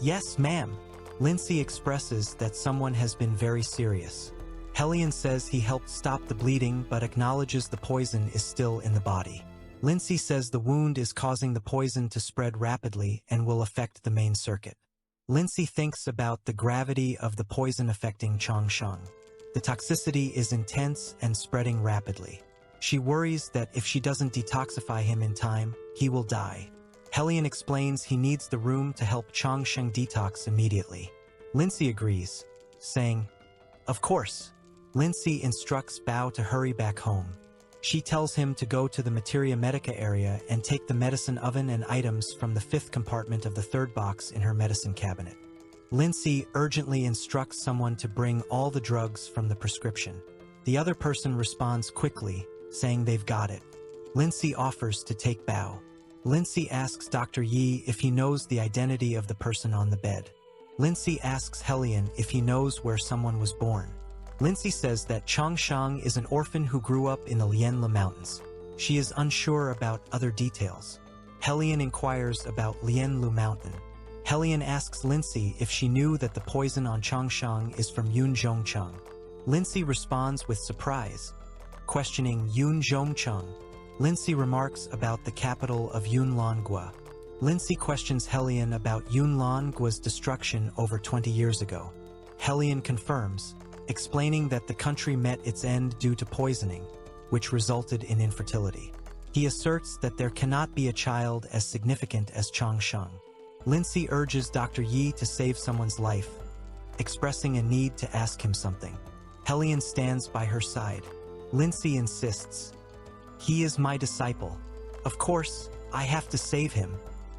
Yes, ma'am. Lindsay expresses that someone has been very serious. Helian says he helped stop the bleeding but acknowledges the poison is still in the body. Lindsay says the wound is causing the poison to spread rapidly and will affect the main circuit. Lindsay thinks about the gravity of the poison affecting Changsheng. The toxicity is intense and spreading rapidly. She worries that if she doesn't detoxify him in time, he will die. Helian explains he needs the room to help Changsheng detox immediately. Lindsay agrees, saying, Of course. Lindsay instructs Bao to hurry back home. She tells him to go to the Materia Medica area and take the medicine oven and items from the 5th compartment of the 3rd box in her medicine cabinet. Lindsay urgently instructs someone to bring all the drugs from the prescription. The other person responds quickly, saying they've got it. Lindsay offers to take Bao. Lindsay asks Dr. Yi if he knows the identity of the person on the bed. Lindsay asks Helian if he knows where someone was born. Lindsay says that Changshang is an orphan who grew up in the Lianla Mountains. She is unsure about other details. Helian inquires about Lianlu Mountain. Helian asks Lindsay if she knew that the poison on Changshang is from Yun Zhongcheng. Lindsay responds with surprise, questioning Yun Zhongcheng. Lindsay remarks about the capital of Yunlangua. Lindsay questions Helian about Yunlangua's destruction over 20 years ago. Helian confirms, explaining that the country met its end due to poisoning, which resulted in infertility. He asserts that there cannot be a child as significant as Changsheng. Lindsay urges Dr. Yi to save someone's life, expressing a need to ask him something. Helian stands by her side. Lindsay insists, "He is my disciple. Of course, I have to save him."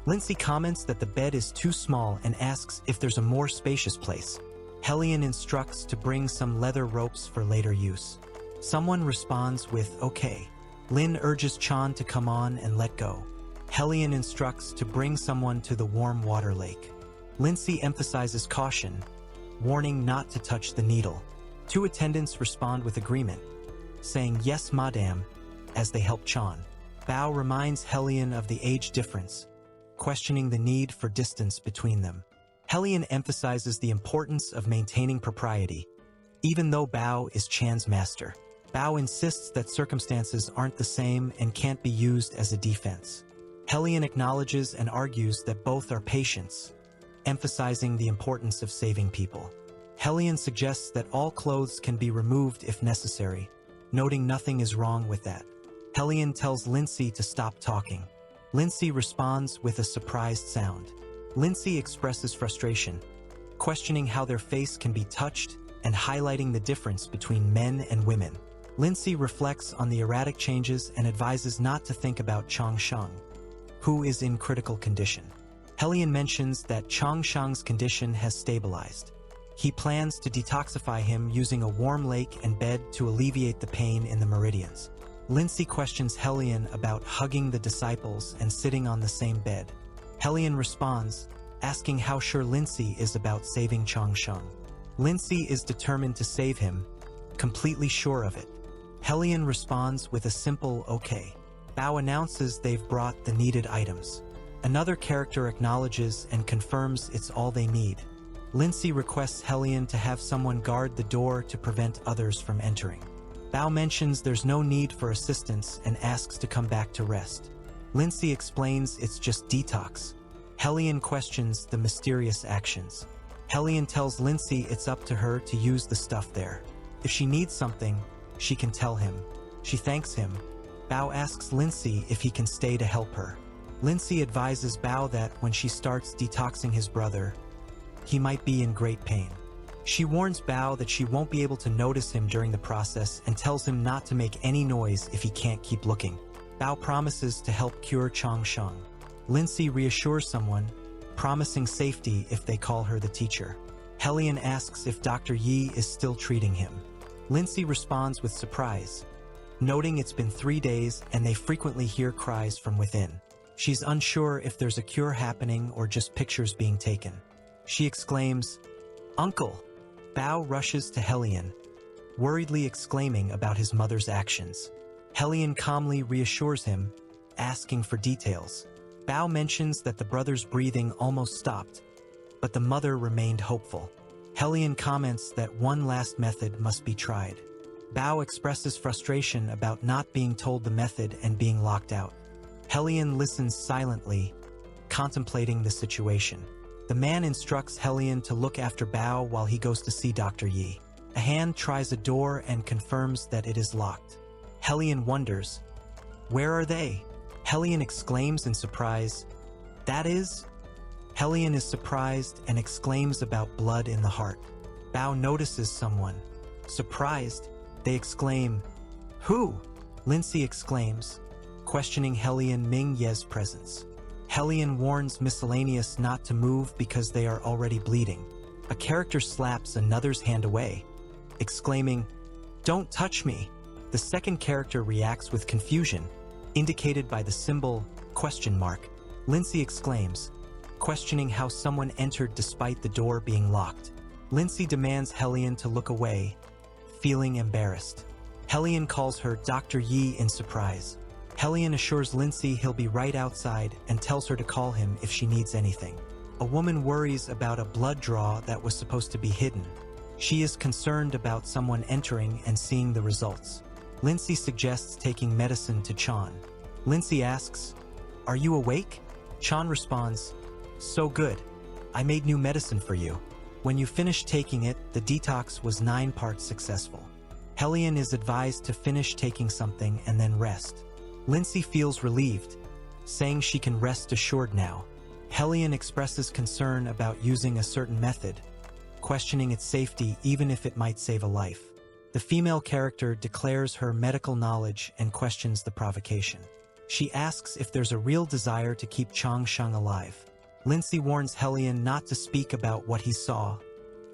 Lindsay comments that the bed is too small and asks if there's a more spacious place. Helian instructs to bring some leather ropes for later use. Someone responds with okay. Lin urges Chan to come on and let go. Helian instructs to bring someone to the warm water lake. Lindsay emphasizes caution, warning not to touch the needle. 2 attendants respond with agreement, saying yes, madame, as they help Chan. Bao reminds Helian of the age difference, questioning the need for distance between them. Helian emphasizes the importance of maintaining propriety, even though Bao is Chan's master. Bao insists that circumstances aren't the same and can't be used as a defense. Helian acknowledges and argues that both are patients, emphasizing the importance of saving people. Helian suggests that all clothes can be removed if necessary, noting nothing is wrong with that. Helian tells Lindsay to stop talking. Lindsay responds with a surprised sound. Lindsay expresses frustration, questioning how their face can be touched and highlighting the difference between men and women. Lindsay reflects on the erratic changes and advises not to think about Changsheng, who is in critical condition. Helian mentions that Changsheng's condition has stabilized. He plans to detoxify him using a warm lake and bed to alleviate the pain in the meridians. Lindsay questions Helian about hugging the disciples and sitting on the same bed. Helian responds, asking how sure Lindsay is about saving Changsheng. Lindsay is determined to save him, completely sure of it. Helian responds with a simple okay. Bao announces they've brought the needed items. Another character acknowledges and confirms it's all they need. Lindsay requests Helian to have someone guard the door to prevent others from entering. Bao mentions there's no need for assistance and asks to come back to rest. Lindsay explains it's just detox. Helian questions the mysterious actions. Helian tells Lindsay it's up to her to use the stuff there. If she needs something, she can tell him. She thanks him. Bao asks Lindsay if he can stay to help her. Lindsay advises Bao that when she starts detoxing his brother, he might be in great pain. She warns Bao that she won't be able to notice him during the process and tells him not to make any noise if he can't keep looking. Bao promises to help cure Changsheng. Lindsay reassures someone, promising safety if they call her the teacher. Helian asks if Dr. Yi is still treating him. Lindsay responds with surprise, noting it's been 3 days and they frequently hear cries from within. She's unsure if there's a cure happening or just pictures being taken. She exclaims, "Uncle!" Bao rushes to Helian, worriedly exclaiming about his mother's actions. Helian calmly reassures him, asking for details. Bao mentions that the brother's breathing almost stopped, but the mother remained hopeful. Helian comments that one last method must be tried. Bao expresses frustration about not being told the method and being locked out. Helian listens silently, contemplating the situation. The man instructs Helian to look after Bao while he goes to see Dr. Yi. A hand tries a door and confirms that it is locked. Helian wonders, "Where are they?" Helian exclaims in surprise, "That is?" Helian is surprised and exclaims about blood in the heart. Bao notices someone, Surprised, they exclaim, "Who?" Lindsay exclaims, questioning Helian Ming Ye's presence. Helian warns Miscellaneous not to move because they are already bleeding. A character slaps another's hand away, exclaiming, "Don't touch me!" The second character reacts with confusion, indicated by the symbol question mark. Lindsay exclaims, questioning how someone entered despite the door being locked. Lindsay demands Helian to look away, feeling embarrassed. Helian calls her Dr. Yi in surprise. Helian assures Lindsay he'll be right outside and tells her to call him if she needs anything. A woman worries about a blood draw that was supposed to be hidden. She is concerned about someone entering and seeing the results. Lindsay suggests taking medicine to Chan. Lindsay asks, "Are you awake?" Chan responds, "So good. I made new medicine for you. When you finish taking it, the detox was 9 parts successful." Helian is advised to finish taking something and then rest. Lindsay feels relieved, saying she can rest assured now. Helian expresses concern about using a certain method, questioning its safety even if it might save a life. The female character declares her medical knowledge and questions the provocation. She asks if there's a real desire to keep Chang Sheng alive. Lindsay warns Helian not to speak about what he saw,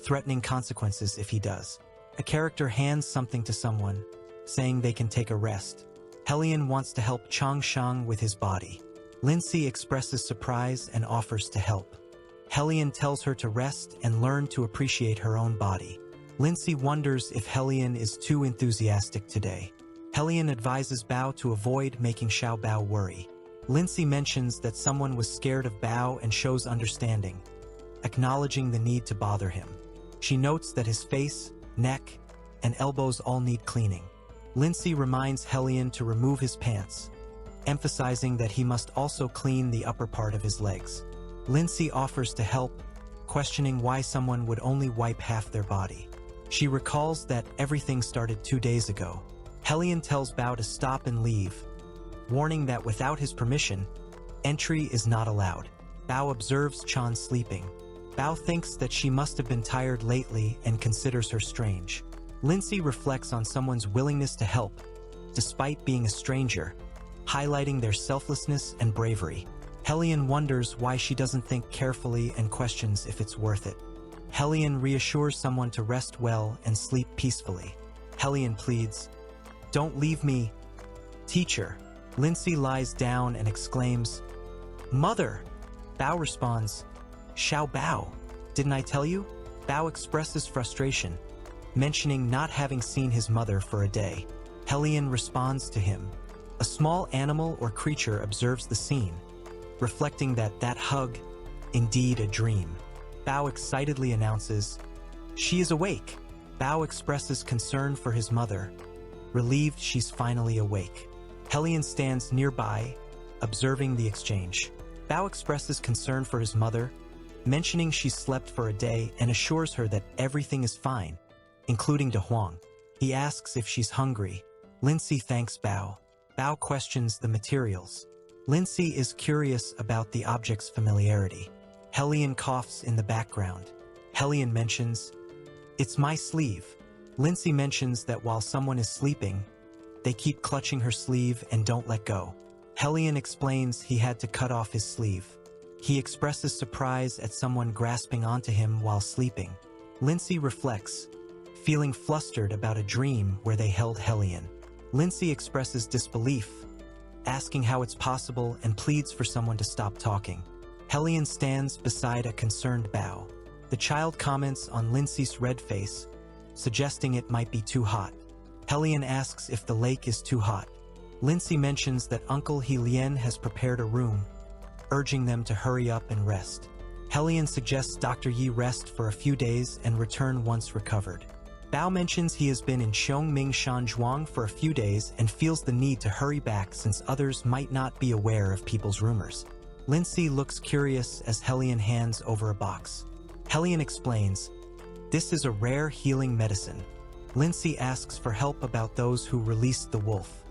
threatening consequences if he does. A character hands something to someone, saying they can take a rest. Helian wants to help Chang Sheng with his body. Lindsay expresses surprise and offers to help. Helian tells her to rest and learn to appreciate her own body. Lindsay wonders if Helian is too enthusiastic today. Helian advises Bao to avoid making Xiao Bao worry. Lindsay mentions that someone was scared of Bao and shows understanding, acknowledging the need to bother him. She notes that his face, neck, and elbows all need cleaning. Lindsay reminds Helian to remove his pants, emphasizing that he must also clean the upper part of his legs. Lindsay offers to help, questioning why someone would only wipe half their body. She recalls that everything started 2 days ago. Helian tells Bao to stop and leave, warning that without his permission, entry is not allowed. Bao observes Chan sleeping. Bao thinks that she must have been tired lately and considers her strange. Lindsay reflects on someone's willingness to help, despite being a stranger, highlighting their selflessness and bravery. Helian wonders why she doesn't think carefully and questions if it's worth it. Helian reassures someone to rest well and sleep peacefully. Helian pleads, "Don't leave me, teacher." Lindsay lies down and exclaims, "Mother!" Bao responds, "Xiao Bao, didn't I tell you?" Bao expresses frustration, mentioning not having seen his mother for a day. Helian responds to him. A small animal or creature observes the scene, reflecting that hug, indeed a dream. Bao excitedly announces, "She is awake." Bao expresses concern for his mother, relieved she's finally awake. Helian stands nearby, observing the exchange. Bao expresses concern for his mother, mentioning she slept for a day and assures her that everything is fine, including De Huang. He asks if she's hungry. Lindsay thanks Bao. Bao questions the materials. Lindsay is curious about the object's familiarity. Helian coughs in the background. Helian mentions, "It's my sleeve." Lindsay mentions that while someone is sleeping, they keep clutching her sleeve and don't let go. Helian explains he had to cut off his sleeve. He expresses surprise at someone grasping onto him while sleeping. Lindsay reflects, feeling flustered about a dream where they held Helian. Lindsay expresses disbelief, asking how it's possible and pleads for someone to stop talking. Helian stands beside a concerned Bao. The child comments on Lindsay's red face, suggesting it might be too hot. Helian asks if the lake is too hot. Lindsay mentions that Uncle He Lien has prepared a room, urging them to hurry up and rest. Helian suggests Dr. Yi rest for a few days and return once recovered. Bao mentions he has been in Xiongming Shanzhuang for a few days and feels the need to hurry back since others might not be aware of people's rumors. Lindsay looks curious as Helian hands over a box. Helian explains, "This is a rare healing medicine." Lindsay asks for help about those who released the wolf.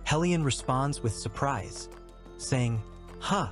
Helian responds with surprise, saying, "Huh."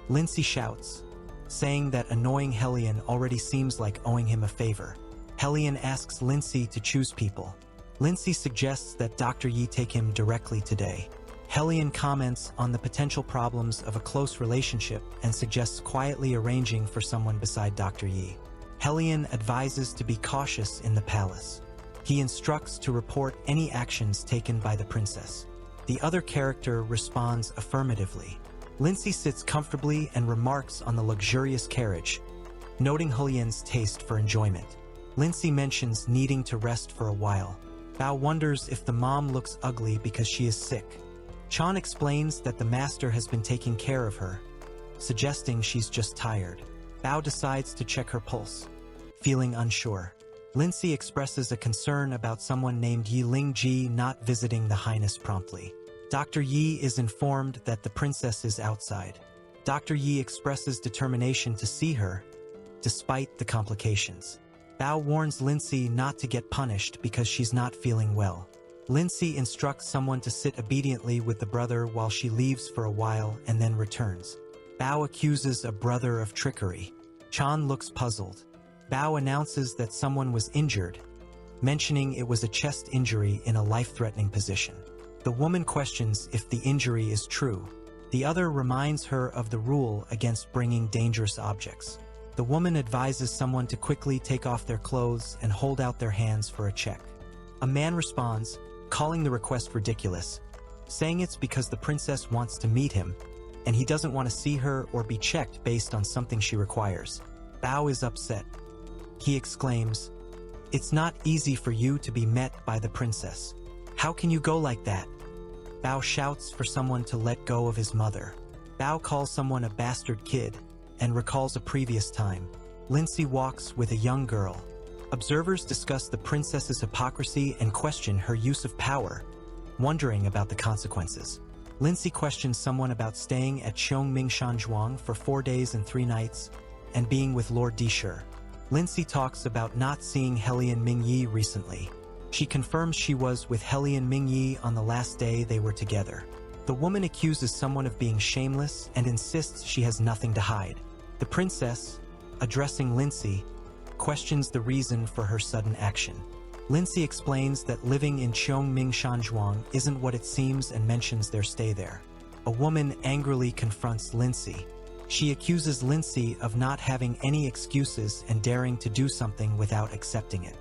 Lindsay shouts, saying that annoying Helian already seems like owing him a favor. Helian asks Lindsay to choose people. Lindsay suggests that Dr. Yi take him directly today. Helian comments on the potential problems of a close relationship and suggests quietly arranging for someone beside Dr. Yi. Helian advises to be cautious in the palace. He instructs to report any actions taken by the princess. The other character responds affirmatively. Lindsay sits comfortably and remarks on the luxurious carriage, noting Helian's taste for enjoyment. Lindsay mentions needing to rest for a while. Bao wonders if the mom looks ugly because she is sick. Chan explains that the master has been taking care of her, suggesting she's just tired. Bao decides to check her pulse, feeling unsure. Lindsay expresses a concern about someone named Yi Lingji not visiting the highness promptly. Dr. Yi is informed that the princess is outside. Dr. Yi expresses determination to see her, despite the complications. Bao warns Lindsay not to get punished because she's not feeling well. Lindsay instructs someone to sit obediently with the brother while she leaves for a while and then returns. Bao accuses a brother of trickery. Chan looks puzzled. Bao announces that someone was injured, mentioning it was a chest injury in a life-threatening position. The woman questions if the injury is true. The other reminds her of the rule against bringing dangerous objects. The woman advises someone to quickly take off their clothes and hold out their hands for a check. A man responds, calling the request ridiculous, saying it's because the princess wants to meet him, and he doesn't want to see her or be checked based on something she requires. Bao is upset. He exclaims, "It's not easy for you to be met by the princess. How can you go like that?" Bao shouts for someone to let go of his mother. Bao calls someone a bastard kid and recalls a previous time. Lindsay walks with a young girl. Observers discuss the princess's hypocrisy and question her use of power, wondering about the consequences. Lindsay questions someone about staying at Cheongming Shanzhuang for 4 days and 3 nights and being with Lord Dishur. Lindsay talks about not seeing Helian Mingyi recently. She confirms she was with Helian Mingyi on the last day they were together. The woman accuses someone of being shameless and insists she has nothing to hide. The princess, addressing Lindsay, questions the reason for her sudden action. Lindsay explains that living in Cheongming Shanzhuang isn't what it seems and mentions their stay there. A woman angrily confronts Lindsay. She accuses Lindsay of not having any excuses and daring to do something without accepting it.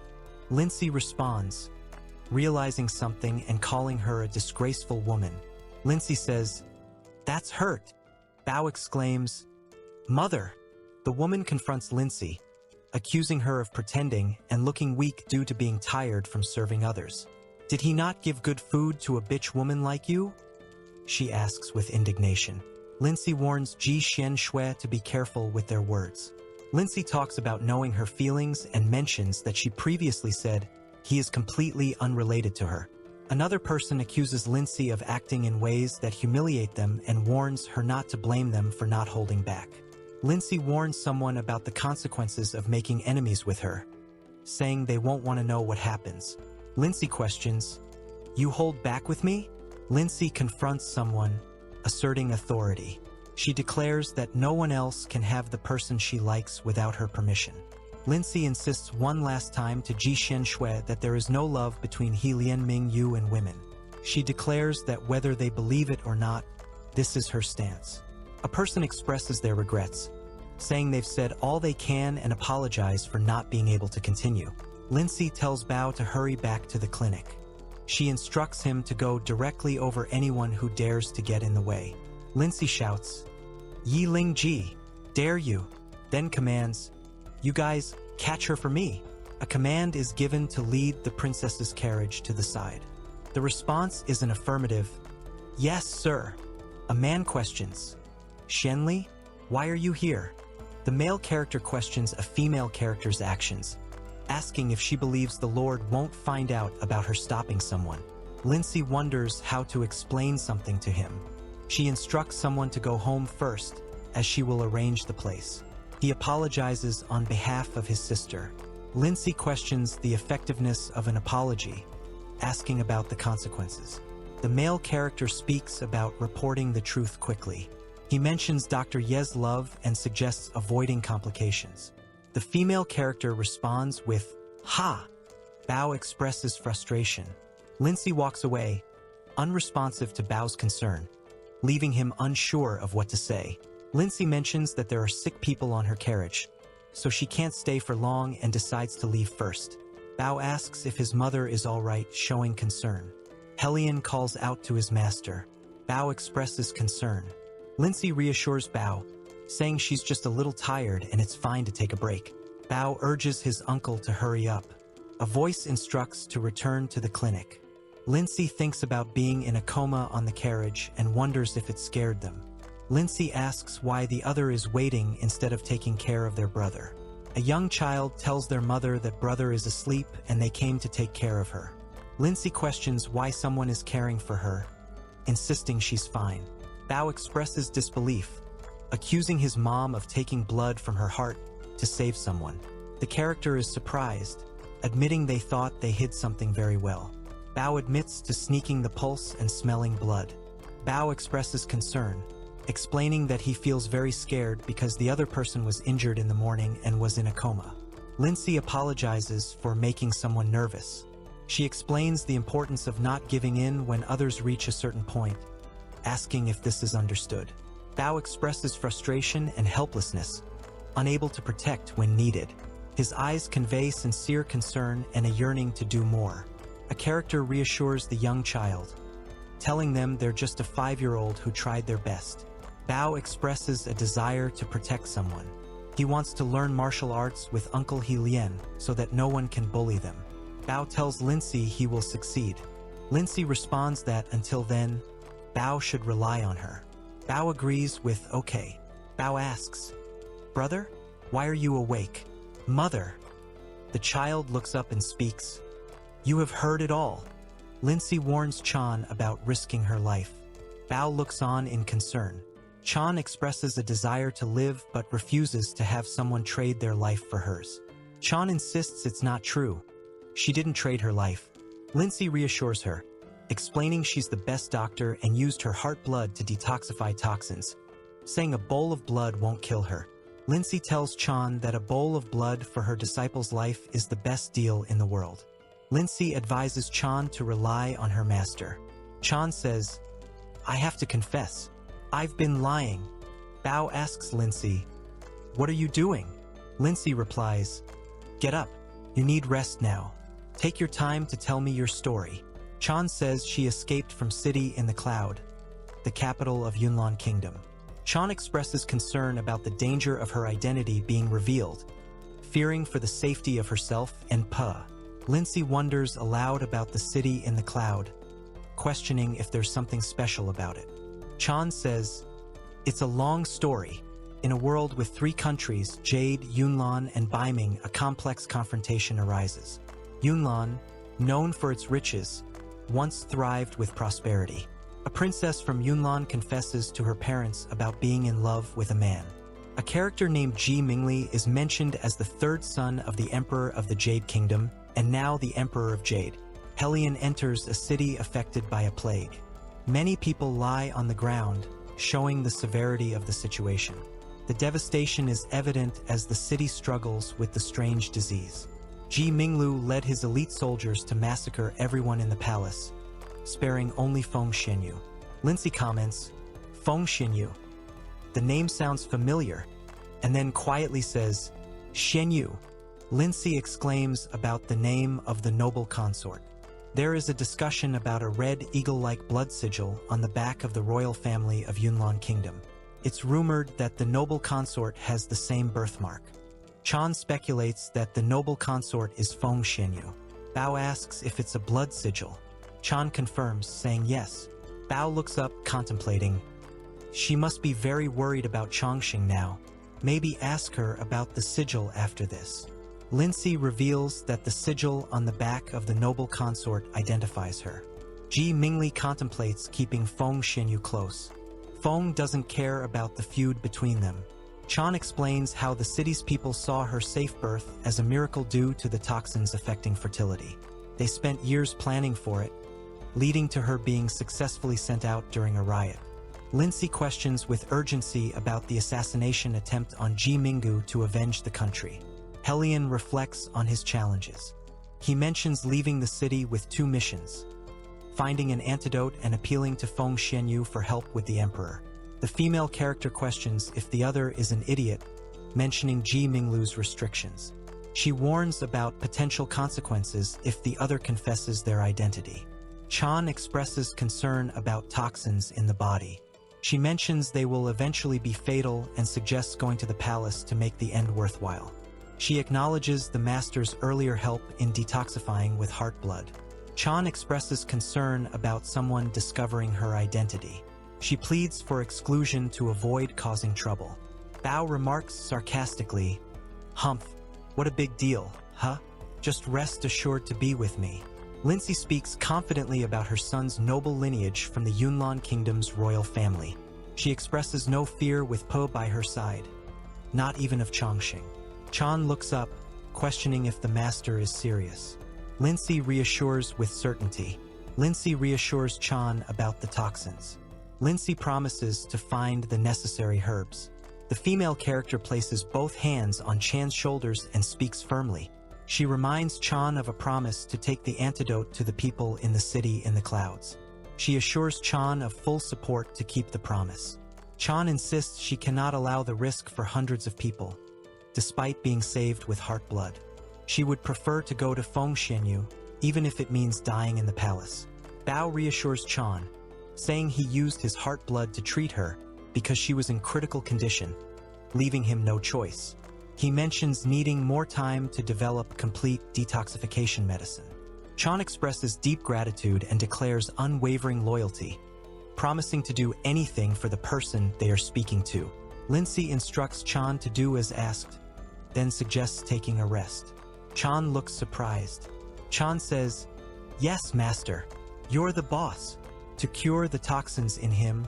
Lindsay responds, realizing something and calling her a disgraceful woman. Lindsay says, "That's hurt." Bao exclaims, "Mother!" The woman confronts Lindsay, accusing her of pretending and looking weak due to being tired from serving others. "Did he not give good food to a bitch woman like you?" she asks with indignation. Lindsay warns Ji Xian Shui to be careful with their words. Lindsay talks about knowing her feelings and mentions that she previously said he is completely unrelated to her. Another person accuses Lindsay of acting in ways that humiliate them and warns her not to blame them for not holding back. Lindsay warns someone about the consequences of making enemies with her, saying they won't want to know what happens. Lindsay questions, "You hold back with me?" Lindsay confronts someone, asserting authority. She declares that no one else can have the person she likes without her permission. Lindsay insists one last time to Ji Xian Shui that there is no love between He Lian Ming Yu and women. She declares that whether they believe it or not, this is her stance. A person expresses their regrets, saying they've said all they can and apologize for not being able to continue. Lindsay tells Bao to hurry back to the clinic. She instructs him to go directly over anyone who dares to get in the way. Lindsay shouts, "Yi Lingji, dare you!" Then commands, "You guys, catch her for me." A command is given to lead the princess's carriage to the side. The response is an affirmative, "Yes, sir." A man questions, "Shenli, why are you here?" The male character questions a female character's actions, asking if she believes the Lord won't find out about her stopping someone. Lindsay wonders how to explain something to him. She instructs someone to go home first, as she will arrange the place. He apologizes on behalf of his sister. Lindsay questions the effectiveness of an apology, asking about the consequences. The male character speaks about reporting the truth quickly. He mentions Dr. Ye's love and suggests avoiding complications. The female character responds with, Ha! Bao expresses frustration. Lindsay walks away, unresponsive to Bao's concern, leaving him unsure of what to say. Lindsay mentions that there are sick people on her carriage, so she can't stay for long and decides to leave first. Bao asks if his mother is all right, showing concern. Helion calls out to his master. Bao expresses concern. Lindsay reassures Bao, saying she's just a little tired and it's fine to take a break. Bao urges his uncle to hurry up. A voice instructs to return to the clinic. Lindsay thinks about being in a coma on the carriage and wonders if it scared them. Lindsay asks why the other is waiting instead of taking care of their brother. A young child tells their mother that brother is asleep and they came to take care of her. Lindsay questions why someone is caring for her, insisting she's fine. Bao expresses disbelief, accusing his mom of taking blood from her heart to save someone. The character is surprised, admitting they thought they hid something very well. Bao admits to sneaking the pulse and smelling blood. Bao expresses concern, explaining that he feels very scared because the other person was injured in the morning and was in a coma. Lindsay apologizes for making someone nervous. She explains the importance of not giving in when others reach a certain point, asking if this is understood. Bao expresses frustration and helplessness, unable to protect when needed. His eyes convey sincere concern and a yearning to do more. A character reassures the young child, telling them they're just a 5-year-old who tried their best. Bao expresses a desire to protect someone. He wants to learn martial arts with Uncle Helian so that no one can bully them. Bao tells Lindsay he will succeed. Lindsay responds that until then, Bao should rely on her. Bao agrees with okay. Bao asks, "Brother, why are you awake?" "Mother." The child looks up and speaks. "You have heard it all." Lindsay warns Chan about risking her life. Bao looks on in concern. Chan expresses a desire to live but refuses to have someone trade their life for hers. Chan insists it's not true. She didn't trade her life. Lindsay reassures her, explaining she's the best doctor and used her heart blood to detoxify toxins, saying a bowl of blood won't kill her. Lindsay tells Chan that a bowl of blood for her disciple's life is the best deal in the world. Lindsay advises Chan to rely on her master. Chan says, "I have to confess, I've been lying." Bao asks Lindsay, "What are you doing?" Lindsay replies, "Get up. You need rest now. Take your time to tell me your story." Chan says she escaped from City in the Cloud, the capital of Yunnan Kingdom. Chan expresses concern about the danger of her identity being revealed, fearing for the safety of herself and Pa. Lindsay wonders aloud about the City in the Cloud, questioning if there's something special about it. Chan says, "It's a long story. In a world with 3 countries, Jade, Yunnan, and Baiming, a complex confrontation arises. Yunnan, known for its riches, once thrived with prosperity. A princess from Yunnan confesses to her parents about being in love with a man. A character named Ji Mingli is mentioned as the 3rd son of the Emperor of the Jade Kingdom, and now the Emperor of Jade. Helion enters a city affected by a plague. Many people lie on the ground, showing the severity of the situation. The devastation is evident as the city struggles with the strange disease. Ji Minglu led his elite soldiers to massacre everyone in the palace, sparing only Feng Xinyu. Lindsay comments, "Feng Xinyu. The name sounds familiar," and then quietly says, "Xinyu." Lindsay exclaims about the name of the noble consort. There is a discussion about a red eagle-like blood sigil on the back of the royal family of Yunnan Kingdom. It's rumored that the noble consort has the same birthmark. Chan speculates that the noble consort is Feng Xinyu. Bao asks if it's a blood sigil. Chan confirms, saying yes. Bao looks up, contemplating. She must be very worried about Chongqing now. Maybe ask her about the sigil after this. Lindsay reveals that the sigil on the back of the noble consort identifies her. Ji Mingli contemplates keeping Feng Xinyu close. Feng doesn't care about the feud between them. Chan explains how the city's people saw her safe birth as a miracle due to the toxins affecting fertility. They spent years planning for it, leading to her being successfully sent out during a riot. Lindsay questions with urgency about the assassination attempt on Ji Minggu to avenge the country. Helion reflects on his challenges. He mentions leaving the city with 2 missions: finding an antidote and appealing to Feng Xianyu for help with the Emperor. The female character questions if the other is an idiot, mentioning Ji Minglu's restrictions. She warns about potential consequences if the other confesses their identity. Chan expresses concern about toxins in the body. She mentions they will eventually be fatal and suggests going to the palace to make the end worthwhile. She acknowledges the master's earlier help in detoxifying with heart blood. Chan expresses concern about someone discovering her identity. She pleads for exclusion to avoid causing trouble. Bao remarks sarcastically, "Humph, what a big deal, huh? Just rest assured to be with me." Lindsay speaks confidently about her son's noble lineage from the Yunnan Kingdom's royal family. She expresses no fear with Po by her side, not even of Chongqing. Chan looks up, questioning if the master is serious. Lindsay reassures with certainty. Lindsay reassures Chan about the toxins. Lindsay promises to find the necessary herbs. The female character places both hands on Chan's shoulders and speaks firmly. She reminds Chan of a promise to take the antidote to the people in the city in the clouds. She assures Chan of full support to keep the promise. Chan insists she cannot allow the risk for hundreds of people, despite being saved with heart blood. She would prefer to go to Feng Xianyu, even if it means dying in the palace. Bao reassures Chan, saying he used his heart blood to treat her because she was in critical condition, leaving him no choice. He mentions needing more time to develop complete detoxification medicine. Chan expresses deep gratitude and declares unwavering loyalty, promising to do anything for the person they are speaking to. Lindsay instructs Chan to do as asked, then suggests taking a rest. Chan looks surprised. Chan says, "Yes, master, you're the boss." To cure the toxins in him,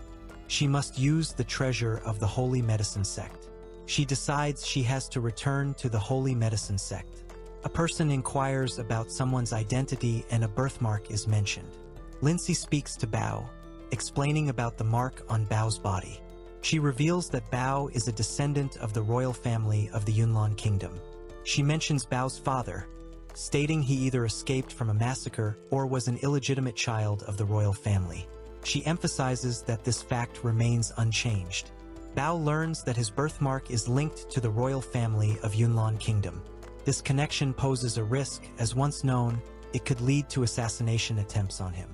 she must use the treasure of the Holy Medicine Sect. She decides she has to return to the Holy Medicine Sect. A person inquires about someone's identity and a birthmark is mentioned. Lindsay speaks to Bao, explaining about the mark on Bao's body. She reveals that Bao is a descendant of the royal family of the Yunnan Kingdom. She mentions Bao's father, stating he either escaped from a massacre or was an illegitimate child of the royal family. She emphasizes that this fact remains unchanged. Bao learns that his birthmark is linked to the royal family of Yunnan Kingdom. This connection poses a risk, as once known, it could lead to assassination attempts on him.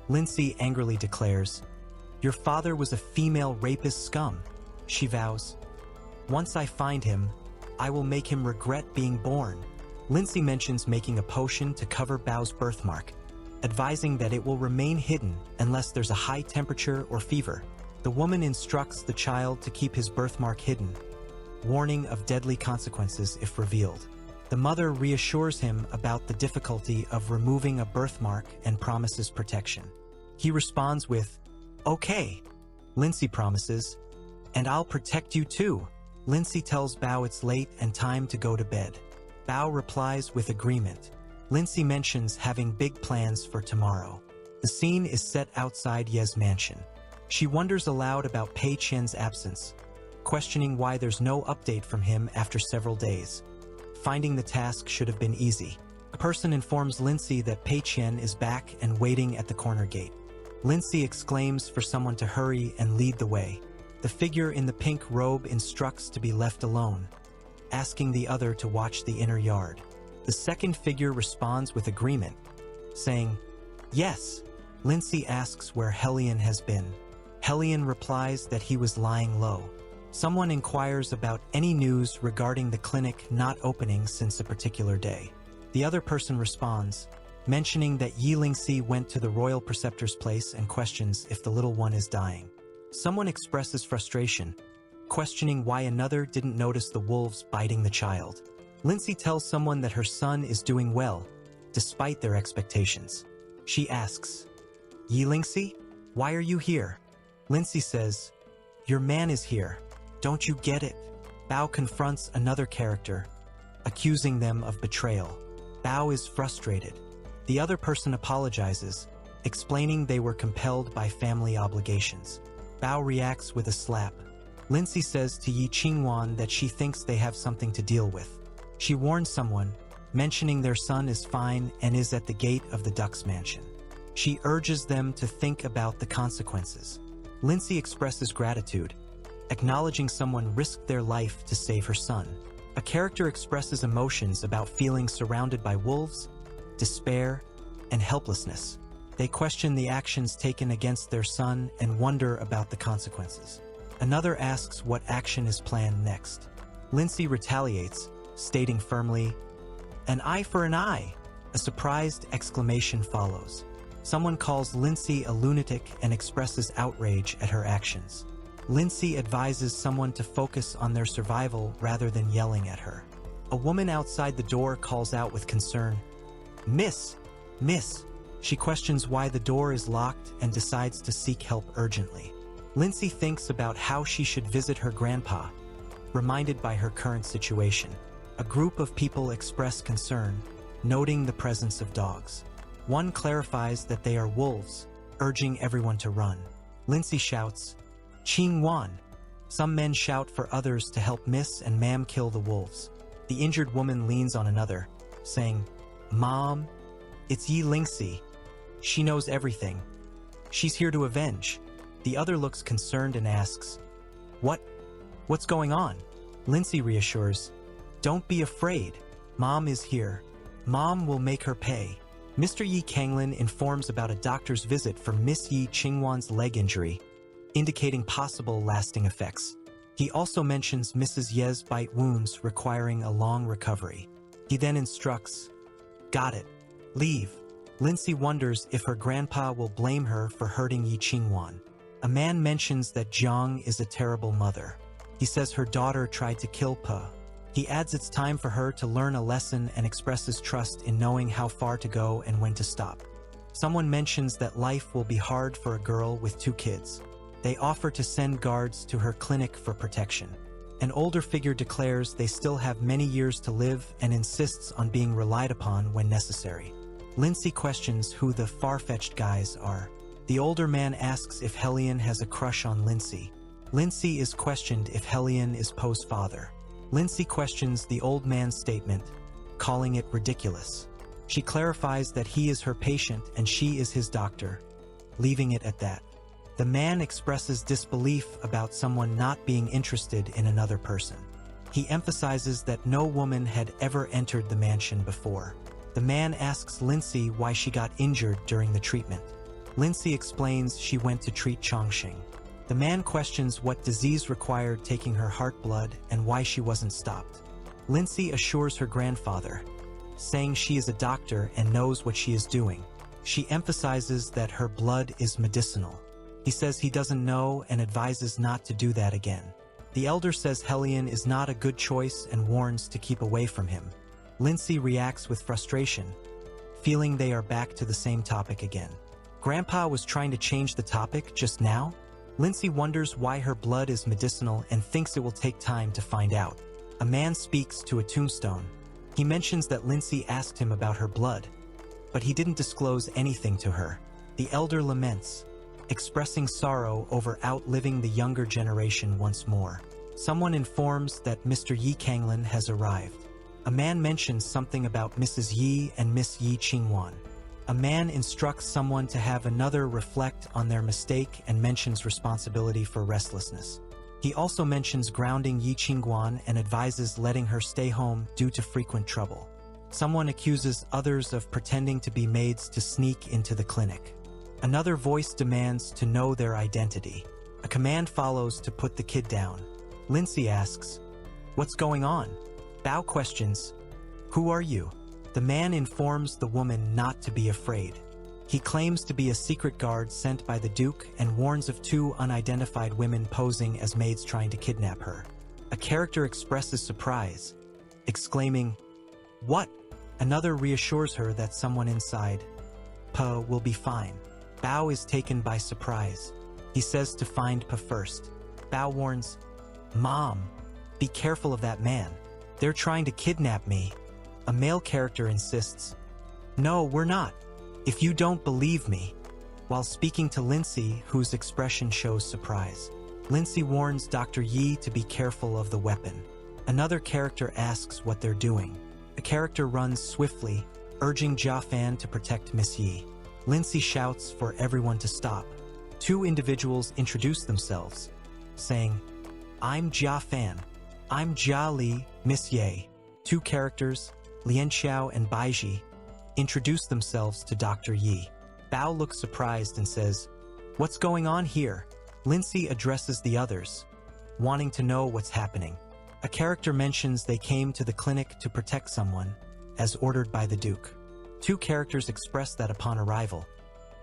Lindsay angrily declares, "Your father was a female rapist scum," she vows. "Once I find him, I will make him regret being born." Lindsay mentions making a potion to cover Bao's birthmark, advising that it will remain hidden unless there's a high temperature or fever. The woman instructs the child to keep his birthmark hidden, warning of deadly consequences if revealed. The mother reassures him about the difficulty of removing a birthmark and promises protection. He responds with, "Okay." Lindsay promises, "And I'll protect you too." Lindsay tells Bao it's late and time to go to bed. Bao replies with agreement. Lindsay mentions having big plans for tomorrow. The scene is set outside Ye's mansion. She wonders aloud about Pei Qian's absence, questioning why there's no update from him after several days. Finding the task should have been easy. A person informs Lindsay that Pei Qian is back and waiting at the corner gate. Lindsay exclaims for someone to hurry and lead the way. The figure in the pink robe instructs to be left alone, asking the other to watch the inner yard. The second figure responds with agreement, saying, "Yes." Lindsay asks where Helion has been. Helion replies that he was lying low. Someone inquires about any news regarding the clinic not opening since a particular day. The other person responds, mentioning that Yi Lingxi went to the royal preceptor's place and questions if the little one is dying. Someone expresses frustration, questioning why another didn't notice the wolves biting the child. Lindsay tells someone that her son is doing well, despite their expectations. She asks, "Yi Lingxi, why are you here?" Lindsay says, "Your man is here. Don't you get it?" Bao confronts another character, accusing them of betrayal. Bao is frustrated. The other person apologizes, explaining they were compelled by family obligations. Bao reacts with a slap. Lindsay says to Yi Qingwan that she thinks they have something to deal with. She warns someone, mentioning their son is fine and is at the gate of the Duck's mansion. She urges them to think about the consequences. Lindsay expresses gratitude, acknowledging someone risked their life to save her son. A character expresses emotions about feeling surrounded by wolves, despair, and helplessness. They question the actions taken against their son and wonder about the consequences. Another asks what action is planned next. Lindsay retaliates, stating firmly, "An eye for an eye!" A surprised exclamation follows. Someone calls Lindsay a lunatic and expresses outrage at her actions. Lindsay advises someone to focus on their survival rather than yelling at her. A woman outside the door calls out with concern, "Miss! Miss!" She questions why the door is locked and decides to seek help urgently. Lindsay thinks about how she should visit her grandpa, reminded by her current situation. A group of people express concern, noting the presence of dogs. One clarifies that they are wolves, urging everyone to run. Lindsay shouts, "Ching Wan!" Some men shout for others to help Miss and Ma'am kill the wolves. The injured woman leans on another, saying, "Mom, it's Yi Lingxi. She knows everything. She's here to avenge." The other looks concerned and asks, What's going on?" Lindsay reassures, "Don't be afraid. Mom is here. Mom will make her pay." Mr. Yi Kanglin informs about a doctor's visit for Miss Yi Qingwan's leg injury, indicating possible lasting effects. He also mentions Mrs. Ye's bite wounds requiring a long recovery. He then instructs, "Got it. Leave." Lindsay wonders if her grandpa will blame her for hurting Yi Qingwan. A man mentions that Jiang is a terrible mother. He says her daughter tried to kill Pa. He adds it's time for her to learn a lesson and expresses trust in knowing how far to go and when to stop. Someone mentions that life will be hard for a girl with 2 kids. They offer to send guards to her clinic for protection. An older figure declares they still have many years to live and insists on being relied upon when necessary. Lindsay questions who the far-fetched guys are. The older man asks if Helion has a crush on Lindsay. Lindsay is questioned if Helion is Poe's father. Lindsay questions the old man's statement, calling it ridiculous. She clarifies that he is her patient and she is his doctor, leaving it at that. The man expresses disbelief about someone not being interested in another person. He emphasizes that no woman had ever entered the mansion before. The man asks Lindsay why she got injured during the treatment. Lindsay explains she went to treat Chongqing. The man questions what disease required taking her heart blood and why she wasn't stopped. Lindsay assures her grandfather, saying she is a doctor and knows what she is doing. She emphasizes that her blood is medicinal. He says he doesn't know and advises not to do that again. The elder says Helion is not a good choice and warns to keep away from him. Lindsay reacts with frustration, feeling they are back to the same topic again. Grandpa was trying to change the topic just now? Lindsay wonders why her blood is medicinal and thinks it will take time to find out. A man speaks to a tombstone. He mentions that Lindsay asked him about her blood, but he didn't disclose anything to her. The elder laments, expressing sorrow over outliving the younger generation once more. Someone informs that Mr. Yi Kanglin has arrived. A man mentions something about Mrs. Yi and Miss Yi Qingwan. A man instructs someone to have another reflect on their mistake and mentions responsibility for restlessness. He also mentions grounding Yi Qingwan and advises letting her stay home due to frequent trouble. Someone accuses others of pretending to be maids to sneak into the clinic. Another voice demands to know their identity. A command follows to put the kid down. Lindsay asks, "What's going on?" Bao questions, "Who are you?" The man informs the woman not to be afraid. He claims to be a secret guard sent by the Duke and warns of 2 unidentified women posing as maids trying to kidnap her. A character expresses surprise, exclaiming, "What?" Another reassures her that someone inside, Pa, will be fine. Bao is taken by surprise. He says to find Pa first. Bao warns, "Mom, be careful of that man. They're trying to kidnap me." A male character insists, "No, we're not. If you don't believe me," while speaking to Lindsay, whose expression shows surprise. Lindsay warns Dr. Yi to be careful of the weapon. Another character asks what they're doing. A character runs swiftly, urging Jia Fan to protect Miss Yi. Lindsay shouts for everyone to stop. Two individuals introduce themselves, saying, "I'm Jia Fan." "I'm Jia Li, Miss Ye." Two characters, Lian Xiao and Baiji, introduce themselves to Dr. Yi. Bao looks surprised and says, "What's going on here?" Lindsay addresses the others, wanting to know what's happening. A character mentions they came to the clinic to protect someone, as ordered by the Duke. Two characters express that upon arrival,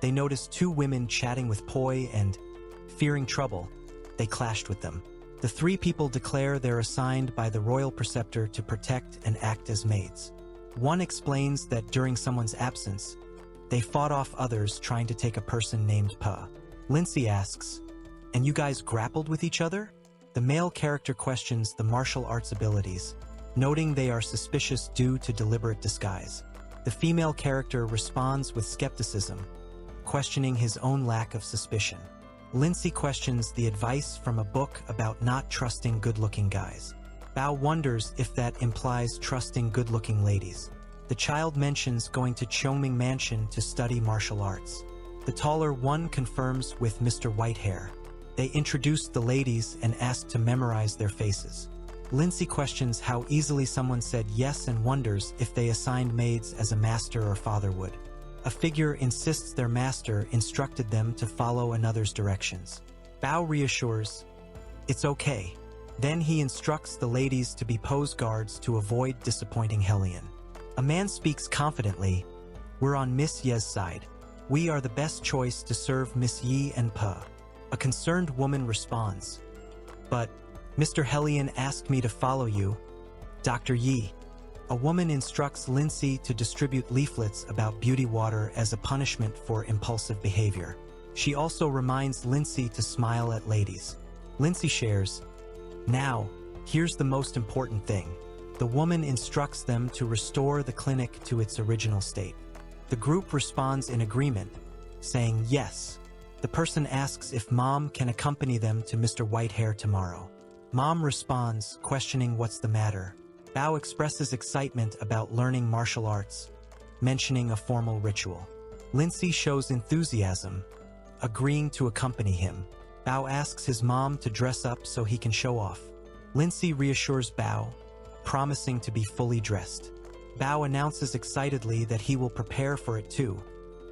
they noticed two women chatting with Poi and, fearing trouble, they clashed with them. The three people declare they're assigned by the royal preceptor to protect and act as maids. One explains that during someone's absence, they fought off others trying to take a person named Pa. Lindsay asks, "And you guys grappled with each other?" The male character questions the martial arts abilities, noting they are suspicious due to deliberate disguise. The female character responds with skepticism, questioning his own lack of suspicion. Lindsay questions the advice from a book about not trusting good-looking guys. Bao wonders if that implies trusting good-looking ladies. The child mentions going to Chongming Mansion to study martial arts. The taller one confirms with Mr. Whitehair. They introduce the ladies and ask to memorize their faces. Lindsay questions how easily someone said yes and wonders if they assigned maids as a master or father would. A figure insists their master instructed them to follow another's directions. Bao reassures, "It's okay." Then he instructs the ladies to be pose guards to avoid disappointing Hellion. A man speaks confidently, "We're on Miss Ye's side. We are the best choice to serve Miss Yi and Pa." A concerned woman responds, "But Mr. Hellion asked me to follow you, Dr. Yi." A woman instructs Lindsay to distribute leaflets about beauty water as a punishment for impulsive behavior. She also reminds Lindsay to smile at ladies. Lindsay shares, "Now, here's the most important thing." The woman instructs them to restore the clinic to its original state. The group responds in agreement, saying yes. The person asks if Mom can accompany them to Mr. Whitehair tomorrow. Mom responds, questioning what's the matter. Bao expresses excitement about learning martial arts, mentioning a formal ritual. Lindsay shows enthusiasm, agreeing to accompany him. Bao asks his mom to dress up so he can show off. Lindsay reassures Bao, promising to be fully dressed. Bao announces excitedly that he will prepare for it too,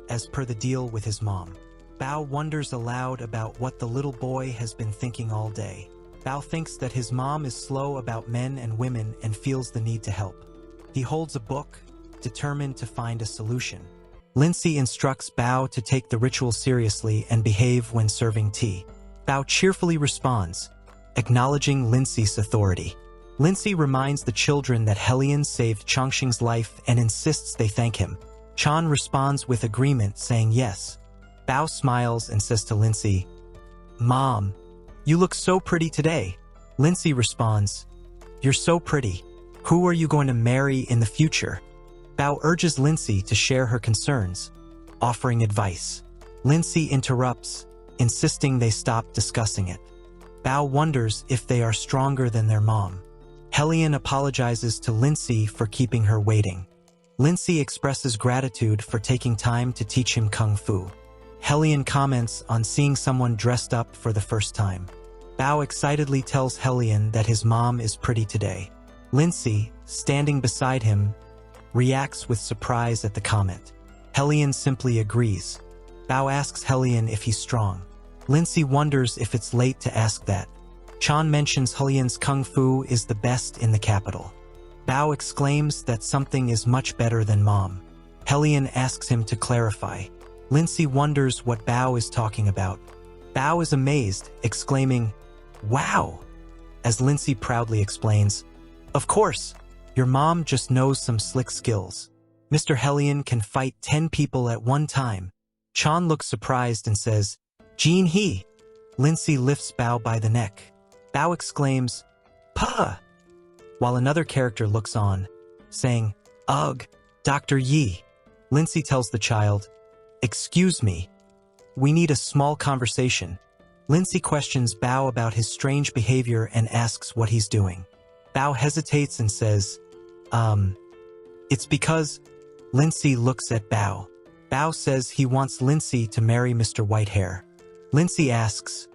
as per the deal with his mom. Bao wonders aloud about what the little boy has been thinking all day. Bao thinks that his mom is slow about men and women and feels the need to help. He holds a book, determined to find a solution. Lindsay instructs Bao to take the ritual seriously and behave when serving tea. Bao cheerfully responds, acknowledging Lindsay's authority. Lindsay reminds the children that Hellion saved Chongqing's life and insists they thank him. Chan responds with agreement, saying yes. Bao smiles and says to Lindsay, "Mom, you look so pretty today." Lindsay responds, "You're so pretty. Who are you going to marry in the future?" Bao urges Lindsay to share her concerns, offering advice. Lindsay interrupts, insisting they stop discussing it. Bao wonders if they are stronger than their mom. Hellion apologizes to Lindsay for keeping her waiting. Lindsay expresses gratitude for taking time to teach him kung fu. Hellion comments on seeing someone dressed up for the first time. Bao excitedly tells Hellion that his mom is pretty today. Lindsay, standing beside him, reacts with surprise at the comment. Hellion simply agrees. Bao asks Hellion if he's strong. Lindsay wonders if it's late to ask that. Chan mentions Hellion's kung fu is the best in the capital. Bao exclaims that something is much better than mom. Hellion asks him to clarify. Lindsay wonders what Bao is talking about. Bao is amazed, exclaiming, "Wow!" As Lindsay proudly explains, "Of course, your mom just knows some slick skills. Mr. Hellion can fight 10 people at one time." Chan looks surprised and says, "Jean he." Lindsay lifts Bao by the neck. Bao exclaims, "Pa!" while another character looks on, saying, "Ugh, Dr. Yi." Lindsay tells the child, "Excuse me, we need a small conversation." Lindsay questions Bao about his strange behavior and asks what he's doing. Bao hesitates and says, it's because... Lindsay looks at Bao. Bao says he wants Lindsay to marry Mr. Whitehair. Lindsay asks,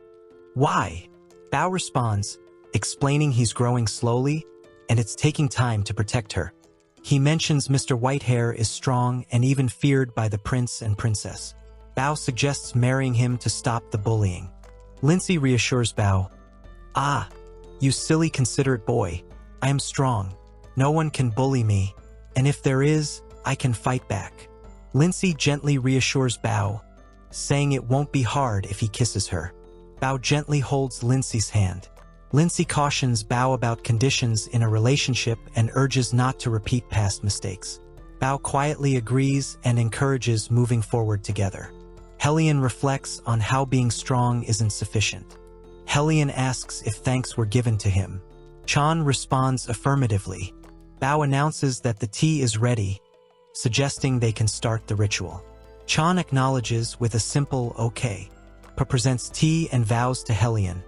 why? Bao responds, explaining he's growing slowly and it's taking time to protect her. He mentions Mr. Whitehair is strong and even feared by the prince and princess. Bao suggests marrying him to stop the bullying. Lindsay reassures Bao, you silly considerate boy, I am strong. No one can bully me, and if there is, I can fight back. Lindsay gently reassures Bao, saying it won't be hard if he kisses her. Bao gently holds Lindsay's hand. Lindsay cautions Bao about conditions in a relationship and urges not to repeat past mistakes. Bao quietly agrees and encourages moving forward together. Helion reflects on how being strong isn't sufficient. Helion asks if thanks were given to him. Chan responds affirmatively. Bao announces that the tea is ready, suggesting they can start the ritual. Chan acknowledges with a simple okay, but presents tea and vows to Helion,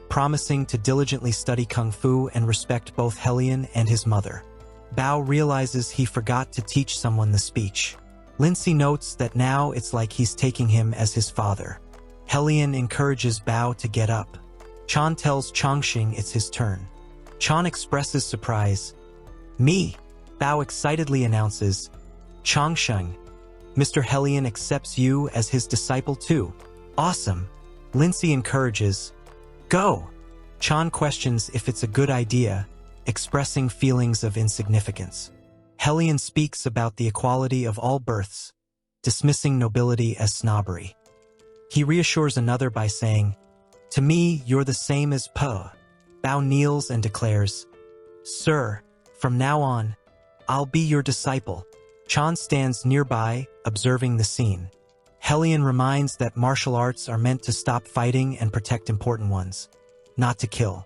promising to diligently study Kung Fu and respect both Helion and his mother. Bao realizes he forgot to teach someone the speech. Lindsay notes that now it's like he's taking him as his father. Helion encourages Bao to get up. Chan tells Chongqing it's his turn. Chan expresses surprise. Me, Bao excitedly announces. Chongqing, Mr. Helion accepts you as his disciple too. Awesome. Lindsay encourages. Go. Chan questions if it's a good idea, expressing feelings of insignificance. Helion speaks about the equality of all births, dismissing nobility as snobbery. He reassures another by saying, to me, you're the same as Po. Bao kneels and declares, Sir, from now on, I'll be your disciple. Chan stands nearby, observing the scene. Helion reminds that martial arts are meant to stop fighting and protect important ones, not to kill.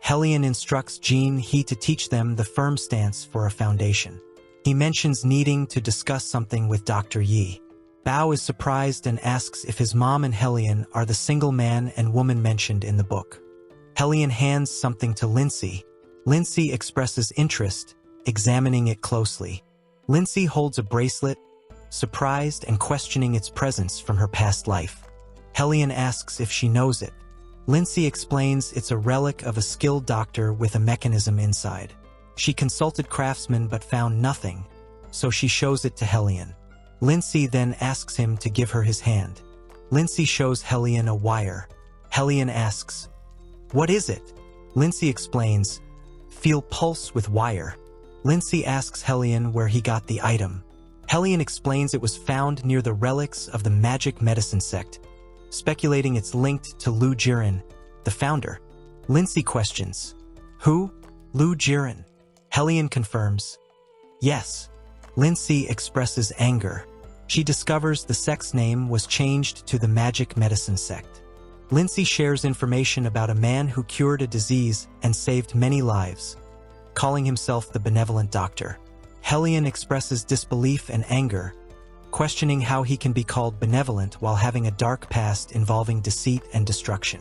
Helion instructs Jin He to teach them the firm stance for a foundation. He mentions needing to discuss something with Dr. Yi. Bao is surprised and asks if his mom and Helion are the single man and woman mentioned in the book. Helion hands something to Lindsay. Lindsay expresses interest, examining it closely. Lindsay holds a bracelet, surprised and questioning its presence from her past life. Helion asks if she knows it. Lindsay explains it's a relic of a skilled doctor with a mechanism inside. She consulted craftsmen but found nothing, so she shows it to Helion. Lindsay then asks him to give her his hand. Lindsay shows Helion a wire. Helion asks, what is it? Lindsay explains, feel pulse with wire. Lindsay asks Helion where he got the item. Helion explains it was found near the relics of the magic medicine sect, speculating it's linked to Lu Jiren, the founder. Lindsay questions, who? Lu Jiren? Helion confirms, yes. Lindsay expresses anger. She discovers the sect's name was changed to the magic medicine sect. Lindsay shares information about a man who cured a disease and saved many lives, calling himself the benevolent doctor. Helion expresses disbelief and anger, questioning how he can be called benevolent while having a dark past involving deceit and destruction.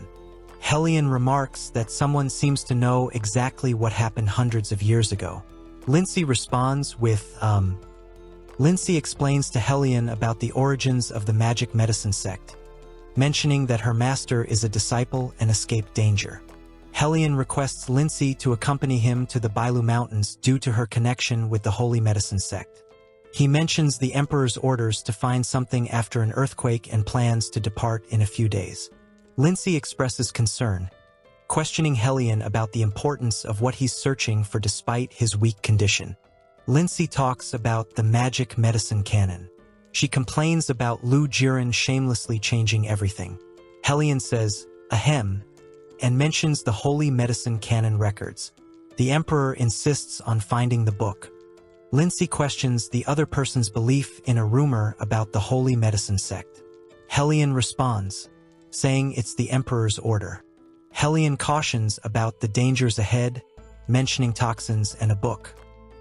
Helion remarks that someone seems to know exactly what happened hundreds of years ago. Lindsay responds with, Lindsay explains to Helion about the origins of the magic medicine sect, mentioning that her master is a disciple and escaped danger. Helion requests Lindsay to accompany him to the Bailu Mountains due to her connection with the holy medicine sect. He mentions the Emperor's orders to find something after an earthquake and plans to depart in a few days. Lindsay expresses concern, questioning Helion about the importance of what he's searching for despite his weak condition. Lindsay talks about the magic medicine canon. She complains about Lu Jiren shamelessly changing everything. Helion says, ahem, and mentions the holy medicine canon records. The Emperor insists on finding the book. Lindsay questions the other person's belief in a rumor about the holy medicine sect. Helion responds, saying it's the Emperor's order. Helion cautions about the dangers ahead, mentioning toxins and a book.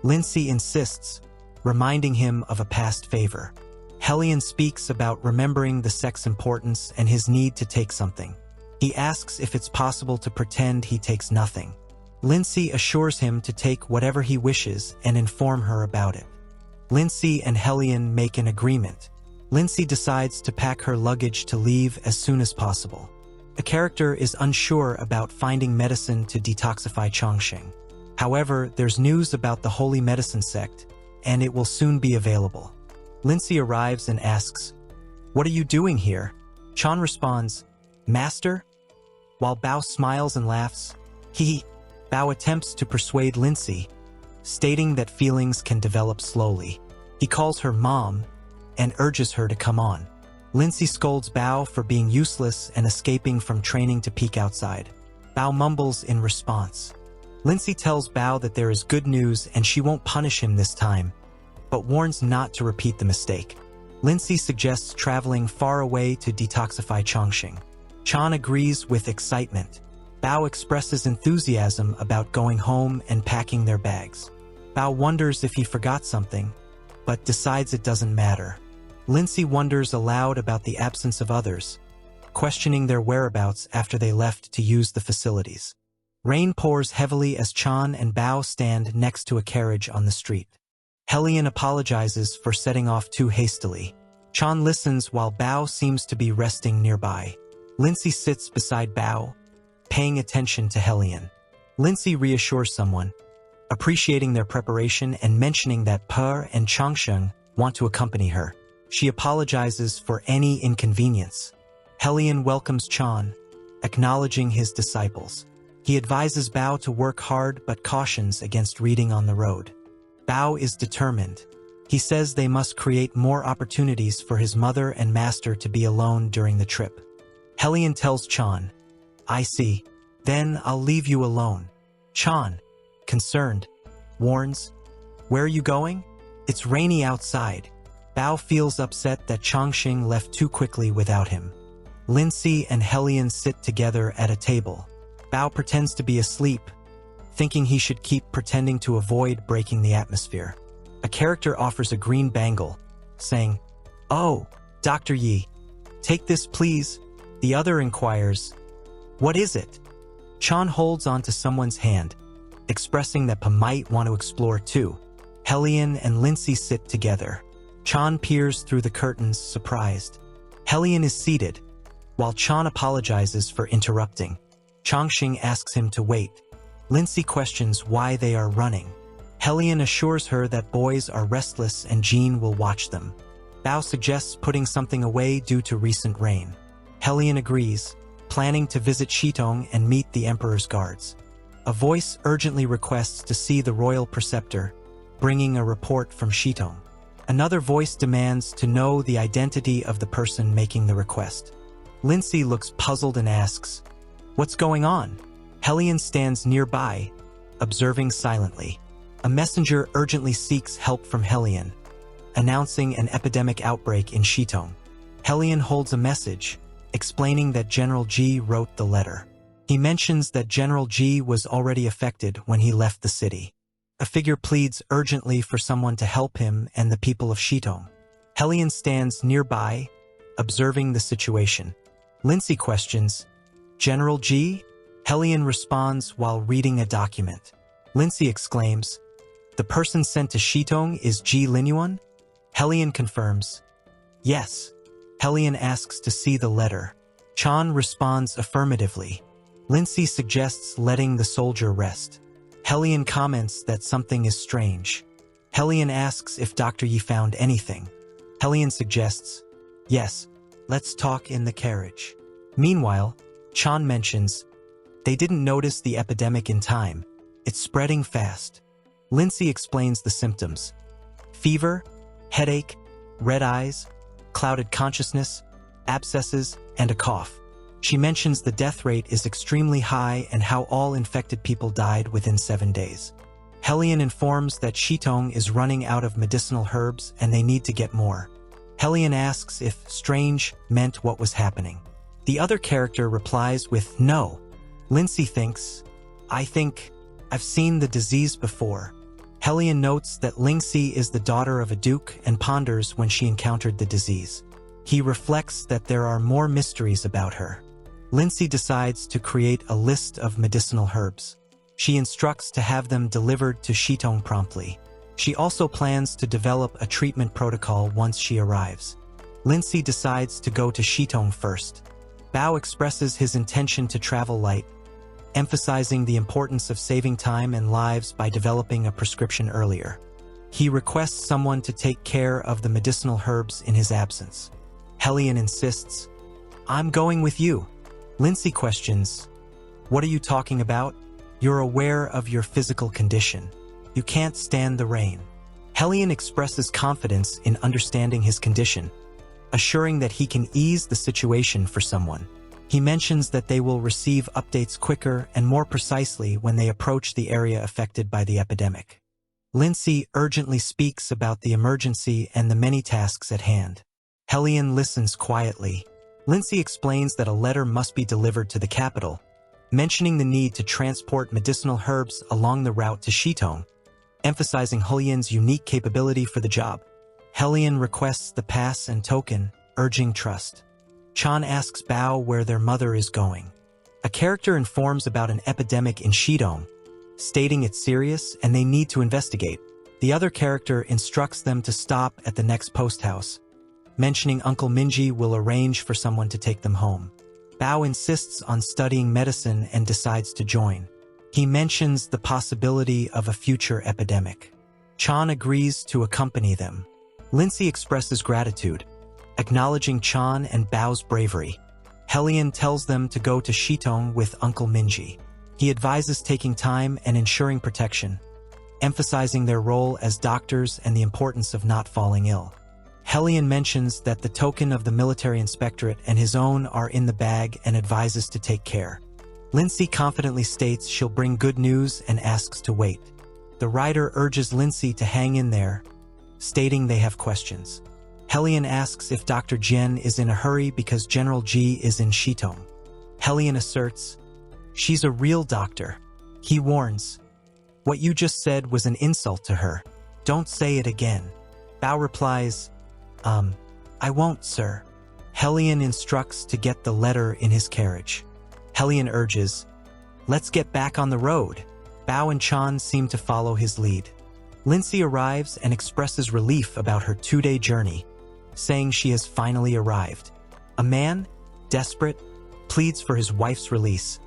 Lindsay insists, reminding him of a past favor. Helion speaks about remembering the sect's importance and his need to take something. He asks if it's possible to pretend he takes nothing. Lindsay assures him to take whatever he wishes and inform her about it. Lindsay and Hellion make an agreement. Lindsay decides to pack her luggage to leave as soon as possible. A character is unsure about finding medicine to detoxify Chongqing. However, there's news about the Holy Medicine Sect, and it will soon be available. Lindsay arrives and asks, "What are you doing here?" Chan responds, "Master?" While Bao smiles and laughs, Bao attempts to persuade Lindsay, stating that feelings can develop slowly. He calls her mom and urges her to come on. Lindsay scolds Bao for being useless and escaping from training to peek outside. Bao mumbles in response. Lindsay tells Bao that there is good news and she won't punish him this time, but warns not to repeat the mistake. Lindsay suggests traveling far away to detoxify Chongqing. Chan agrees with excitement. Bao expresses enthusiasm about going home and packing their bags. Bao wonders if he forgot something, but decides it doesn't matter. Lindsay wonders aloud about the absence of others, questioning their whereabouts after they left to use the facilities. Rain pours heavily as Chan and Bao stand next to a carriage on the street. Hellion apologizes for setting off too hastily. Chan listens while Bao seems to be resting nearby. Lindsay sits beside Bao, paying attention to Hellion. Lindsay reassures someone, appreciating their preparation and mentioning that Per and Chongqing want to accompany her. She apologizes for any inconvenience. Hellion welcomes Chan, acknowledging his disciples. He advises Bao to work hard but cautions against reading on the road. Bao is determined. He says they must create more opportunities for his mother and master to be alone during the trip. Hellion tells Chan, "I see. Then I'll leave you alone." Chan, concerned, warns, "Where are you going?" It's rainy outside. Bao feels upset that Chongqing left too quickly without him. Lindsay and Hellion sit together at a table. Bao pretends to be asleep, thinking he should keep pretending to avoid breaking the atmosphere. A character offers a green bangle, saying, "Oh, Dr. Yi, take this please." The other inquires, "What is it?" Chan holds onto someone's hand, expressing that Pa might want to explore too. Hellion and Lindsay sit together. Chan peers through the curtains, surprised. Hellion is seated, while Chan apologizes for interrupting. Chongqing asks him to wait. Lindsay questions why they are running. Hellion assures her that boys are restless and Jean will watch them. Bao suggests putting something away due to recent rain. Hellion agrees, planning to visit Shitong and meet the Emperor's guards. A voice urgently requests to see the royal preceptor, bringing a report from Shitong. Another voice demands to know the identity of the person making the request. Lindsay looks puzzled and asks, "What's going on?" Hellion stands nearby, observing silently. A messenger urgently seeks help from Hellion, announcing an epidemic outbreak in Shitong. Hellion holds a message, explaining that General Ji wrote the letter. He mentions that General Ji was already affected when he left the city. A figure pleads urgently for someone to help him and the people of Shitong. Hellion stands nearby, observing the situation. Lindsay questions, "General Ji?" Hellion responds while reading a document. Lindsay exclaims, "The person sent to Shitong is Ji Linyuan?" Hellion confirms, "Yes." Hellion asks to see the letter. Chan responds affirmatively. Lindsay suggests letting the soldier rest. Hellion comments that something is strange. Hellion asks if Dr. Yi found anything. Hellion suggests, "Yes, let's talk in the carriage." Meanwhile, Chan mentions, they didn't notice the epidemic in time. It's spreading fast. Lindsay explains the symptoms: fever, headache, red eyes, clouded consciousness, abscesses, and a cough. She mentions the death rate is extremely high and how all infected people died within 7 days. Hellion informs that Shitong is running out of medicinal herbs and they need to get more. Hellion asks if strange meant what was happening. The other character replies with no. Lindsay thinks, "I think I've seen the disease before." Hellion notes that Lindsay is the daughter of a duke and ponders when she encountered the disease. He reflects that there are more mysteries about her. Lindsay decides to create a list of medicinal herbs. She instructs to have them delivered to Shitong promptly. She also plans to develop a treatment protocol once she arrives. Lindsay decides to go to Shitong first. Bao expresses his intention to travel light, emphasizing the importance of saving time and lives by developing a prescription earlier. He requests someone to take care of the medicinal herbs in his absence. Hellion insists, "I'm going with you." Lindsay questions, "What are you talking about? You're aware of your physical condition. You can't stand the rain." Hellion expresses confidence in understanding his condition, assuring that he can ease the situation for someone. He mentions that they will receive updates quicker and more precisely when they approach the area affected by the epidemic. Lindsay urgently speaks about the emergency and the many tasks at hand. Hellion listens quietly. Lindsay explains that a letter must be delivered to the capital, mentioning the need to transport medicinal herbs along the route to Shitong, emphasizing Hellion's unique capability for the job. Hellion requests the pass and token, urging trust. Chan asks Bao where their mother is going. A character informs about an epidemic in Shitong, stating it's serious and they need to investigate. The other character instructs them to stop at the next post house, mentioning Uncle Minji will arrange for someone to take them home. Bao insists on studying medicine and decides to join. He mentions the possibility of a future epidemic. Chan agrees to accompany them. Lindsay expresses gratitude, acknowledging Chan and Bao's bravery. Hellion tells them to go to Shitong with Uncle Minji. He advises taking time and ensuring protection, emphasizing their role as doctors and the importance of not falling ill. Hellion mentions that the token of the military inspectorate and his own are in the bag and advises to take care. Lindsay confidently states she'll bring good news and asks to wait. The writer urges Lindsay to hang in there, stating they have questions. Hellion asks if Dr. Jian is in a hurry because General Ji is in Shitong. Hellion asserts, "She's a real doctor." He warns, "What you just said was an insult to her. Don't say it again." Bao replies, I won't, sir." Hellion instructs to get the letter in his carriage. Hellion urges, "Let's get back on the road." Bao and Chan seem to follow his lead. Lindsay arrives and expresses relief about her 2-day journey, saying she has finally arrived. A man, desperate, pleads for his wife's release,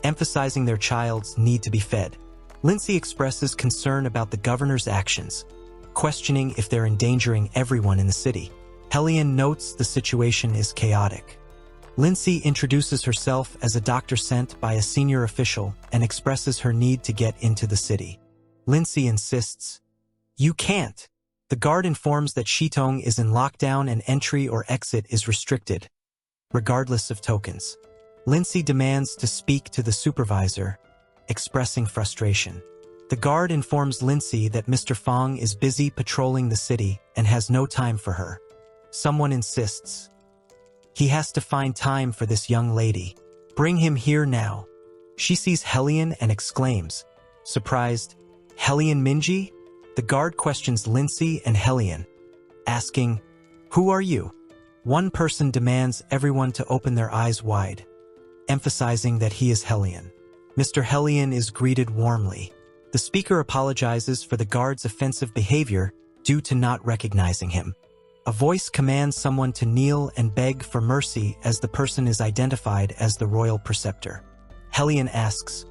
emphasizing their child's need to be fed. Lindsay expresses concern about the governor's actions, questioning if they're endangering everyone in the city. Hellion notes the situation is chaotic. Lindsay introduces herself as a doctor sent by a senior official and expresses her need to get into the city. Lindsay insists, "You can't." The guard informs that Shitong is in lockdown and entry or exit is restricted, regardless of tokens. Lindsay demands to speak to the supervisor, expressing frustration. The guard informs Lindsay that Mr. Fong is busy patrolling the city and has no time for her. Someone insists, "He has to find time for this young lady. Bring him here now." She sees Hellion and exclaims, surprised, "Hellion Minji?" The guard questions Lindsay and Hellion, asking, "Who are you?" One person demands everyone to open their eyes wide, emphasizing that he is Hellion. Mr. Hellion is greeted warmly. The speaker apologizes for the guard's offensive behavior due to not recognizing him. A voice commands someone to kneel and beg for mercy as the person is identified as the royal preceptor. Hellion asks,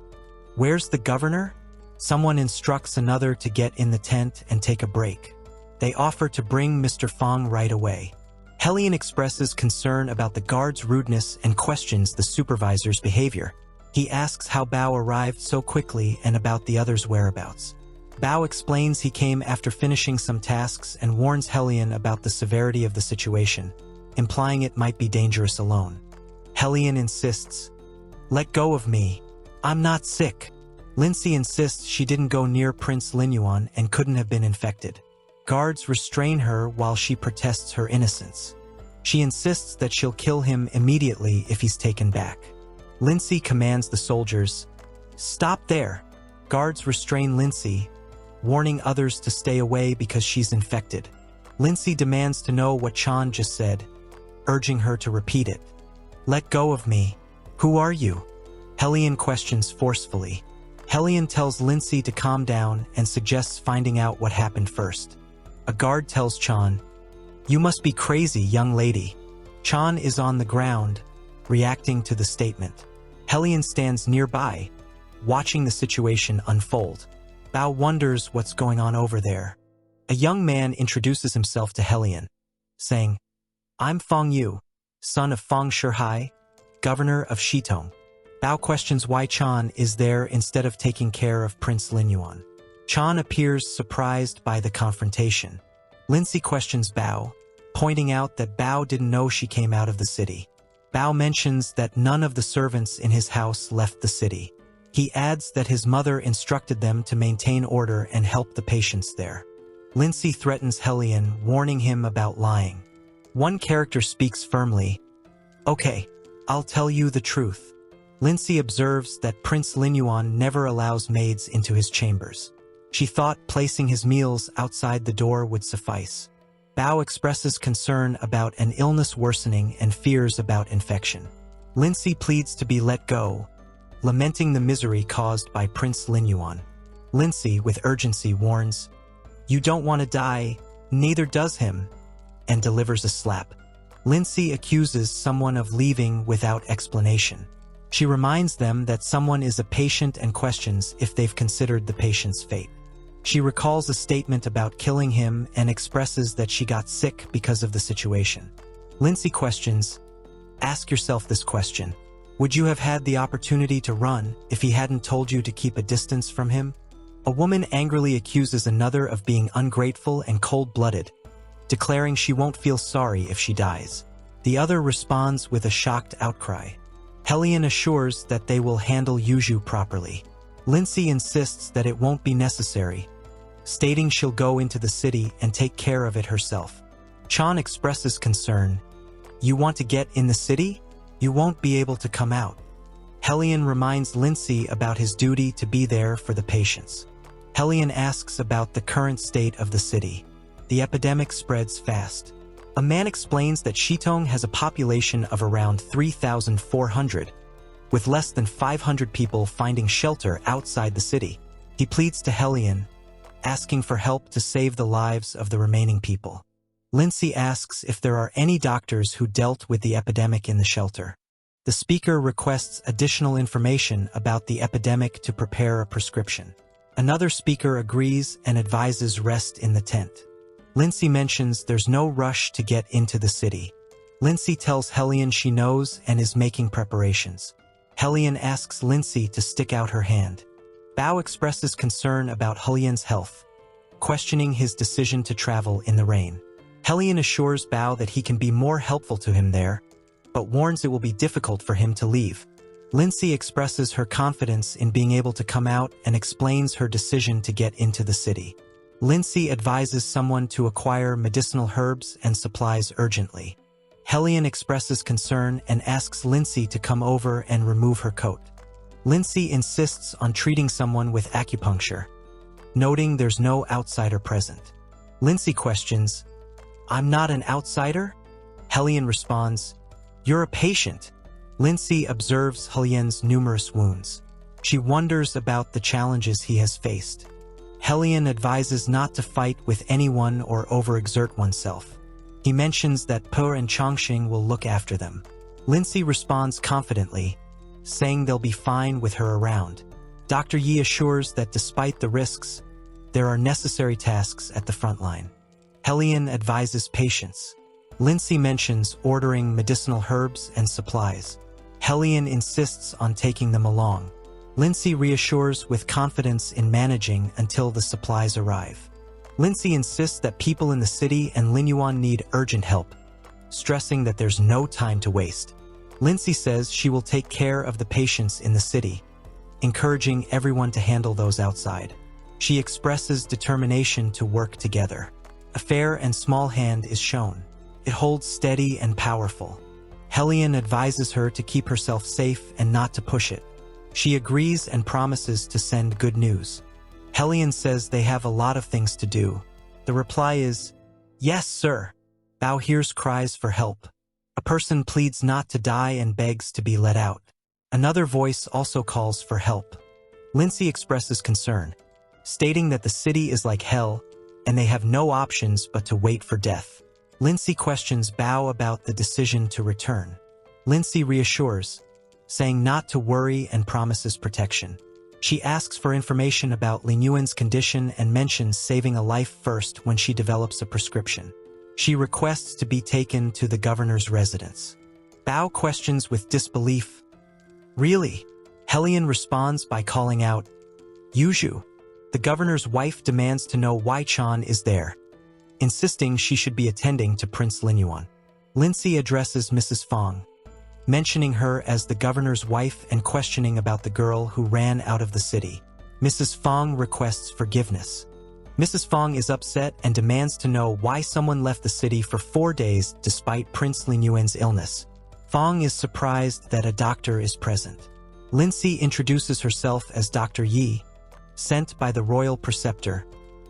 "Where's the governor?" Someone instructs another to get in the tent and take a break. They offer to bring Mr. Fong right away. Hellion expresses concern about the guard's rudeness and questions the supervisor's behavior. He asks how Bao arrived so quickly and about the others' whereabouts. Bao explains he came after finishing some tasks and warns Hellion about the severity of the situation, implying it might be dangerous alone. Hellion insists, "Let go of me. I'm not sick." Lindsay insists she didn't go near Prince Linyuan and couldn't have been infected. Guards restrain her while she protests her innocence. She insists that she'll kill him immediately if he's taken back. Lindsay commands the soldiers, "Stop there." Guards restrain Lindsay, warning others to stay away because she's infected. Lindsay demands to know what Chan just said, urging her to repeat it. "Let go of me. Who are you?" Hellion questions forcefully. Helion tells Lindsay to calm down and suggests finding out what happened first. A guard tells Chan, "You must be crazy, young lady." Chan is on the ground, reacting to the statement. Helion stands nearby, watching the situation unfold. Bao wonders what's going on over there. A young man introduces himself to Helion, saying, "I'm Feng Yu, son of Feng Shihai, governor of Shitong." Bao questions why Chan is there instead of taking care of Prince Linyuan. Chan appears surprised by the confrontation. Lindsay questions Bao, pointing out that Bao didn't know she came out of the city. Bao mentions that none of the servants in his house left the city. He adds that his mother instructed them to maintain order and help the patients there. Lindsay threatens Helion, warning him about lying. One character speaks firmly, "Okay, I'll tell you the truth." Lindsay observes that Prince Linyuan never allows maids into his chambers. She thought placing his meals outside the door would suffice. Bao expresses concern about an illness worsening and fears about infection. Lindsay pleads to be let go, lamenting the misery caused by Prince Linyuan. Lindsay, with urgency, warns, "You don't want to die, neither does him," and delivers a slap. Lindsay accuses someone of leaving without explanation. She reminds them that someone is a patient and questions if they've considered the patient's fate. She recalls a statement about killing him and expresses that she got sick because of the situation. Lindsay questions, "Ask yourself this question. Would you have had the opportunity to run if he hadn't told you to keep a distance from him?" A woman angrily accuses another of being ungrateful and cold-blooded, declaring she won't feel sorry if she dies. The other responds with a shocked outcry. Helion assures that they will handle Yuju properly. Lindsay insists that it won't be necessary, stating she'll go into the city and take care of it herself. Chan expresses concern. "You want to get in the city? You won't be able to come out." Helion reminds Lindsay about his duty to be there for the patients. Helion asks about the current state of the city. The epidemic spreads fast. A man explains that Shitong has a population of around 3,400, with less than 500 people finding shelter outside the city. He pleads to Helion, asking for help to save the lives of the remaining people. Lindsay asks if there are any doctors who dealt with the epidemic in the shelter. The speaker requests additional information about the epidemic to prepare a prescription. Another speaker agrees and advises rest in the tent. Lindsay mentions there's no rush to get into the city. Lindsay tells Helion she knows and is making preparations. Helion asks Lindsay to stick out her hand. Bao expresses concern about Helion's health, questioning his decision to travel in the rain. Helion assures Bao that he can be more helpful to him there, but warns it will be difficult for him to leave. Lindsay expresses her confidence in being able to come out and explains her decision to get into the city. Lindsay advises someone to acquire medicinal herbs and supplies urgently. Helion expresses concern and asks Lindsay to come over and remove her coat. Lindsay insists on treating someone with acupuncture, noting there's no outsider present. Lindsay questions, "I'm not an outsider?" Helion responds, "You're a patient." Lindsay observes Helion's numerous wounds. She wonders about the challenges he has faced. Helion advises not to fight with anyone or overexert oneself. He mentions that Po and Chongqing will look after them. Lindsay responds confidently, saying they'll be fine with her around. Dr. Yi assures that despite the risks, there are necessary tasks at the front line. Helion advises patience. Lindsay mentions ordering medicinal herbs and supplies. Helion insists on taking them along. Lindsay reassures with confidence in managing until the supplies arrive. Lindsay insists that people in the city and Linyuan need urgent help, stressing that there's no time to waste. Lindsay says she will take care of the patients in the city, encouraging everyone to handle those outside. She expresses determination to work together. A fair and small hand is shown. It holds steady and powerful. Helion advises her to keep herself safe and not to push it. She agrees and promises to send good news. Helion says they have a lot of things to do. The reply is, "Yes, sir." Bao hears cries for help. A person pleads not to die and begs to be let out. Another voice also calls for help. Lindsay expresses concern, stating that the city is like hell and they have no options but to wait for death. Lindsay questions Bao about the decision to return. Lindsay reassures, saying not to worry and promises protection. She asks for information about Lin Yuan's condition and mentions saving a life first when she develops a prescription. She requests to be taken to the governor's residence. Bao questions with disbelief. Really? Helian responds by calling out, Yuzhu. The governor's wife demands to know why Chan is there, insisting she should be attending to Prince Lin Yuan. Lindsay addresses Mrs. Fong, mentioning her as the governor's wife and questioning about the girl who ran out of the city. Mrs. Fong requests forgiveness. Mrs. Fong is upset and demands to know why someone left the city for 4 days despite Prince Lin Yuan's illness. Fong is surprised that a doctor is present. Lindsay introduces herself as Dr. Yi, sent by the royal preceptor,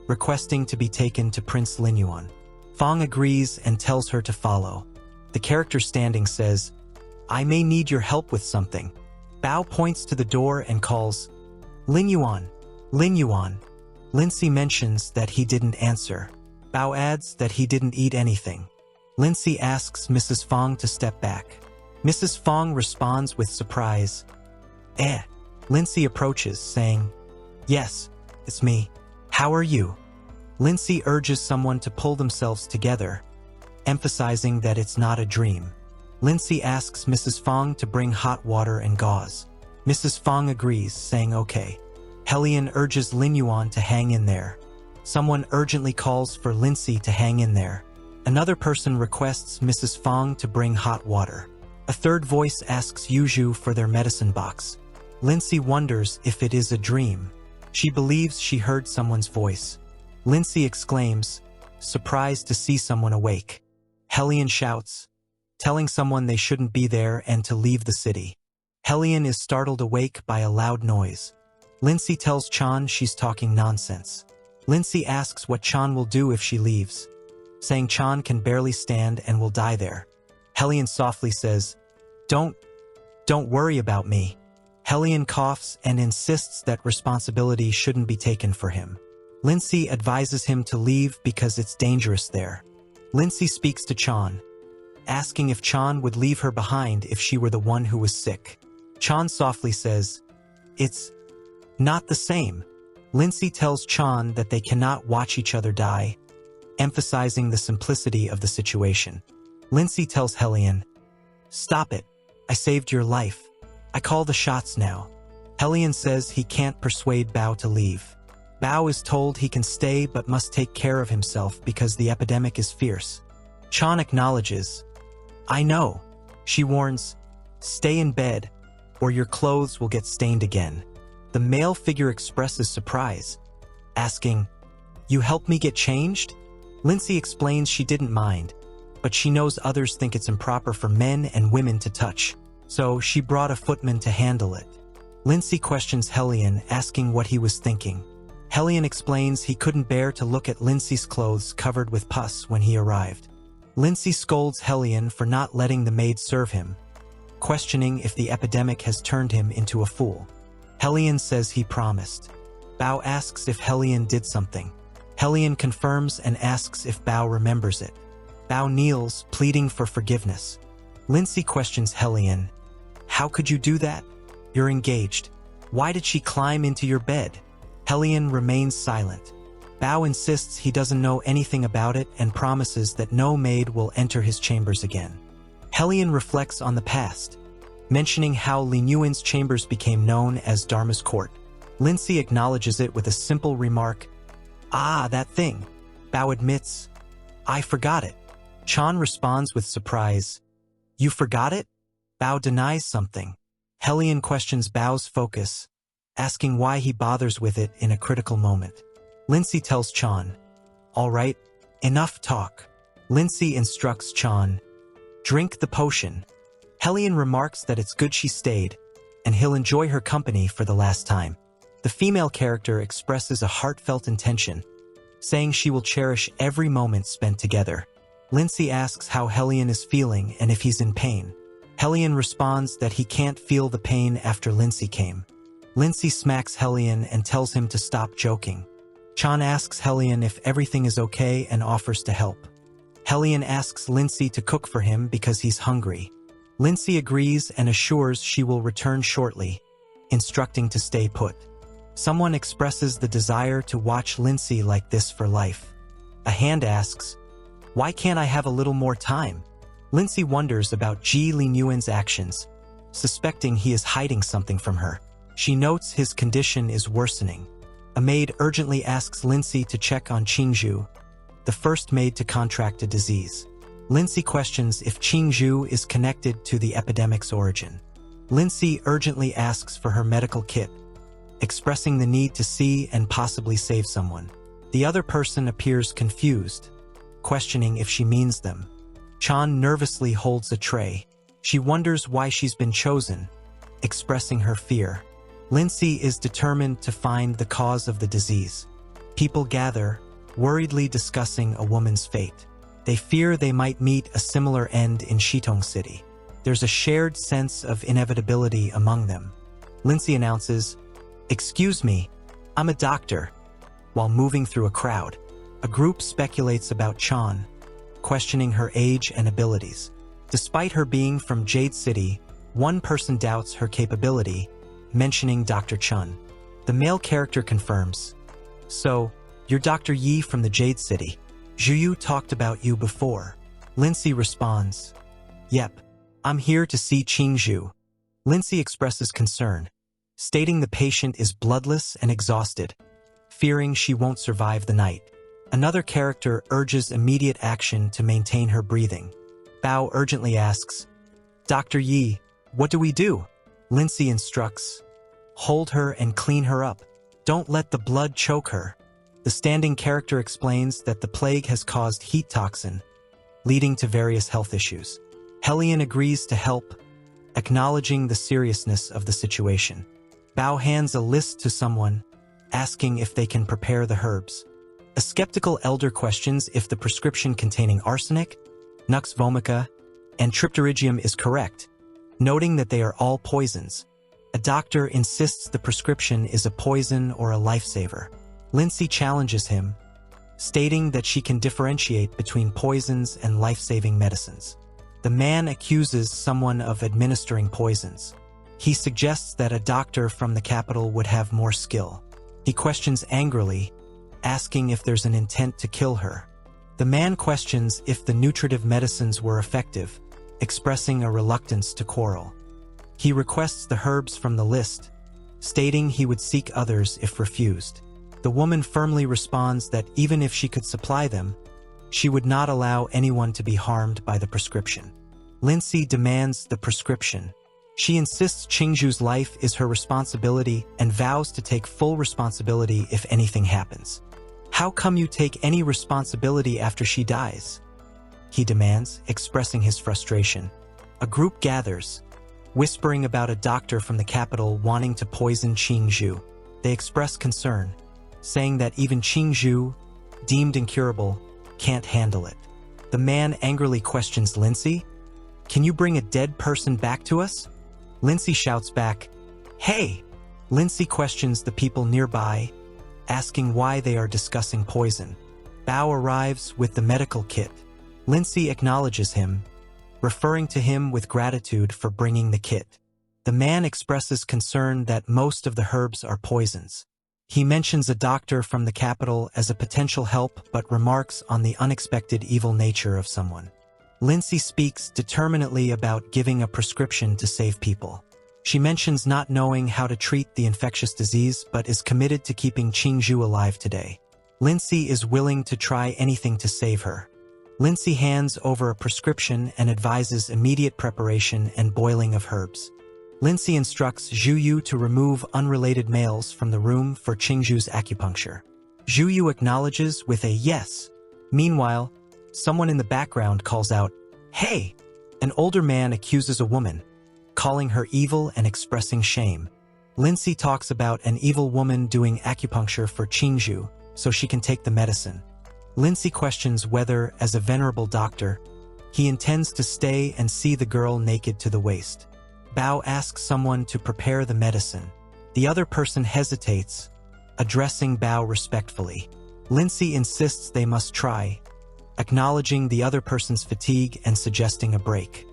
requesting to be taken to Prince Lin Yuan. Fong agrees and tells her to follow. The character standing says, I may need your help with something. Bao points to the door and calls, Lin Yuan, Lin Yuan. Lindsay mentions that he didn't answer. Bao adds that he didn't eat anything. Lindsay asks Mrs. Fong to step back. Mrs. Fong responds with surprise. Lindsay approaches, saying, Yes, it's me. How are you? Lindsay urges someone to pull themselves together, emphasizing that it's not a dream. Lindsay asks Mrs. Fong to bring hot water and gauze. Mrs. Fong agrees, saying okay. Helian urges Lin Yuan to hang in there. Someone urgently calls for Lindsay to hang in there. Another person requests Mrs. Fong to bring hot water. A third voice asks Yuzhu for their medicine box. Lindsay wonders if it is a dream. She believes she heard someone's voice. Lindsay exclaims, surprised to see someone awake. Helian shouts, telling someone they shouldn't be there and to leave the city. Helian is startled awake by a loud noise. Lindsay tells Chan she's talking nonsense. Lindsay asks what Chan will do if she leaves, saying Chan can barely stand and will die there. Helian softly says, Don't worry about me. Helian coughs and insists that responsibility shouldn't be taken for him. Lindsay advises him to leave because it's dangerous there. Lindsay speaks to Chan, asking if Chan would leave her behind if she were the one who was sick. Chan softly says, It's not the same. Lindsay tells Chan that they cannot watch each other die, emphasizing the simplicity of the situation. Lindsay tells Helian, Stop it. I saved your life. I call the shots now. Helian says he can't persuade Bao to leave. Bao is told he can stay but must take care of himself because the epidemic is fierce. Chan acknowledges, I know. She warns, Stay in bed, or your clothes will get stained again. The male figure expresses surprise, asking, You helped me get changed? Lindsay explains she didn't mind, but she knows others think it's improper for men and women to touch, so she brought a footman to handle it. Lindsay questions Helian, asking what he was thinking. Helian explains he couldn't bear to look at Lindsay's clothes covered with pus when he arrived. Lindsay scolds Helian for not letting the maid serve him, questioning if the epidemic has turned him into a fool. Helian says he promised. Bao asks if Helian did something. Helian confirms and asks if Bao remembers it. Bao kneels, pleading for forgiveness. Lindsay questions Helian, How could you do that? You're engaged. Why did she climb into your bed? Helian remains silent. Bao insists he doesn't know anything about it and promises that no maid will enter his chambers again. Helian reflects on the past, mentioning how Lin Yuan's chambers became known as Dharma's court. Lindsay acknowledges it with a simple remark, that thing. Bao admits, I forgot it. Chan responds with surprise, You forgot it? Bao denies something. Helian questions Bao's focus, asking why he bothers with it in a critical moment. Lindsay tells Chan, All right, enough talk. Lindsay instructs Chan, Drink the potion. Helian remarks that it's good she stayed, and he'll enjoy her company for the last time. The female character expresses a heartfelt intention, saying she will cherish every moment spent together. Lindsay asks how Helian is feeling and if he's in pain. Helian responds that he can't feel the pain after Lindsay came. Lindsay smacks Hellion and tells him to stop joking. Chan asks Hellion if everything is okay and offers to help. Hellion asks Lindsay to cook for him because he's hungry. Lindsay agrees and assures she will return shortly, instructing to stay put. Someone expresses the desire to watch Lindsay like this for life. A hand asks, "Why can't I have a little more time?" Lindsay wonders about Ji Li Nguyen's actions, suspecting he is hiding something from her. She notes his condition is worsening. A maid urgently asks Lindsay to check on Qingzhu, the first maid to contract a disease. Lindsay questions if Qingzhu is connected to the epidemic's origin. Lindsay urgently asks for her medical kit, expressing the need to see and possibly save someone. The other person appears confused, questioning if she means them. Chan nervously holds a tray. She wonders why she's been chosen, expressing her fear. Lindsay is determined to find the cause of the disease. People gather, worriedly discussing a woman's fate. They fear they might meet a similar end in Shitong City. There's a shared sense of inevitability among them. Lindsay announces, "Excuse me, I'm a doctor," while moving through a crowd. A group speculates about Chan, questioning her age and abilities. Despite her being from Jade City, one person doubts her capability, mentioning Dr. Chun. The male character confirms, "So, you're Dr. Yi from the Jade City. Zhuyu talked about you before." Lindsay responds, "Yep, I'm here to see Qingzhu." Lindsay expresses concern, stating the patient is bloodless and exhausted, fearing she won't survive the night. Another character urges immediate action to maintain her breathing. Bao urgently asks, "Dr. Yi, what do we do?" Lindsay instructs, "Hold her and clean her up. Don't let the blood choke her." The standing character explains that the plague has caused heat toxin, leading to various health issues. Hellion agrees to help, acknowledging the seriousness of the situation. Bao hands a list to someone, asking if they can prepare the herbs. A skeptical elder questions if the prescription containing arsenic, nux vomica, and tripterigium is correct, noting that they are all poisons. A doctor insists the prescription is a poison or a lifesaver. Lindsay challenges him, stating that she can differentiate between poisons and life-saving medicines. The man accuses someone of administering poisons. He suggests that a doctor from the capital would have more skill. He questions angrily, asking if there's an intent to kill her. The man questions if the nutritive medicines were effective, expressing a reluctance to quarrel. He requests the herbs from the list, stating he would seek others if refused. The woman firmly responds that even if she could supply them, she would not allow anyone to be harmed by the prescription. Lindsay demands the prescription. She insists Qingzhu's life is her responsibility and vows to take full responsibility if anything happens. "How come you take any responsibility after she dies?" he demands, expressing his frustration. A group gathers, whispering about a doctor from the capital wanting to poison Qingzhu. They express concern, saying that even Qingzhu, deemed incurable, can't handle it. The man angrily questions Lindsay, "Can you bring a dead person back to us?" Lindsay shouts back, "Hey!" Lindsay questions the people nearby, asking why they are discussing poison. Bao arrives with the medical kit. Lindsay acknowledges him, referring to him with gratitude for bringing the kit. The man expresses concern that most of the herbs are poisons. He mentions a doctor from the capital as a potential help but remarks on the unexpected evil nature of someone. Lindsay speaks determinedly about giving a prescription to save people. She mentions not knowing how to treat the infectious disease but is committed to keeping Qingzhu alive today. Lindsay is willing to try anything to save her. Lindsay hands over a prescription and advises immediate preparation and boiling of herbs. Lindsay instructs Zhuyu to remove unrelated males from the room for Qingzhu's acupuncture. Zhuyu acknowledges with a yes. Meanwhile, someone in the background calls out, "Hey!" An older man accuses a woman, calling her evil and expressing shame. Lindsay talks about an evil woman doing acupuncture for Qingzhu so she can take the medicine. Lindsay questions whether, as a venerable doctor, he intends to stay and see the girl naked to the waist. Bao asks someone to prepare the medicine. The other person hesitates, addressing Bao respectfully. Lindsay insists they must try, acknowledging the other person's fatigue and suggesting a break.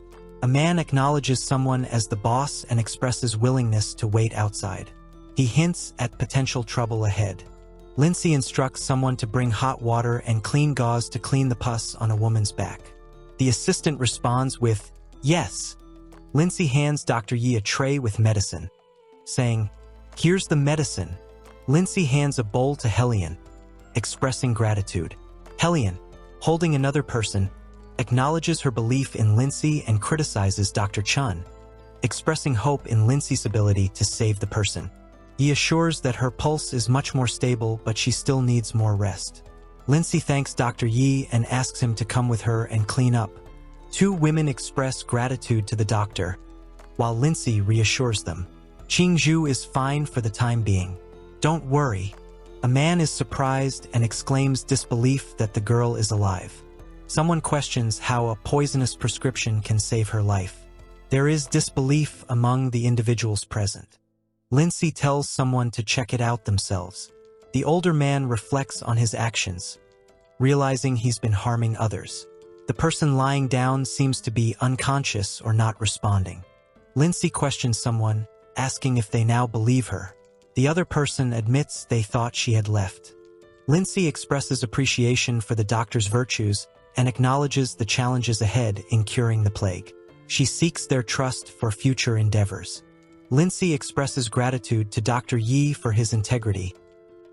A man acknowledges someone as the boss and expresses willingness to wait outside. He hints at potential trouble ahead. Lindsay instructs someone to bring hot water and clean gauze to clean the pus on a woman's back. The assistant responds with, "Yes." Lindsay hands Dr. Yi a tray with medicine, saying, "Here's the medicine." Lindsay hands a bowl to Helian, expressing gratitude. Helian, holding another person, acknowledges her belief in Lindsay and criticizes Dr. Chun, expressing hope in Lindsay's ability to save the person. He assures that her pulse is much more stable, but she still needs more rest. Lindsay thanks Dr. Yi and asks him to come with her and clean up. Two women express gratitude to the doctor, while Lindsay reassures them. Qingzhu is fine for the time being. Don't worry. A man is surprised and exclaims disbelief that the girl is alive. Someone questions how a poisonous prescription can save her life. There is disbelief among the individuals present. Lindsay tells someone to check it out themselves. The older man reflects on his actions, realizing he's been harming others. The person lying down seems to be unconscious or not responding. Lindsay questions someone, asking if they now believe her. The other person admits they thought she had left. Lindsay expresses appreciation for the doctor's virtues and acknowledges the challenges ahead in curing the plague. She seeks their trust for future endeavors. Lindsay expresses gratitude to Dr. Yi for his integrity,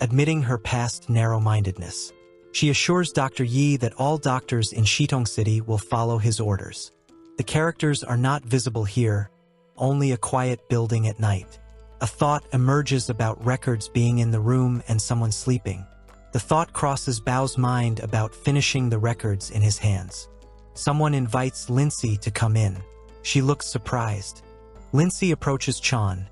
admitting her past narrow-mindedness. She assures Dr. Yi that all doctors in Shitong City will follow his orders. The characters are not visible here, only a quiet building at night. A thought emerges about records being in the room and someone sleeping. The thought crosses Bao's mind about finishing the records in his hands. Someone invites Lindsay to come in. She looks surprised. Lindsay approaches Chan,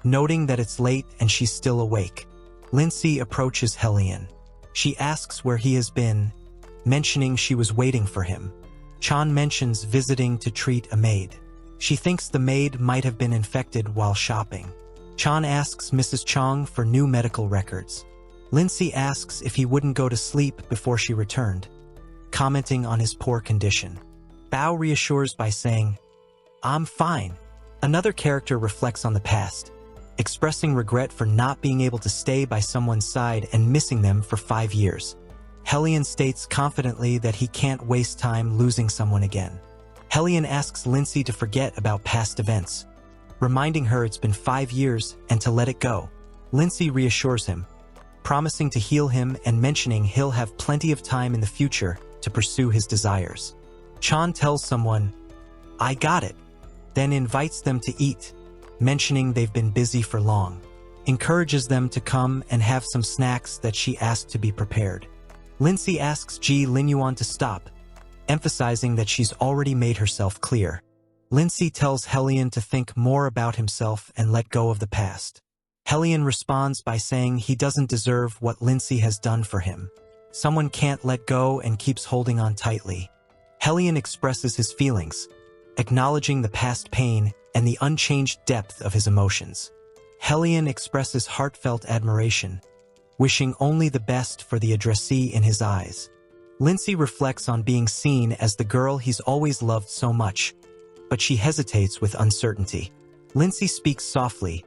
noting that it's late and she's still awake. Lindsay approaches Helian. She asks where he has been, mentioning she was waiting for him. Chan mentions visiting to treat a maid. She thinks the maid might have been infected while shopping. Chan asks Mrs. Chong for new medical records. Lindsay asks if he wouldn't go to sleep before she returned, commenting on his poor condition. Bao reassures by saying, "I'm fine." Another character reflects on the past, expressing regret for not being able to stay by someone's side and missing them for 5 years. Helian states confidently that he can't waste time losing someone again. Helian asks Lindsay to forget about past events, reminding her it's been 5 years and to let it go. Lindsay reassures him, promising to heal him and mentioning he'll have plenty of time in the future to pursue his desires. Chan tells someone, "I got it," then invites them to eat, mentioning they've been busy for long, encourages them to come and have some snacks that she asked to be prepared. Lindsay asks Ji Linyuan to stop, emphasizing that she's already made herself clear. Lindsay tells Helian to think more about himself and let go of the past. Helian responds by saying he doesn't deserve what Lindsay has done for him. Someone can't let go and keeps holding on tightly. Helian expresses his feelings, acknowledging the past pain and the unchanged depth of his emotions. Helian expresses heartfelt admiration, wishing only the best for the addressee in his eyes. Lindsay reflects on being seen as the girl he's always loved so much, but she hesitates with uncertainty. Lindsay speaks softly,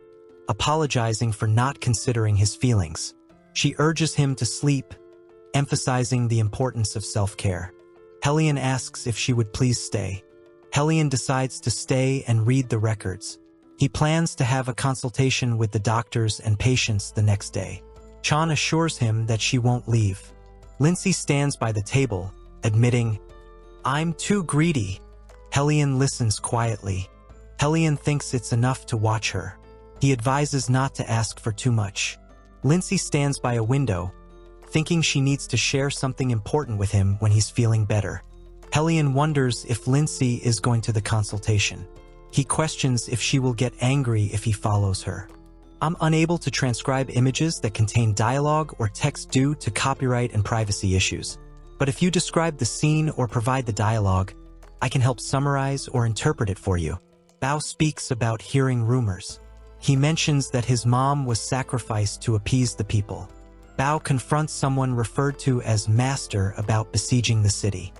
apologizing for not considering his feelings. She urges him to sleep, emphasizing the importance of self-care. Helian asks if she would please stay. Helian decides to stay and read the records. He plans to have a consultation with the doctors and patients the next day. Chan assures him that she won't leave. Lindsay stands by the table, admitting, "I'm too greedy." Helian listens quietly. Helian thinks it's enough to watch her. He advises not to ask for too much. Lindsay stands by a window, thinking she needs to share something important with him when he's feeling better. Helian wonders if Lindsay is going to the consultation. He questions if she will get angry if he follows her. "I'm unable to transcribe images that contain dialogue or text due to copyright and privacy issues. But if you describe the scene or provide the dialogue, I can help summarize or interpret it for you." Bao speaks about hearing rumors. He mentions that his mom was sacrificed to appease the people. Bao confronts someone referred to as Master about besieging the city.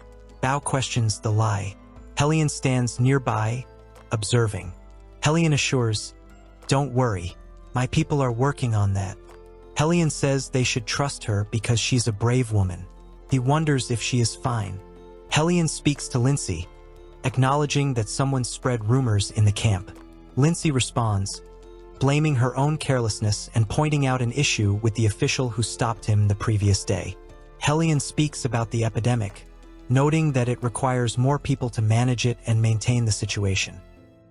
Bao questions the lie. Helion stands nearby, observing. Helion assures, "Don't worry, my people are working on that." Helion says they should trust her because she's a brave woman. He wonders if she is fine. Helion speaks to Lindsay, acknowledging that someone spread rumors in the camp. Lindsay responds, blaming her own carelessness and pointing out an issue with the official who stopped him the previous day. Helion speaks about the epidemic, noting that it requires more people to manage it and maintain the situation.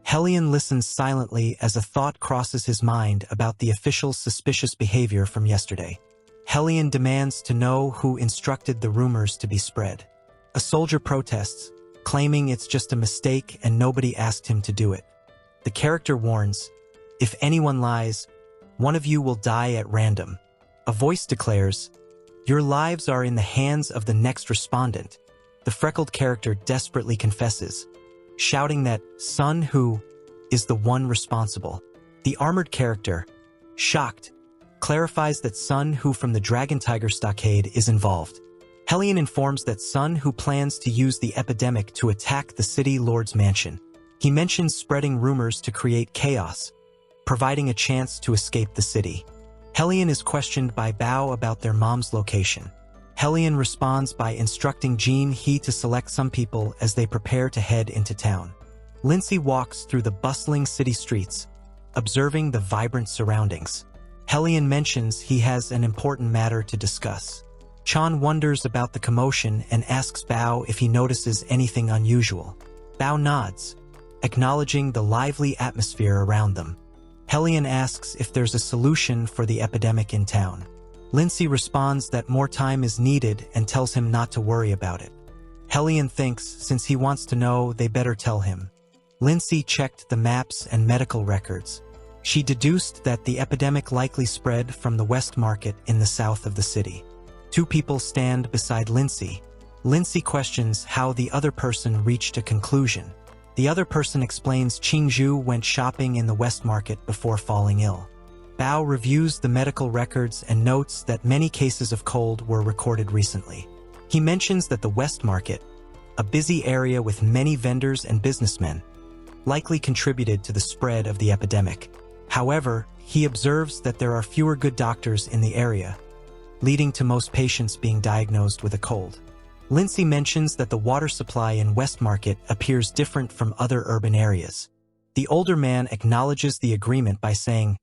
Helion listens silently as a thought crosses his mind about the official's suspicious behavior from yesterday. Helion demands to know who instructed the rumors to be spread. A soldier protests, claiming it's just a mistake and nobody asked him to do it. The character warns, "If anyone lies, one of you will die at random." A voice declares, "Your lives are in the hands of the next respondent." The freckled character desperately confesses, shouting that Sun Hu is the one responsible. The armored character, shocked, clarifies that Sun Hu from the Dragon Tiger Stockade is involved. Helion informs that Sun Hu plans to use the epidemic to attack the city lord's mansion. He mentions spreading rumors to create chaos, providing a chance to escape the city. Helion is questioned by Bao about their mom's location. Helion responds by instructing Jin He to select some people as they prepare to head into town. Lindsay walks through the bustling city streets, observing the vibrant surroundings. Helion mentions he has an important matter to discuss. Chan wonders about the commotion and asks Bao if he notices anything unusual. Bao nods, acknowledging the lively atmosphere around them. Helion asks if there's a solution for the epidemic in town. Lindsay responds that more time is needed and tells him not to worry about it. Helion thinks since he wants to know, they better tell him. Lindsay checked the maps and medical records. She deduced that the epidemic likely spread from the West Market in the south of the city. Two people stand beside Lindsay. Lindsay questions how the other person reached a conclusion. The other person explains Qingzhu went shopping in the West Market before falling ill. Bao reviews the medical records and notes that many cases of cold were recorded recently. He mentions that the West Market, a busy area with many vendors and businessmen, likely contributed to the spread of the epidemic. However, he observes that there are fewer good doctors in the area, leading to most patients being diagnosed with a cold. Lindsay mentions that the water supply in West Market appears different from other urban areas. The older man acknowledges the agreement by saying,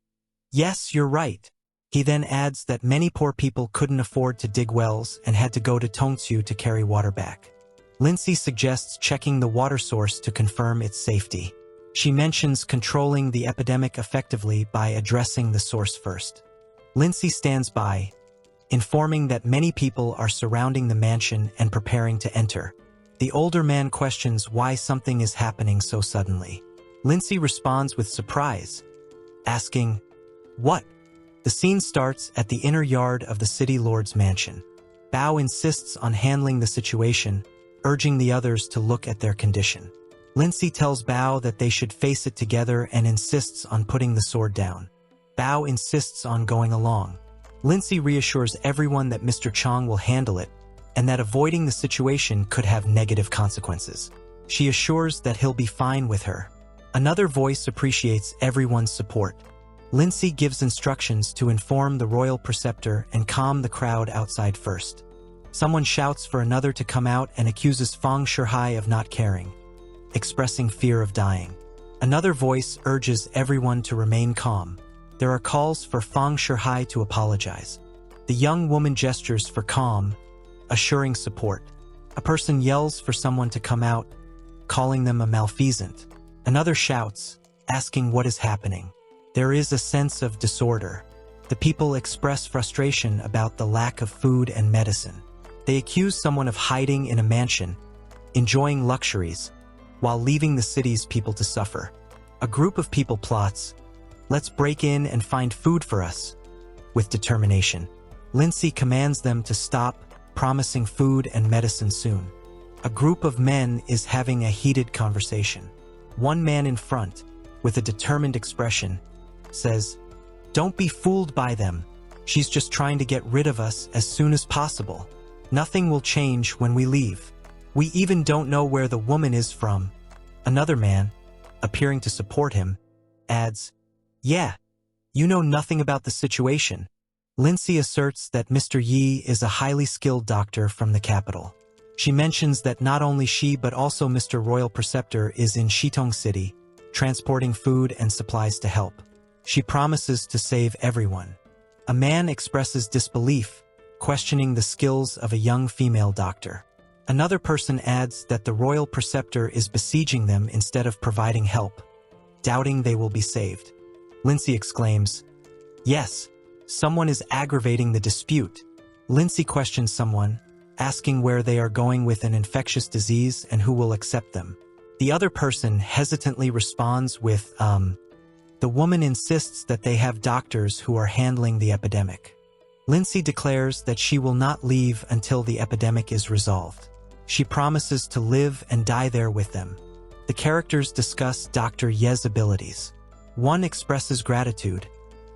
"Yes, you're right." He then adds that many poor people couldn't afford to dig wells and had to go to Tongsu to carry water back. Lindsay suggests checking the water source to confirm its safety. She mentions controlling the epidemic effectively by addressing the source first. Lindsay stands by, informing that many people are surrounding the mansion and preparing to enter. The older man questions why something is happening so suddenly. Lindsay responds with surprise, asking, "What?" The scene starts at the inner yard of the city lord's mansion. Bao insists on handling the situation, urging the others to look at their condition. Lindsay tells Bao that they should face it together and insists on putting the sword down. Bao insists on going along. Lindsay reassures everyone that Mr. Chong will handle it and that avoiding the situation could have negative consequences. She assures that he'll be fine with her. Another voice appreciates everyone's support. Lindsay gives instructions to inform the royal preceptor and calm the crowd outside first. Someone shouts for another to come out and accuses Fang Shihai of not caring, expressing fear of dying. Another voice urges everyone to remain calm. There are calls for Fang Shihai to apologize. The young woman gestures for calm, assuring support. A person yells for someone to come out, calling them a malfeasant. Another shouts, asking what is happening. There is a sense of disorder. The people express frustration about the lack of food and medicine. They accuse someone of hiding in a mansion, enjoying luxuries, while leaving the city's people to suffer. A group of people plots, "Let's break in and find food for us." With determination, Lindsay commands them to stop, promising food and medicine soon. A group of men is having a heated conversation. One man in front, with a determined expression, says, "Don't be fooled by them. She's just trying to get rid of us as soon as possible. Nothing will change when we leave. We even don't know where the woman is from." Another man, appearing to support him, adds, "Yeah, you know nothing about the situation." Lindsay asserts that Mr. Yi is a highly skilled doctor from the capital. She mentions that not only she but also Mr. Royal Preceptor is in Shitong City, transporting food and supplies to help. She promises to save everyone. A man expresses disbelief, questioning the skills of a young female doctor. Another person adds that the Royal Preceptor is besieging them instead of providing help, doubting they will be saved. Lindsay exclaims, "Yes, someone is aggravating the dispute." Lindsay questions someone, asking where they are going with an infectious disease and who will accept them. The other person hesitantly responds with, The woman insists that they have doctors who are handling the epidemic. Lindsay declares that she will not leave until the epidemic is resolved. She promises to live and die there with them. The characters discuss Dr. Ye's abilities. One expresses gratitude,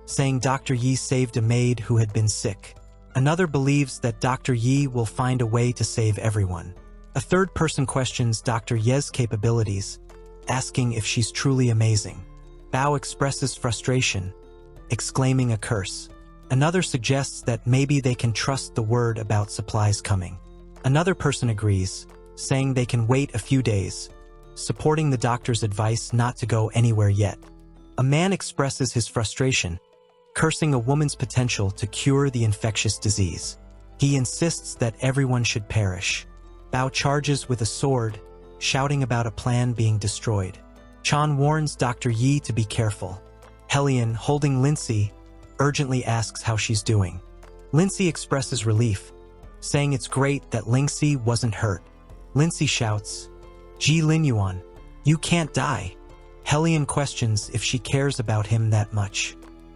saying Dr. Yi saved a maid who had been sick. Another believes that Dr. Yi will find a way to save everyone. A third person questions Dr. Ye's capabilities, asking if she's truly amazing. Bao expresses frustration, exclaiming a curse. Another suggests that maybe they can trust the word about supplies coming. Another person agrees, saying they can wait a few days, supporting the doctor's advice not to go anywhere yet. A man expresses his frustration, cursing a woman's potential to cure the infectious disease. He insists that everyone should perish. Bao charges with a sword, shouting about a plan being destroyed. Chan warns Dr. Yi to be careful. Helian, holding Lindsay, urgently asks how she's doing. Lindsay expresses relief, saying it's great that Lindsay wasn't hurt. Lindsay shouts, "Ji Linyuan, you can't die." Helian questions if she cares about him that much.